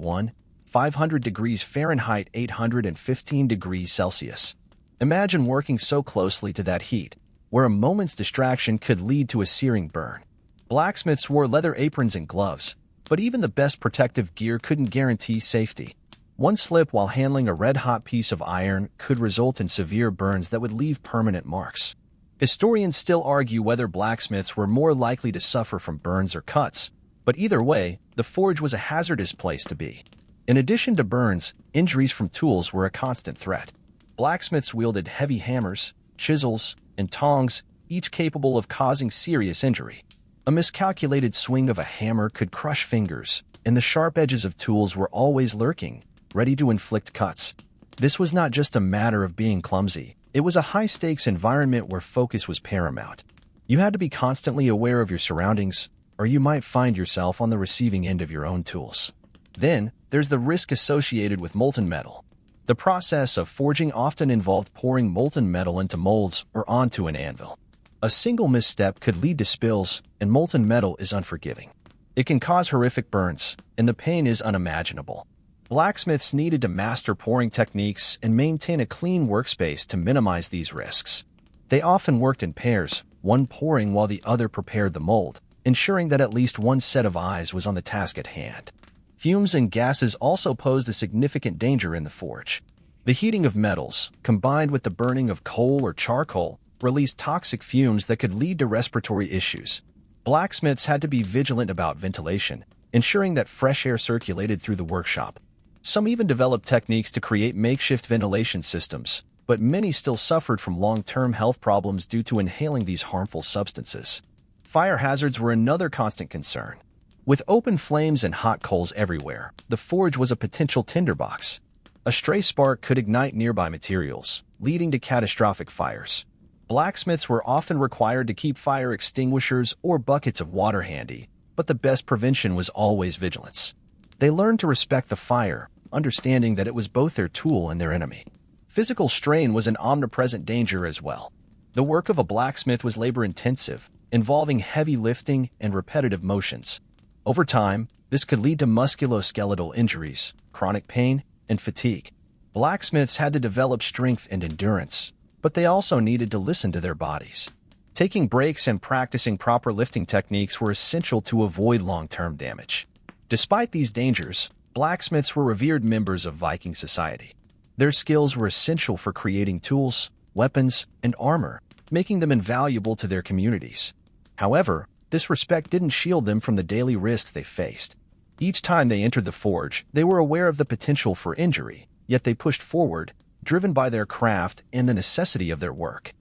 500 degrees Fahrenheit, 815 degrees Celsius. Imagine working so closely to that heat, where a moment's distraction could lead to a searing burn. Blacksmiths wore leather aprons and gloves, but even the best protective gear couldn't guarantee safety. One slip while handling a red-hot piece of iron could result in severe burns that would leave permanent marks. Historians still argue whether blacksmiths were more likely to suffer from burns or cuts, but either way, the forge was a hazardous place to be. In addition to burns, injuries from tools were a constant threat. Blacksmiths wielded heavy hammers, chisels, and tongs, each capable of causing serious injury. A miscalculated swing of a hammer could crush fingers, and the sharp edges of tools were always lurking, ready to inflict cuts. This was not just a matter of being clumsy. It was a high-stakes environment where focus was paramount. You had to be constantly aware of your surroundings, or you might find yourself on the receiving end of your own tools. Then, there's the risk associated with molten metal. The process of forging often involved pouring molten metal into molds or onto an anvil. A single misstep could lead to spills, and molten metal is unforgiving. It can cause horrific burns, and the pain is unimaginable. Blacksmiths needed to master pouring techniques and maintain a clean workspace to minimize these risks. They often worked in pairs, one pouring while the other prepared the mold, ensuring that at least one set of eyes was on the task at hand. Fumes and gases also posed a significant danger in the forge. The heating of metals, combined with the burning of coal or charcoal, released toxic fumes that could lead to respiratory issues. Blacksmiths had to be vigilant about ventilation, ensuring that fresh air circulated through the workshop. Some even developed techniques to create makeshift ventilation systems, but many still suffered from long-term health problems due to inhaling these harmful substances. Fire hazards were another constant concern. With open flames and hot coals everywhere, the forge was a potential tinderbox. A stray spark could ignite nearby materials, leading to catastrophic fires. Blacksmiths were often required to keep fire extinguishers or buckets of water handy, but the best prevention was always vigilance. They learned to respect the fire, understanding that it was both their tool and their enemy. Physical strain was an omnipresent danger as well. The work of a blacksmith was labor-intensive, involving heavy lifting and repetitive motions. Over time, this could lead to musculoskeletal injuries, chronic pain, and fatigue. Blacksmiths had to develop strength and endurance, but they also needed to listen to their bodies. Taking breaks and practicing proper lifting techniques were essential to avoid long-term damage. Despite these dangers, blacksmiths were revered members of Viking society. Their skills were essential for creating tools, weapons, and armor, making them invaluable to their communities. However, this respect didn't shield them from the daily risks they faced. Each time they entered the forge, they were aware of the potential for injury, yet they pushed forward, driven by their craft and the necessity of their work.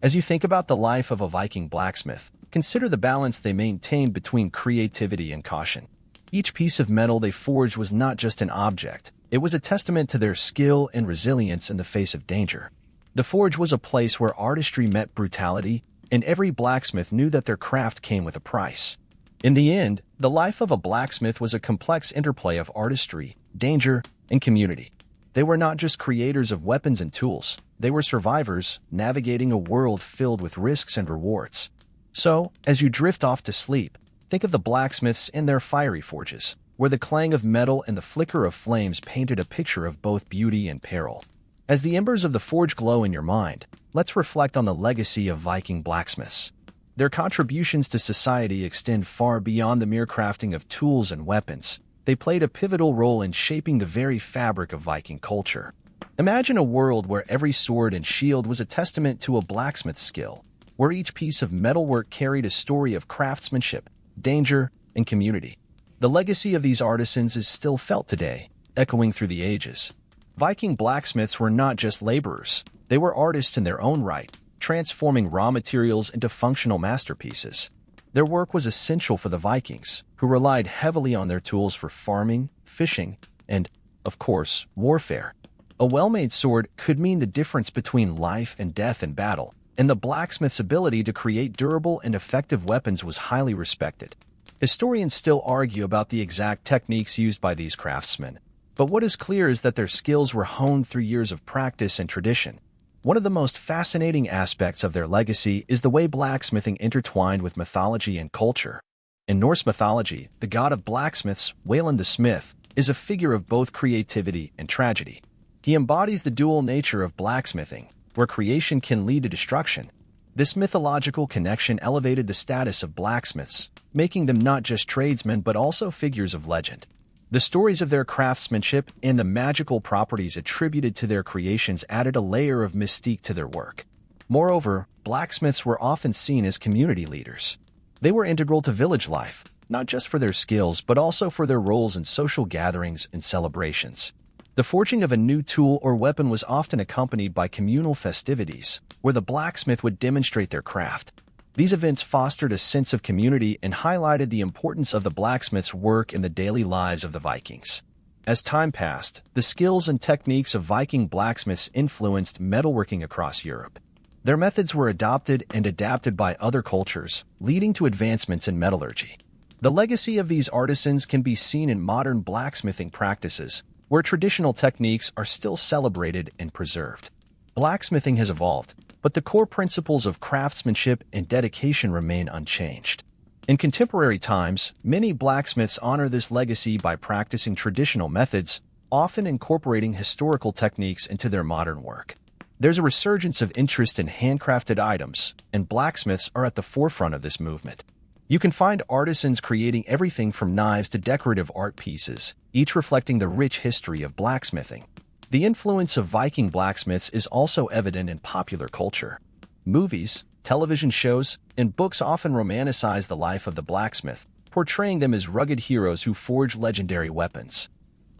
As you think about the life of a Viking blacksmith, consider the balance they maintained between creativity and caution. Each piece of metal they forged was not just an object, it was a testament to their skill and resilience in the face of danger. The forge was a place where artistry met brutality, and every blacksmith knew that their craft came with a price. In the end, the life of a blacksmith was a complex interplay of artistry, danger, and community. They were not just creators of weapons and tools, they were survivors, navigating a world filled with risks and rewards. So, as you drift off to sleep, think of the blacksmiths in their fiery forges, where the clang of metal and the flicker of flames painted a picture of both beauty and peril. As the embers of the forge glow in your mind, let's reflect on the legacy of Viking blacksmiths. Their contributions to society extend far beyond the mere crafting of tools and weapons. They played a pivotal role in shaping the very fabric of Viking culture. Imagine a world where every sword and shield was a testament to a blacksmith's skill, where each piece of metalwork carried a story of craftsmanship, danger, and community. The legacy of these artisans is still felt today, echoing through the ages. Viking blacksmiths were not just laborers, they were artists in their own right, transforming raw materials into functional masterpieces. Their work was essential for the Vikings, who relied heavily on their tools for farming, fishing, and, of course, warfare. A well-made sword could mean the difference between life and death in battle, and the blacksmith's ability to create durable and effective weapons was highly respected. Historians still argue about the exact techniques used by these craftsmen, but what is clear is that their skills were honed through years of practice and tradition. One of the most fascinating aspects of their legacy is the way blacksmithing intertwined with mythology and culture. In Norse mythology, the god of blacksmiths, Wayland the Smith, is a figure of both creativity and tragedy. He embodies the dual nature of blacksmithing, where creation can lead to destruction. This mythological connection elevated the status of blacksmiths, making them not just tradesmen but also figures of legend. The stories of their craftsmanship and the magical properties attributed to their creations added a layer of mystique to their work. Moreover, blacksmiths were often seen as community leaders. They were integral to village life, not just for their skills but also for their roles in social gatherings and celebrations. The forging of a new tool or weapon was often accompanied by communal festivities, where the blacksmith would demonstrate their craft. These events fostered a sense of community and highlighted the importance of the blacksmith's work in the daily lives of the Vikings. As time passed, the skills and techniques of Viking blacksmiths influenced metalworking across Europe. Their methods were adopted and adapted by other cultures, leading to advancements in metallurgy. The legacy of these artisans can be seen in modern blacksmithing practices, where traditional techniques are still celebrated and preserved. Blacksmithing has evolved, but the core principles of craftsmanship and dedication remain unchanged. In contemporary times, many blacksmiths honor this legacy by practicing traditional methods, often incorporating historical techniques into their modern work. There's a resurgence of interest in handcrafted items, and blacksmiths are at the forefront of this movement. You can find artisans creating everything from knives to decorative art pieces, each reflecting the rich history of blacksmithing. The influence of Viking blacksmiths is also evident in popular culture. Movies, television shows, and books often romanticize the life of the blacksmith, portraying them as rugged heroes who forge legendary weapons.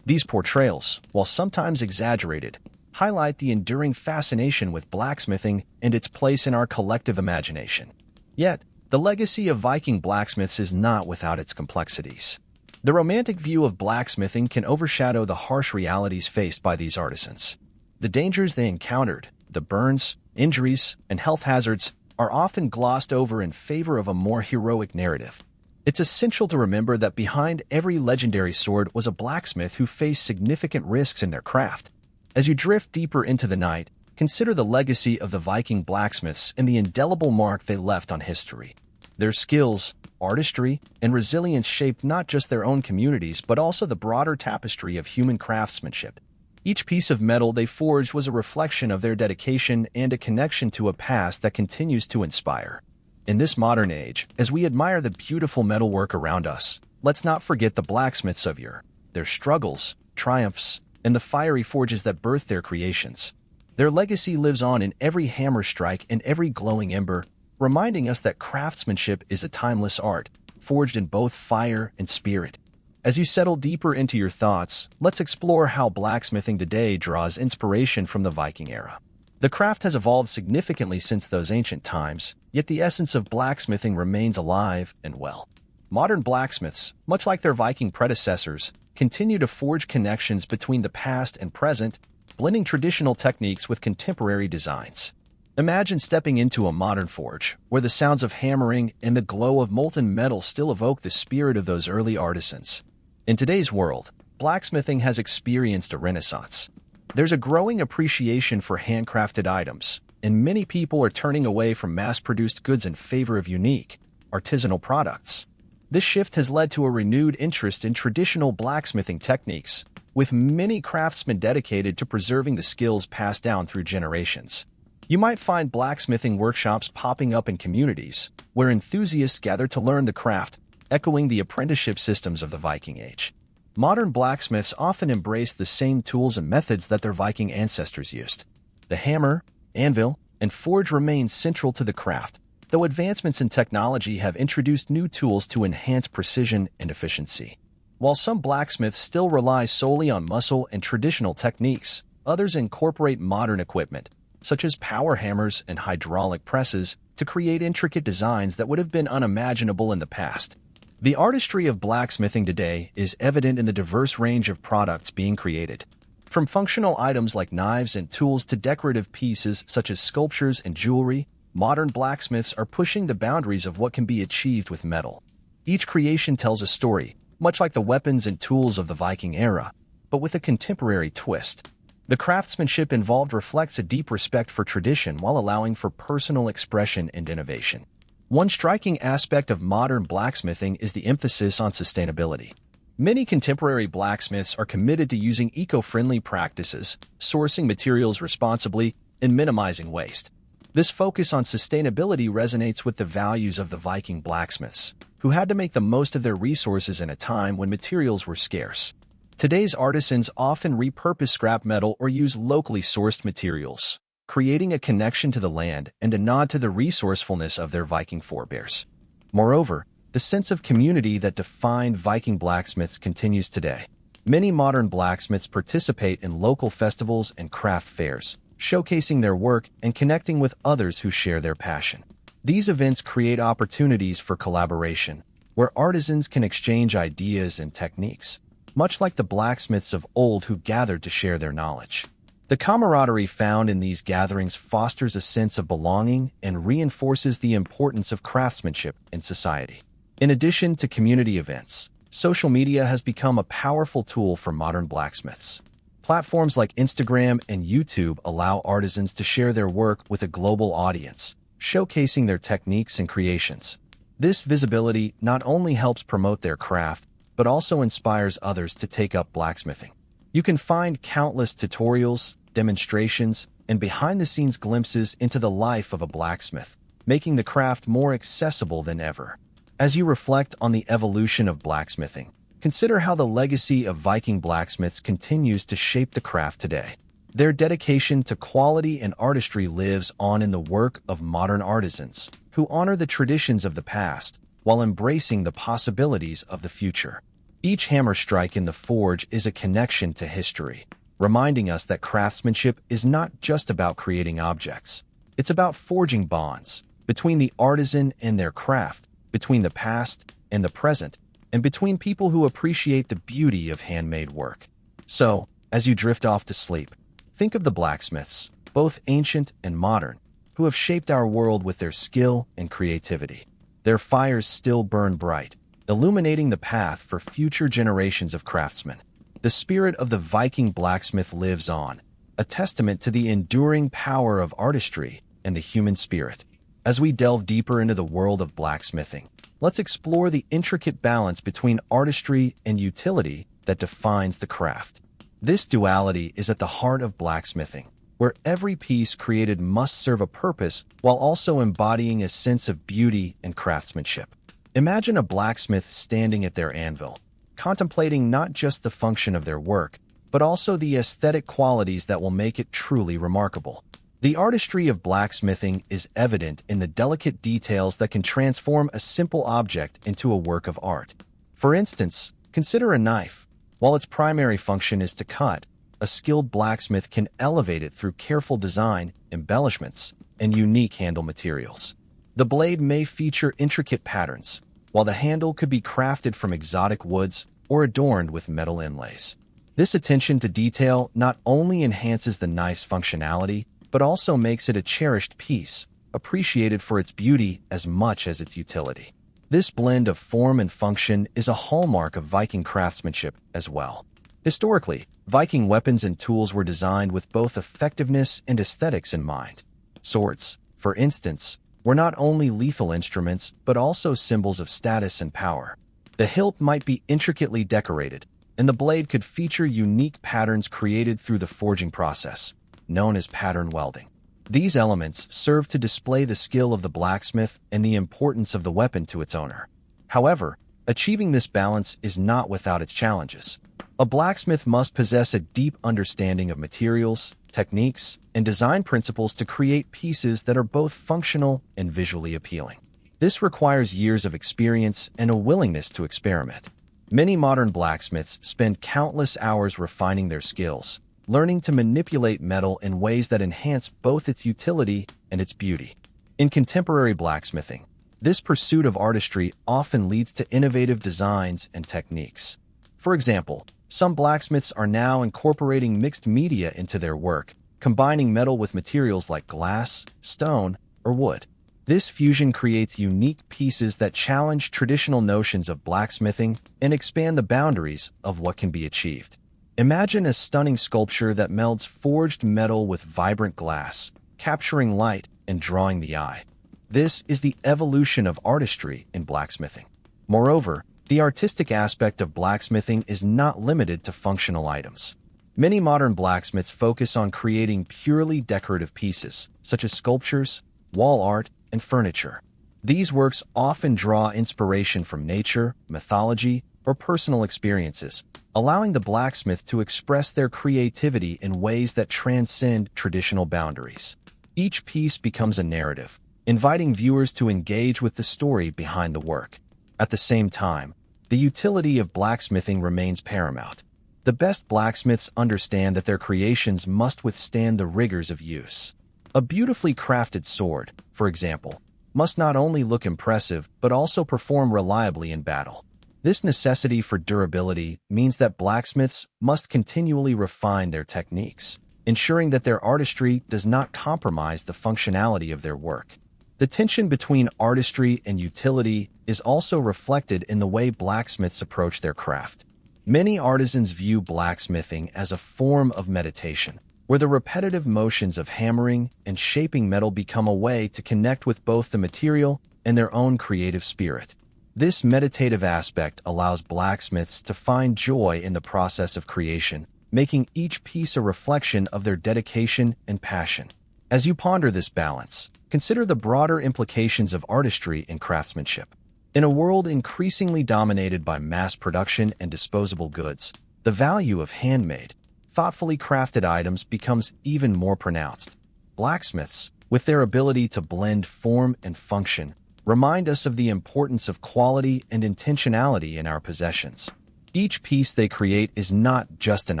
These portrayals, while sometimes exaggerated, highlight the enduring fascination with blacksmithing and its place in our collective imagination. Yet, The legacy of Viking blacksmiths is not without its complexities. The romantic view of blacksmithing can overshadow the harsh realities faced by these artisans. The dangers they encountered, the burns, injuries, and health hazards, are often glossed over in favor of a more heroic narrative. It's essential to remember that behind every legendary sword was a blacksmith who faced significant risks in their craft. As you drift deeper into the night, consider the legacy of the Viking blacksmiths and the indelible mark they left on history. Their skills, artistry, and resilience shaped not just their own communities but also the broader tapestry of human craftsmanship. Each piece of metal they forged was a reflection of their dedication and a connection to a past that continues to inspire. In this modern age, as we admire the beautiful metalwork around us, let's not forget the blacksmiths of yore, their struggles, triumphs, and the fiery forges that birthed their creations. Their legacy lives on in every hammer strike and every glowing ember, reminding us that craftsmanship is a timeless art, forged in both fire and spirit. As you settle deeper into your thoughts, let's explore how blacksmithing today draws inspiration from the Viking era. The craft has evolved significantly since those ancient times, yet the essence of blacksmithing remains alive and well. Modern blacksmiths, much like their Viking predecessors, continue to forge connections between the past and present, blending traditional techniques with contemporary designs. Imagine stepping into a modern forge, where the sounds of hammering and the glow of molten metal still evoke the spirit of those early artisans. In today's world, blacksmithing has experienced a renaissance. There's a growing appreciation for handcrafted items, and many people are turning away from mass-produced goods in favor of unique, artisanal products. This shift has led to a renewed interest in traditional blacksmithing techniques, with many craftsmen dedicated to preserving the skills passed down through generations. You might find blacksmithing workshops popping up in communities, where enthusiasts gather to learn the craft, echoing the apprenticeship systems of the Viking Age. Modern blacksmiths often embrace the same tools and methods that their Viking ancestors used. The hammer, anvil, and forge remain central to the craft, though advancements in technology have introduced new tools to enhance precision and efficiency. While some blacksmiths still rely solely on muscle and traditional techniques, others incorporate modern equipment, such as power hammers and hydraulic presses, to create intricate designs that would have been unimaginable in the past. The artistry of blacksmithing today is evident in the diverse range of products being created. From functional items like knives and tools to decorative pieces such as sculptures and jewelry, modern blacksmiths are pushing the boundaries of what can be achieved with metal. Each creation tells a story, much like the weapons and tools of the Viking era, but with a contemporary twist. The craftsmanship involved reflects a deep respect for tradition while allowing for personal expression and innovation. One striking aspect of modern blacksmithing is the emphasis on sustainability. Many contemporary blacksmiths are committed to using eco-friendly practices, sourcing materials responsibly, and minimizing waste. This focus on sustainability resonates with the values of the Viking blacksmiths, who had to make the most of their resources in a time when materials were scarce. Today's artisans often repurpose scrap metal or use locally sourced materials, creating a connection to the land and a nod to the resourcefulness of their Viking forebears. Moreover, the sense of community that defined Viking blacksmiths continues today. Many modern blacksmiths participate in local festivals and craft fairs, showcasing their work and connecting with others who share their passion. These events create opportunities for collaboration, where artisans can exchange ideas and techniques, much like the blacksmiths of old who gathered to share their knowledge. The camaraderie found in these gatherings fosters a sense of belonging and reinforces the importance of craftsmanship in society. In addition to community events, social media has become a powerful tool for modern blacksmiths. Platforms like Instagram and YouTube allow artisans to share their work with a global audience, showcasing their techniques and creations. This visibility not only helps promote their craft, but also inspires others to take up blacksmithing. You can find countless tutorials, demonstrations, and behind-the-scenes glimpses into the life of a blacksmith, making the craft more accessible than ever. As you reflect on the evolution of blacksmithing, consider how the legacy of Viking blacksmiths continues to shape the craft today. Their dedication to quality and artistry lives on in the work of modern artisans, who honor the traditions of the past while embracing the possibilities of the future. Each hammer strike in the forge is a connection to history, reminding us that craftsmanship is not just about creating objects. It's about forging bonds, between the artisan and their craft, between the past and the present, and between people who appreciate the beauty of handmade work. So, as you drift off to sleep, think of the blacksmiths, both ancient and modern, who have shaped our world with their skill and creativity. Their fires still burn bright, illuminating the path for future generations of craftsmen. The spirit of the Viking blacksmith lives on, a testament to the enduring power of artistry and the human spirit. As we delve deeper into the world of blacksmithing, let's explore the intricate balance between artistry and utility that defines the craft. This duality is at the heart of blacksmithing, where every piece created must serve a purpose while also embodying a sense of beauty and craftsmanship. Imagine a blacksmith standing at their anvil, contemplating not just the function of their work, but also the aesthetic qualities that will make it truly remarkable. The artistry of blacksmithing is evident in the delicate details that can transform a simple object into a work of art. For instance, consider a knife. While its primary function is to cut, a skilled blacksmith can elevate it through careful design, embellishments, and unique handle materials. The blade may feature intricate patterns, while the handle could be crafted from exotic woods or adorned with metal inlays. This attention to detail not only enhances the knife's functionality, but also makes it a cherished piece, appreciated for its beauty as much as its utility. This blend of form and function is a hallmark of Viking craftsmanship as well. Historically, Viking weapons and tools were designed with both effectiveness and aesthetics in mind. Swords, for instance, were not only lethal instruments, but also symbols of status and power. The hilt might be intricately decorated, and the blade could feature unique patterns created through the forging process, known as pattern welding. These elements serve to display the skill of the blacksmith and the importance of the weapon to its owner. However, achieving this balance is not without its challenges. A blacksmith must possess a deep understanding of materials, techniques, and design principles to create pieces that are both functional and visually appealing. This requires years of experience and a willingness to experiment. Many modern blacksmiths spend countless hours refining their skills, learning to manipulate metal in ways that enhance both its utility and its beauty. In contemporary blacksmithing, this pursuit of artistry often leads to innovative designs and techniques. For example, some blacksmiths are now incorporating mixed media into their work, combining metal with materials like glass, stone, or wood. This fusion creates unique pieces that challenge traditional notions of blacksmithing and expand the boundaries of what can be achieved. Imagine a stunning sculpture that melds forged metal with vibrant glass, capturing light and drawing the eye. This is the evolution of artistry in blacksmithing. Moreover, the artistic aspect of blacksmithing is not limited to functional items. Many modern blacksmiths focus on creating purely decorative pieces, such as sculptures, wall art, and furniture. These works often draw inspiration from nature, mythology, or personal experiences, allowing the blacksmith to express their creativity in ways that transcend traditional boundaries. Each piece becomes a narrative, inviting viewers to engage with the story behind the work. At the same time, the utility of blacksmithing remains paramount. The best blacksmiths understand that their creations must withstand the rigors of use. A beautifully crafted sword, for example, must not only look impressive but also perform reliably in battle. This necessity for durability means that blacksmiths must continually refine their techniques, ensuring that their artistry does not compromise the functionality of their work. The tension between artistry and utility is also reflected in the way blacksmiths approach their craft. Many artisans view blacksmithing as a form of meditation, where the repetitive motions of hammering and shaping metal become a way to connect with both the material and their own creative spirit. This meditative aspect allows blacksmiths to find joy in the process of creation, making each piece a reflection of their dedication and passion. As you ponder this balance, consider the broader implications of artistry and craftsmanship. In a world increasingly dominated by mass production and disposable goods, the value of handmade, thoughtfully crafted items becomes even more pronounced. Blacksmiths, with their ability to blend form and function, remind us of the importance of quality and intentionality in our possessions. Each piece they create is not just an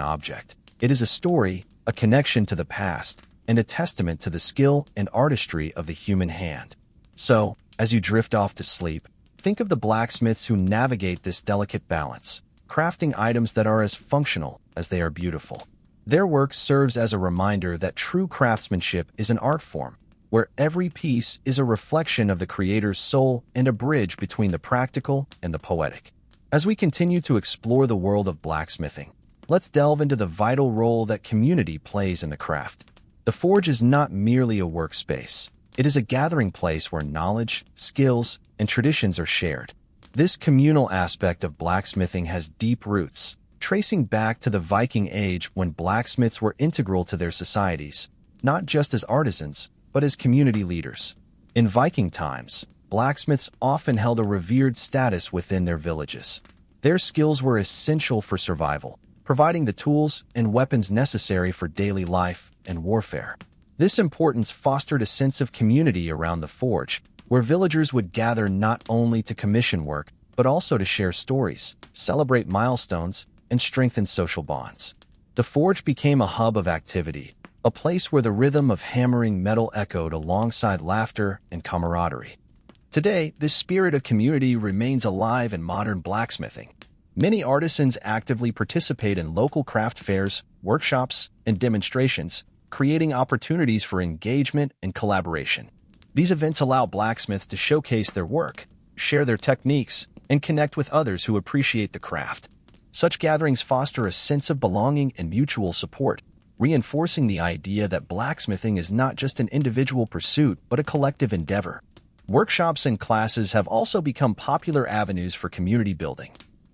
object. It is a story, a connection to the past, and a testament to the skill and artistry of the human hand. So, as you drift off to sleep, think of the blacksmiths who navigate this delicate balance, crafting items that are as functional as they are beautiful. Their work serves as a reminder that true craftsmanship is an art form, where every piece is a reflection of the creator's soul and a bridge between the practical and the poetic. As we continue to explore the world of blacksmithing, let's delve into the vital role that community plays in the craft. The forge is not merely a workspace. It is a gathering place where knowledge, skills, and traditions are shared. This communal aspect of blacksmithing has deep roots, tracing back to the Viking Age when blacksmiths were integral to their societies, not just as artisans, but as community leaders. In Viking times, blacksmiths often held a revered status within their villages. Their skills were essential for survival, providing the tools and weapons necessary for daily life and warfare. This importance fostered a sense of community around the forge, where villagers would gather not only to commission work, but also to share stories, celebrate milestones, and strengthen social bonds. The forge became a hub of activity, a place where the rhythm of hammering metal echoed alongside laughter and camaraderie. Today, this spirit of community remains alive in modern blacksmithing. Many artisans actively participate in local craft fairs, workshops, and demonstrations, creating opportunities for engagement and collaboration. These events allow blacksmiths to showcase their work, share their techniques, and connect with others who appreciate the craft. Such gatherings foster a sense of belonging and mutual support, reinforcing the idea that blacksmithing is not just an individual pursuit but a collective endeavor. Workshops and classes have also become popular avenues for community building.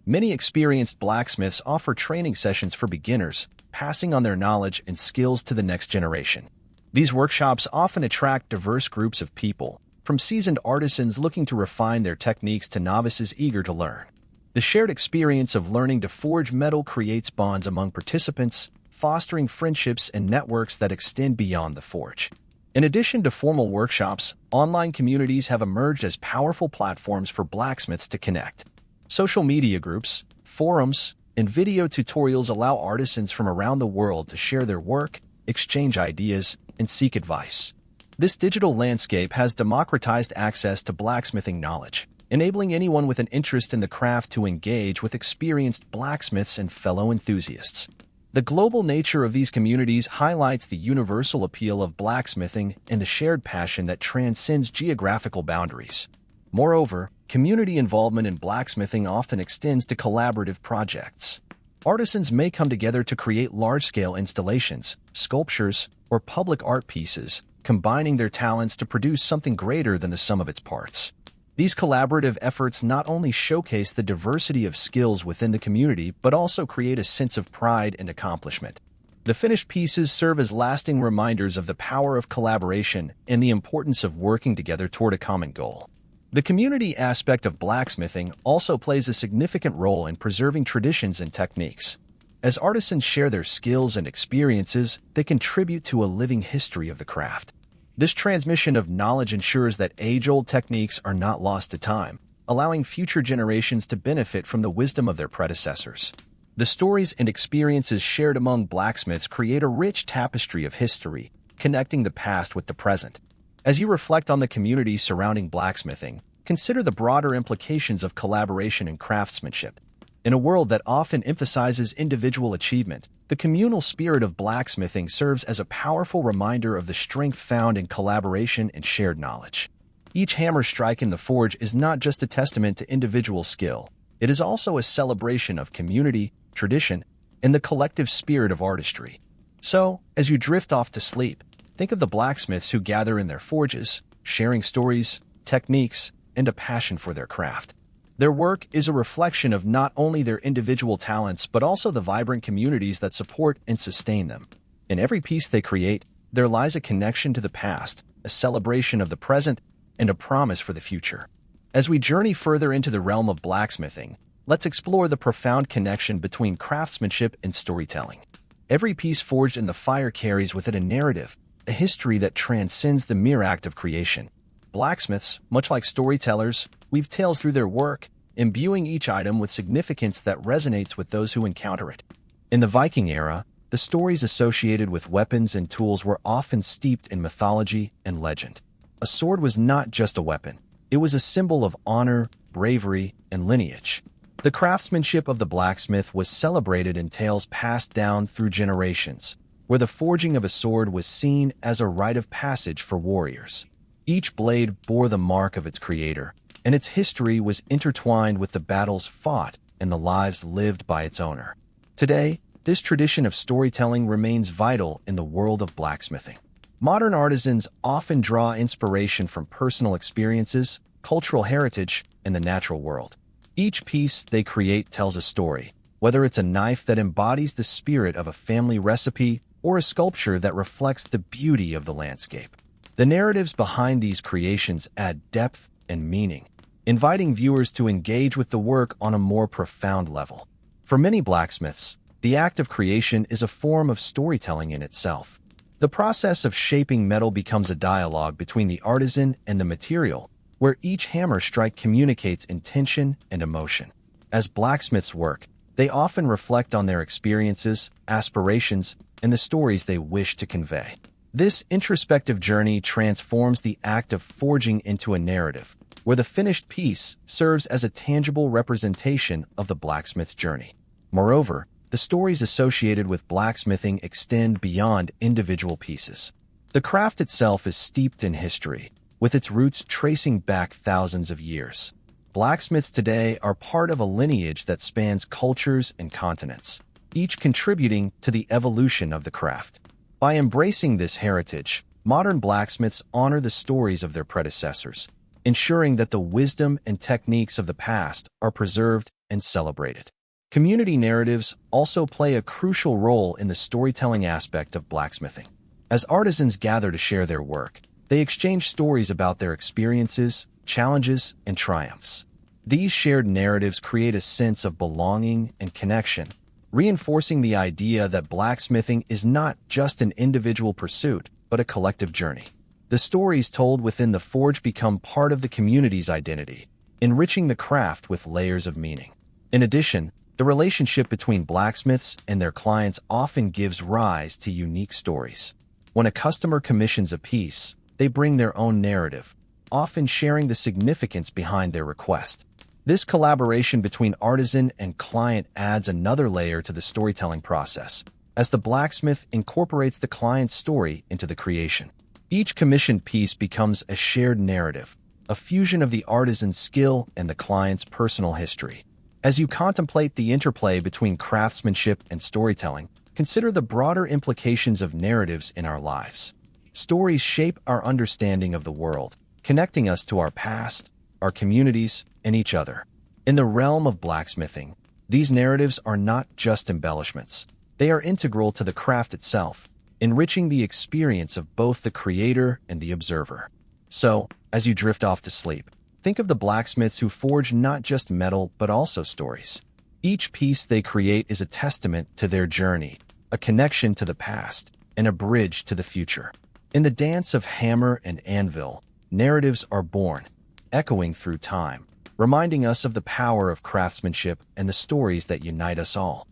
Many experienced blacksmiths offer training sessions for beginners, passing on their knowledge and skills to the next generation. These workshops often attract diverse groups of people, from seasoned artisans looking to refine their techniques to novices eager to learn. The shared experience of learning to forge metal creates bonds among participants, fostering friendships and networks that extend beyond the forge. In addition to formal workshops, online communities have emerged as powerful platforms for blacksmiths to connect. Social media groups, forums, and video tutorials allow artisans from around the world to share their work, exchange ideas, and seek advice. This digital landscape has democratized access to blacksmithing knowledge, enabling anyone with an interest in the craft to engage with experienced blacksmiths and fellow enthusiasts. The global nature of these communities highlights the universal appeal of blacksmithing and the shared passion that transcends geographical boundaries. Moreover, community involvement in blacksmithing often extends to collaborative projects. Artisans may come together to create large-scale installations, sculptures, or public art pieces, combining their talents to produce something greater than the sum of its parts. These collaborative efforts not only showcase the diversity of skills within the community, but also create a sense of pride and accomplishment. The finished pieces serve as lasting reminders of the power of collaboration and the importance of working together toward a common goal. The community aspect of blacksmithing also plays a significant role in preserving traditions and techniques. As artisans share their skills and experiences, they contribute to a living history of the craft. This transmission of knowledge ensures that age-old techniques are not lost to time, allowing future generations to benefit from the wisdom of their predecessors. The stories and experiences shared among blacksmiths create a rich tapestry of history, connecting the past with the present. As you reflect on the community surrounding blacksmithing, consider the broader implications of collaboration and craftsmanship. In a world that often emphasizes individual achievement, the communal spirit of blacksmithing serves as a powerful reminder of the strength found in collaboration and shared knowledge. Each hammer strike in the forge is not just a testament to individual skill, it is also a celebration of community, tradition, and the collective spirit of artistry. So, as you drift off to sleep, think of the blacksmiths who gather in their forges, sharing stories, techniques, and a passion for their craft. Their work is a reflection of not only their individual talents, but also the vibrant communities that support and sustain them. In every piece they create, there lies a connection to the past, a celebration of the present, and a promise for the future. As we journey further into the realm of blacksmithing, let's explore the profound connection between craftsmanship and storytelling. Every piece forged in the fire carries with it a narrative, a history that transcends the mere act of creation. Blacksmiths, much like storytellers, weave tales through their work, imbuing each item with significance that resonates with those who encounter it. In the Viking era, the stories associated with weapons and tools were often steeped in mythology and legend. a sword was not just a weapon. It was a symbol of honor, bravery, and lineage. The craftsmanship of the blacksmith was celebrated in tales passed down through generations, where the forging of a sword was seen as a rite of passage for warriors. Each blade bore the mark of its creator, and its history was intertwined with the battles fought and the lives lived by its owner. Today, this tradition of storytelling remains vital in the world of blacksmithing. Modern artisans often draw inspiration from personal experiences, cultural heritage, and the natural world. Each piece they create tells a story, whether it's a knife that embodies the spirit of a family recipe or a sculpture that reflects the beauty of the landscape. The narratives behind these creations add depth and meaning, inviting viewers to engage with the work on a more profound level. For many blacksmiths, the act of creation is a form of storytelling in itself. The process of shaping metal becomes a dialogue between the artisan and the material, where each hammer strike communicates intention and emotion. As blacksmiths work, they often reflect on their experiences, aspirations, and the stories they wish to convey. This introspective journey transforms the act of forging into a narrative, where the finished piece serves as a tangible representation of the blacksmith's journey. Moreover, the stories associated with blacksmithing extend beyond individual pieces. The craft itself is steeped in history, with its roots tracing back thousands of years. Blacksmiths today are part of a lineage that spans cultures and continents, each contributing to the evolution of the craft. By embracing this heritage, modern blacksmiths honor the stories of their predecessors, ensuring that the wisdom and techniques of the past are preserved and celebrated. Community narratives also play a crucial role in the storytelling aspect of blacksmithing. As artisans gather to share their work, they exchange stories about their experiences, challenges, and triumphs. These shared narratives create a sense of belonging and connection, reinforcing the idea that blacksmithing is not just an individual pursuit, but a collective journey. The stories told within the forge become part of the community's identity, enriching the craft with layers of meaning. In addition, the relationship between blacksmiths and their clients often gives rise to unique stories. When a customer commissions a piece, they bring their own narrative, often sharing the significance behind their request. This collaboration between artisan and client adds another layer to the storytelling process, as the blacksmith incorporates the client's story into the creation. Each commissioned piece becomes a shared narrative, a fusion of the artisan's skill and the client's personal history. As you contemplate the interplay between craftsmanship and storytelling, consider the broader implications of narratives in our lives. Stories shape our understanding of the world, connecting us to our past, our communities, and each other. In the realm of blacksmithing, these narratives are not just embellishments. They are integral to the craft itself, enriching the experience of both the creator and the observer. So, as you drift off to sleep, think of the blacksmiths who forge not just metal but also stories. Each piece they create is a testament to their journey, a connection to the past, and a bridge to the future. In the dance of hammer and anvil, narratives are born, echoing through time, reminding us of the power of craftsmanship and the stories that unite us all.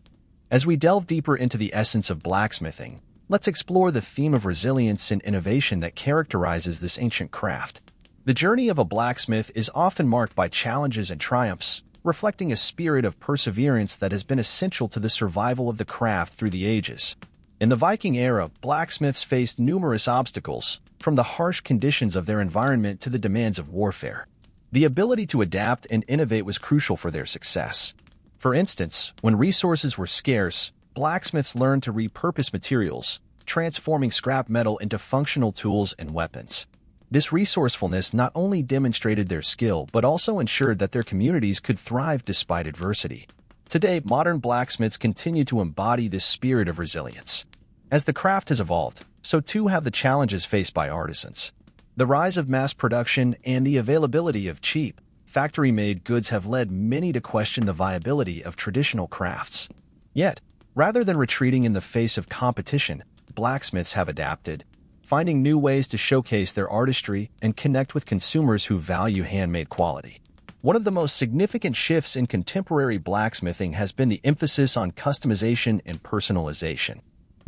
As we delve deeper into the essence of blacksmithing, let's explore the theme of resilience and innovation that characterizes this ancient craft. The journey of a blacksmith is often marked by challenges and triumphs, reflecting a spirit of perseverance that has been essential to the survival of the craft through the ages. In the Viking era, blacksmiths faced numerous obstacles, from the harsh conditions of their environment to the demands of warfare. The ability to adapt and innovate was crucial for their success. For instance, when resources were scarce, blacksmiths learned to repurpose materials, transforming scrap metal into functional tools and weapons. This resourcefulness not only demonstrated their skill, but also ensured that their communities could thrive despite adversity. Today, modern blacksmiths continue to embody this spirit of resilience. As the craft has evolved, so too have the challenges faced by artisans. The rise of mass production and the availability of cheap, factory-made goods have led many to question the viability of traditional crafts. Yet, rather than retreating in the face of competition, blacksmiths have adapted, finding new ways to showcase their artistry and connect with consumers who value handmade quality. One of the most significant shifts in contemporary blacksmithing has been the emphasis on customization and personalization.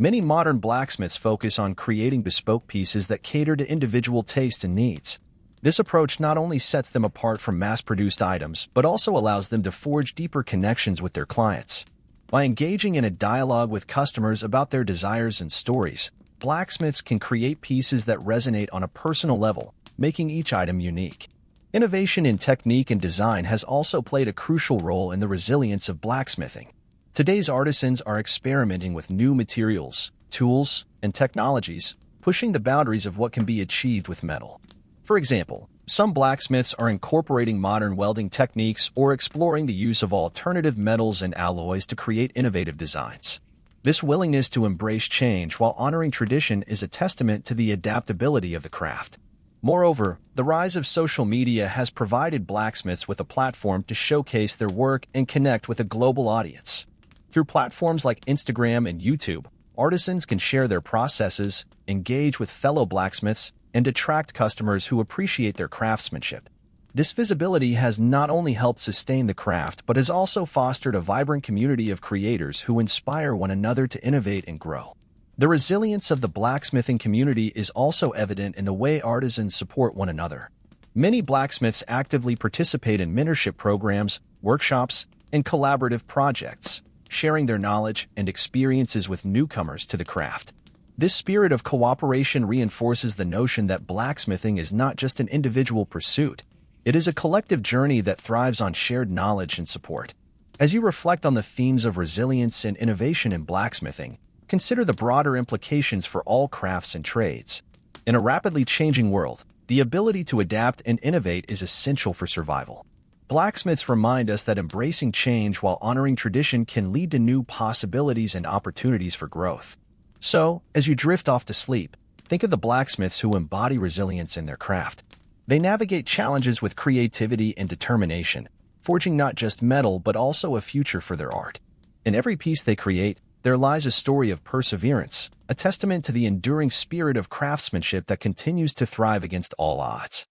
Many modern blacksmiths focus on creating bespoke pieces that cater to individual tastes and needs. This approach not only sets them apart from mass-produced items, but also allows them to forge deeper connections with their clients. By engaging in a dialogue with customers about their desires and stories, blacksmiths can create pieces that resonate on a personal level, making each item unique. Innovation in technique and design has also played a crucial role in the resilience of blacksmithing. Today's artisans are experimenting with new materials, tools, and technologies, pushing the boundaries of what can be achieved with metal. For example, some blacksmiths are incorporating modern welding techniques or exploring the use of alternative metals and alloys to create innovative designs. This willingness to embrace change while honoring tradition is a testament to the adaptability of the craft. Moreover, the rise of social media has provided blacksmiths with a platform to showcase their work and connect with a global audience. Through platforms like Instagram and YouTube, artisans can share their processes, engage with fellow blacksmiths, and attract customers who appreciate their craftsmanship. This visibility has not only helped sustain the craft, but has also fostered a vibrant community of creators who inspire one another to innovate and grow. The resilience of the blacksmithing community is also evident in the way artisans support one another. Many blacksmiths actively participate in mentorship programs, workshops, and collaborative projects, sharing their knowledge and experiences with newcomers to the craft. This spirit of cooperation reinforces the notion that blacksmithing is not just an individual pursuit. It is a collective journey that thrives on shared knowledge and support. As you reflect on the themes of resilience and innovation in blacksmithing, consider the broader implications for all crafts and trades. In a rapidly changing world, the ability to adapt and innovate is essential for survival. Blacksmiths remind us that embracing change while honoring tradition can lead to new possibilities and opportunities for growth. So, as you drift off to sleep, think of the blacksmiths who embody resilience in their craft. They navigate challenges with creativity and determination, forging not just metal but also a future for their art. In every piece they create, there lies a story of perseverance, a testament to the enduring spirit of craftsmanship that continues to thrive against all odds.